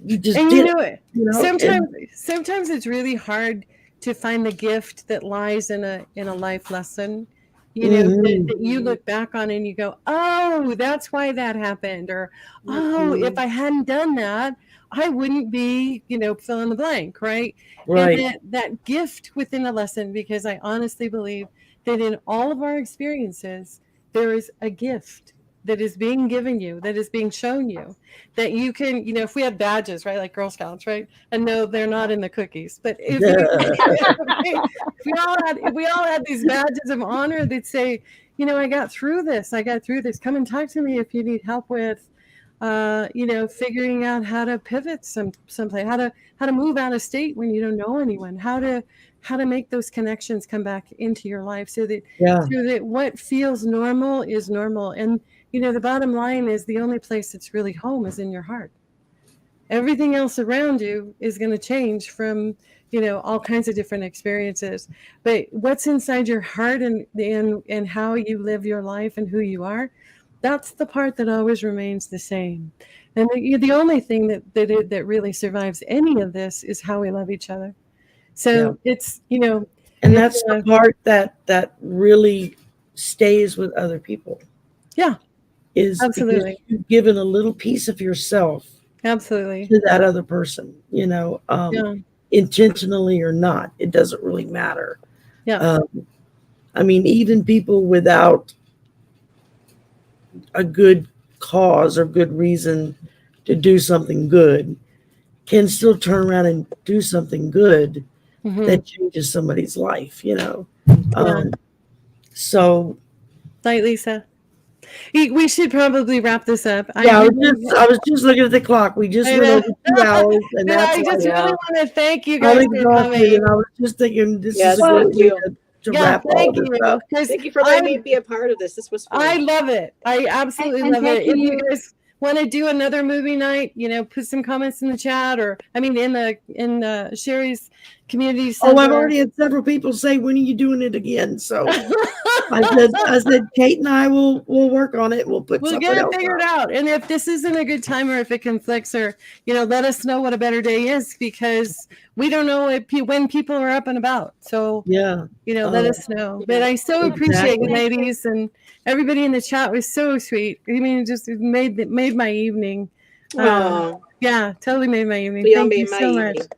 You just and did it. Sometimes it's really hard to find the gift that lies in a life lesson. That you look back on and you go, oh, that's why that happened. Or, oh, if I hadn't done that, I wouldn't be, fill in the blank, right? Right. And that gift within a lesson, because I honestly believe that in all of our experiences, there is a gift that is being given you, that is being shown you, that you can, if we had badges, right, like Girl Scouts, right? And no, they're not in the cookies. But if we all had these badges of honor that say, I got through this. Come and talk to me if you need help with, figuring out how to pivot someplace, how to move out of state when you don't know anyone, how to make those connections come back into your life so that what feels normal is normal. And the bottom line is the only place that's really home is in your heart. Everything else around you is going to change from, all kinds of different experiences. But what's inside your heart and how you live your life and who you are, that's the part that always remains the same. And the only thing that really survives any of this is how we love each other. So it's, and that's the part that really stays with other people. Yeah. Is absolutely you've given a little piece of yourself absolutely to that other person, intentionally or not, it doesn't really matter. Yeah. I mean, even people without a good cause or good reason to do something good can still turn around and do something good that changes somebody's life, so like Lisa, we should probably wrap this up. I was just looking at the clock. We just went over 2 hours, and I just really want to thank you guys for coming. And I was just thinking this is a good way to wrap all this up. Thank you for letting me be a part of this. This was fun. I love it. I absolutely love it. If you guys want to do another movie night, put some comments in the chat, or in Sherry's community center. Oh, I've already had several people say, "When are you doing it again?" So I said, Kate and I will work on it. We'll get it figured out. And if this isn't a good time, or if it conflicts, or let us know what a better day is, because we don't know when people are up and about. So let us know. But I so appreciate you, ladies, and everybody in the chat was so sweet. I mean, it just made my evening. Yeah, totally made my evening. Y'all Thank you made my so much. evening.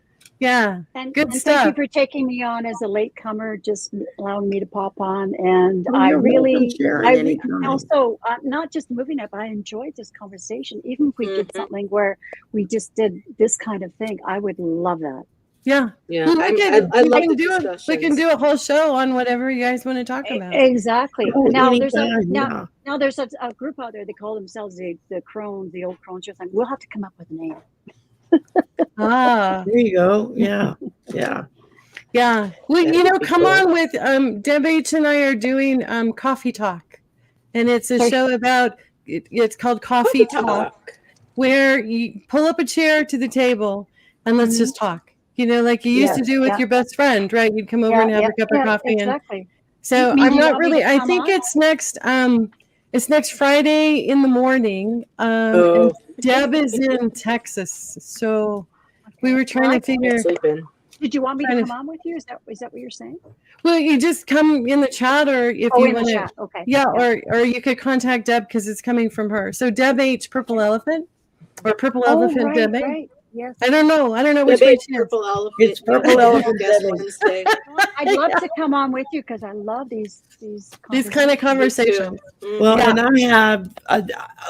Yeah, good And thank stuff. you for taking me on as a latecomer, just allowing me to pop on. And Oh, I you're welcome, really, Sharon, anytime. also, not just moving up, I enjoyed this conversation. Even if we did something where we just did this kind of thing, I would love that. Yeah. Yeah, Well, I we love can the do discussions. we can do a whole show on whatever you guys want to talk about. Exactly. Oh, Now there's anytime, now there's a group out there. They call themselves the Crones, the old Crones. We'll have to come up with a name. Ah, There you go. Yeah. Yeah. yeah. Well, That you know, would be come cool. on with Deb H and I are doing Coffee Talk, and it's a Sorry. show about it's called Coffee Talk, where you pull up a chair to the table and let's just talk. You know, like you used to do with your best friend, right? You'd come over and have a cup of coffee. Exactly. And so do I'm you not want me really. to I come think on? it's next Friday in the morning. And Deb is in Texas, so we were trying to figure. Sleeping. Did you want me to come on with you? Is that what you're saying? Well, you just come in the chat, or if you want to. Chat. Okay. Yeah, or you could contact Deb because it's coming from her. So Deb H, Purple Elephant, or Purple Elephant Deb H. Right. Yes. I don't know which way she is. Purple Elephant. It's Purple Elephant Guest Debbie. Wednesday. I'd love to come on with you because I love these kind of conversations. Well, and I have a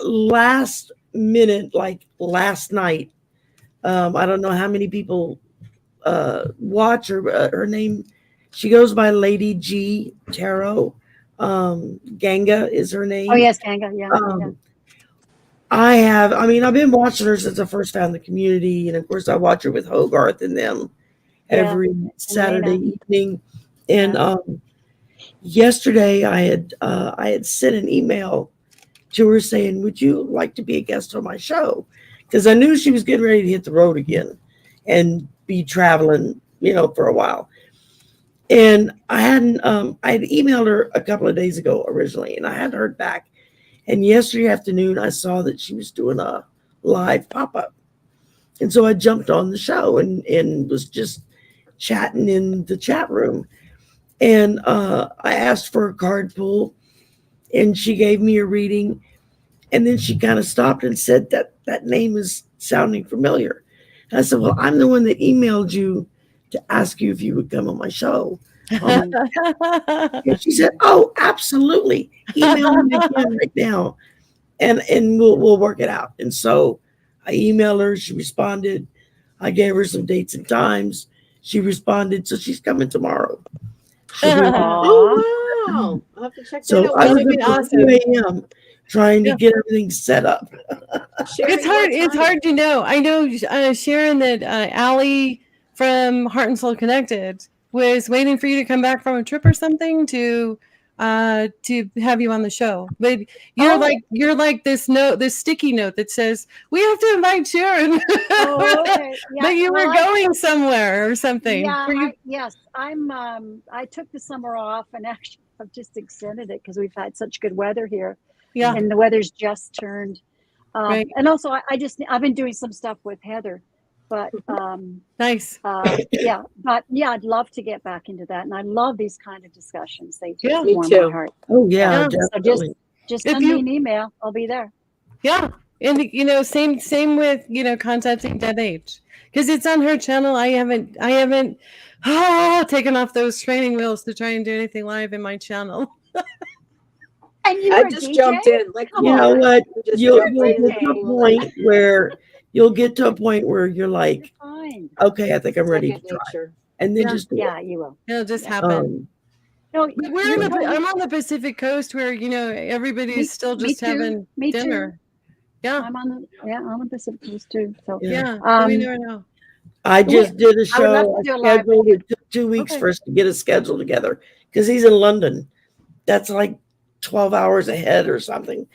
last minute, like last night. I don't know how many people watch her. Her name, she goes by Lady G Tarot. Ganga is her name. Oh yes, Ganga. Yeah. I've been watching her since I first found the community, and of course I watch her with Hogarth and them every Saturday evening. And yesterday I had sent an email to her saying, "Would you like to be a guest on my show?" Because I knew she was getting ready to hit the road again and be traveling, for a while. And I had emailed her a couple of days ago originally, and I hadn't heard back. And yesterday afternoon, I saw that she was doing a live pop-up. And so I jumped on the show and was just chatting in the chat room. And I asked for a card pull, and she gave me a reading. And then she kind of stopped and said that name is sounding familiar. And I said, well, I'm the one that emailed you to ask you if you would come on my show. And she said, oh, absolutely. Email me again right now. And we'll work it out. And so I emailed her. She responded. I gave her some dates and times. She responded. So she's coming tomorrow. Oh, wow. I'll have to check that out. So I was awesome. 2 a.m. trying to get everything set up. It's hard to know. I know, Sharon, that Allie from Heart and Soul Connected was waiting for you to come back from a trip or something to have you on the show. But you're like this sticky note that says we have to invite Sharon. Okay. Yeah, but you were going somewhere or something. Yeah. Yes. I took the summer off, and actually I've just extended it because we've had such good weather here. Yeah. And the weather's just turned. Right. And also I've been doing some stuff with Heather, but nice. Yeah, but yeah, I'd love to get back into that, and I love these kind of discussions. They just me warm too. my heart. Oh yeah, So definitely. just send me an email. I'll be there. Yeah, and same with contacting Deb H, because it's on her channel. I haven't taken off those training wheels to try and do anything live in my channel. And I just jumped in. Like, you know what? You'll get to a point where you're like, okay, I think I'm ready to try. And then just do it. You will. It'll just happen. No, I'm on the Pacific Coast where everybody's still just having dinner. Too. Yeah, I'm on the Pacific Coast too. So yeah, we never know. I just did a show. I scheduled it. Took 2 weeks for us to get a schedule together because he's in London. That's like 12 hours ahead or something.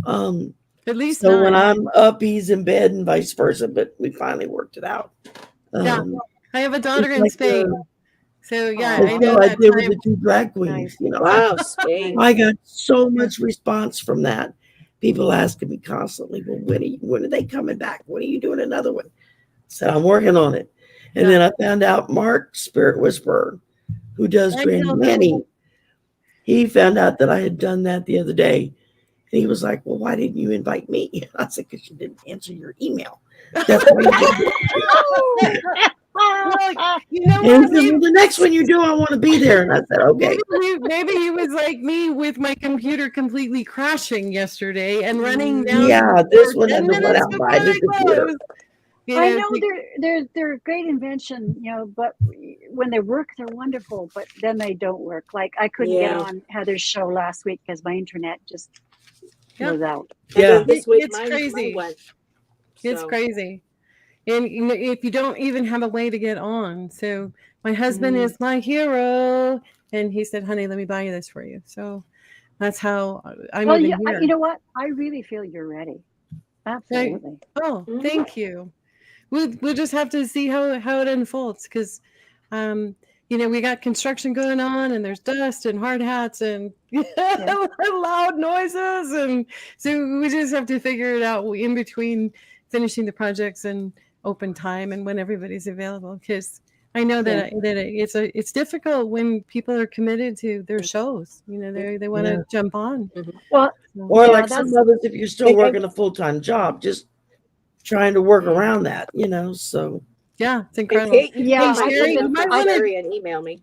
At least so when I'm up, he's in bed and vice versa. But we finally worked it out. Yeah, I have a daughter in Spain. So yeah, I know I did with the 2 drag queens. Wow, Spain. I got so much response from that. People asking me constantly, well, when are they coming back? When are you doing another one? I said, I'm working on it. And then I found out Mark, Spirit Whisperer, who does Grand Nanny, he found out that I had done that the other day. And he was like, well, why didn't you invite me? I said, because you didn't answer your email. That's what he did. Well, you know And he what? said, well, the next one you do, I want to be there. And I said, okay. Maybe he was like me with my computer completely crashing yesterday and running down. Yeah, this for one 10 had to run minutes out before by the I computer. closed. You I know, know it's they're a great invention, but when they work, they're wonderful. But then they don't work. Like I couldn't get Yeah. on Heather's show last week because my internet just Yeah. was out. And Yeah. then this week, It's mine crazy. went. It's So, crazy. And if you don't even have a way to get on. So my husband Mm. is my hero. And he said, honey, let me buy you this for you. So that's how I'm Well, even here. you know what? I really feel you're ready. Absolutely. Oh, Mhm. thank you. We'll just have to see how it unfolds because, we got construction going on and there's dust and hard hats and loud noises. And so we just have to figure it out in between finishing the projects and open time and when everybody's available. Because I know that it's difficult when people are committed to their shows. They want to jump on. Well, Or Yeah, like some others, if you're still And- working a full-time job, just trying to work around that, so. Yeah, it's And incredible. Kate, you Yeah, can Sherry, email you might from wanna- Sherry and email me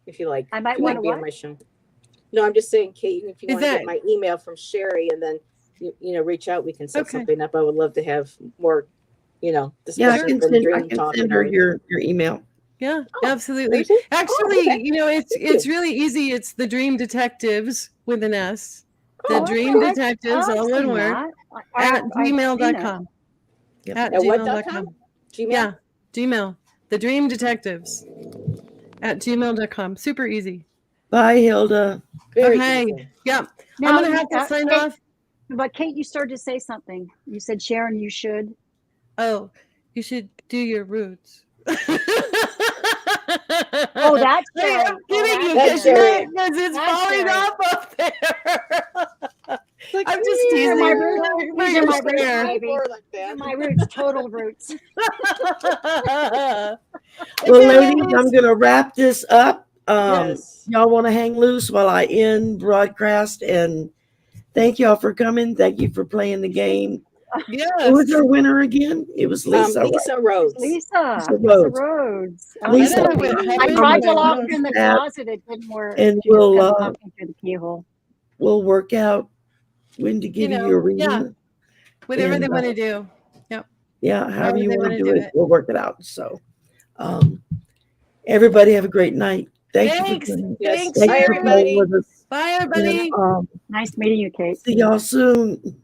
if you like. I might If you wanna like be on what? my show. No, I'm just saying, Kate, if you Is want to that- get my email from Sherry and then reach out, we can set Okay. something up. I would love to have more, Yeah, I discussions can and send, I dream can talk. send and her everything. your email. Yeah, Oh, absolutely. you do? Actually, okay. it's really easy. It's the Dream Detectives with an S. The Oh, Dream okay. Detectives, all one word, at gmail.com. Yep. At At what gmail.com. Gmail? Yeah, Gmail. The Dream Detectives at gmail.com. Super easy. Bye, Hilda. Very Okay. easy. Yep. Now, I'm going to have to sign Kate, off. But Kate, you started to say something. You said, Sharon, you should. Oh, you should do your roots. Oh, that's Hey, Sharon. I'm kidding you That's because Sharon. it's That's falling Sharon. off up there. Like, I'm just These are teasing. my you. roots. Bring These are your my roots, share. baby. More like These are that. my roots, total roots. Well, Okay, ladies, ladies. I'm going to wrap this up. Yes. Y'all want to hang loose while I end broadcast, and thank y'all for coming. Thank you for playing the game. Yes. Who was our winner again? It was Lisa. right? Lisa Rhodes. Lisa Rhodes. Rhodes. Lisa, I don't know what I happened tried to to my lock nose. her in the That- closet. It didn't work. and She just we'll, kept talking through the keyhole. we'll work out when to give you your reading. yeah. Whatever they And, want to do. Yeah, however However you they want wanna to do do it. it, we'll work it out. So, everybody have a great night. Thank you Thanks. for coming. Yes. Thanks, Thank Bye, you for Sharon. playing everybody. with us. Bye, everybody. And, Nice meeting you, Kate. see y'all soon.